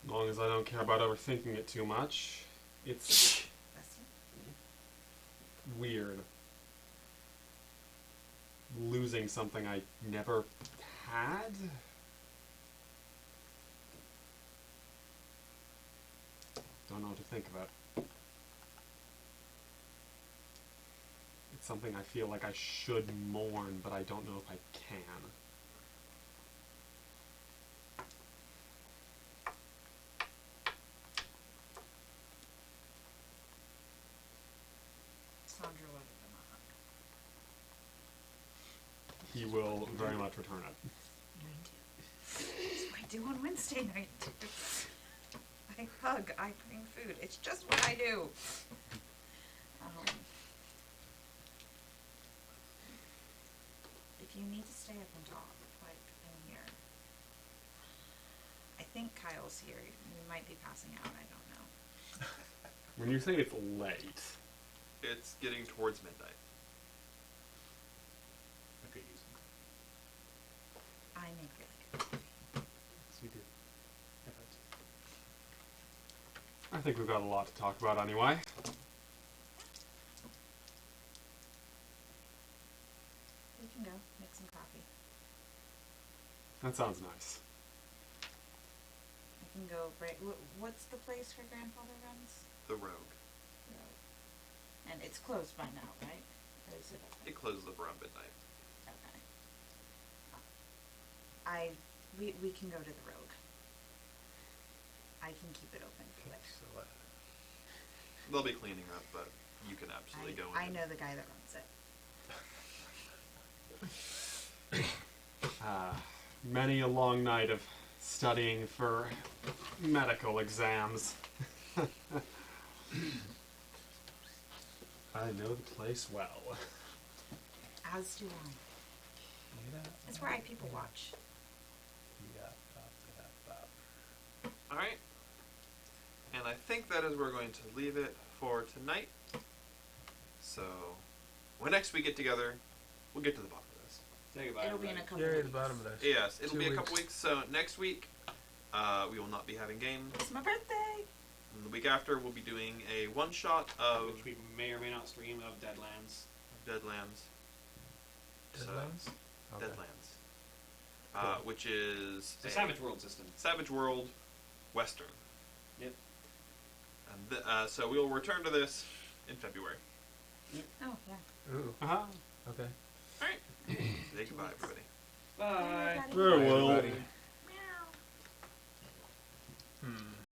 As long as I don't care about overthinking it too much. It's Bless you. weird. Losing something I never had? Don't know what to think about. It's something I feel like I should mourn, but I don't know if I can. Sandra will give him a hug. He will very much return it. Me too. That's what I do on Wednesday night. I hug, I bring food. It's just what I do. If you need to stay up and talk, like in here. I think Kyle's here. We might be passing out. I don't know. When you say it's late, It's getting towards midnight. Okay, use them. I make really good coffee. Yes, you do. I think we've got a lot to talk about anyway. We can go make some coffee. That sounds nice. I can go break. What's the place her grandfather runs? The Rogue. And it's closed by now, right? Or is it open? It closes up around midnight. Okay. We can go to the Rogue. I can keep it open for later. So, They'll be cleaning up, but you can absolutely go in. I know the guy that runs it. Many a long night of studying for medical exams. I know the place well. As do I. That's where people watch. Alright. And I think that is where we're going to leave it for tonight. So, when next we get together, we'll get to the bottom of this. Say goodbye. It'll be in a couple Yay, weeks. the bottom of this. Yes, it'll 2 be a weeks. couple weeks. So, next week, we will not be having games. It's my birthday! And the week after, we'll be doing a one-shot of Which we may or may not stream of Deadlands. Deadlands. Deadlands? Okay. Deadlands. Cool. Which is It's a Savage World system. Savage World Western. Yep. And so we'll return to this in February. Oh, yeah. Ooh, Uh-huh. okay. Alright. Say goodbye, everybody. Bye. Bye, Farewell. Everybody. Meow. Hmm.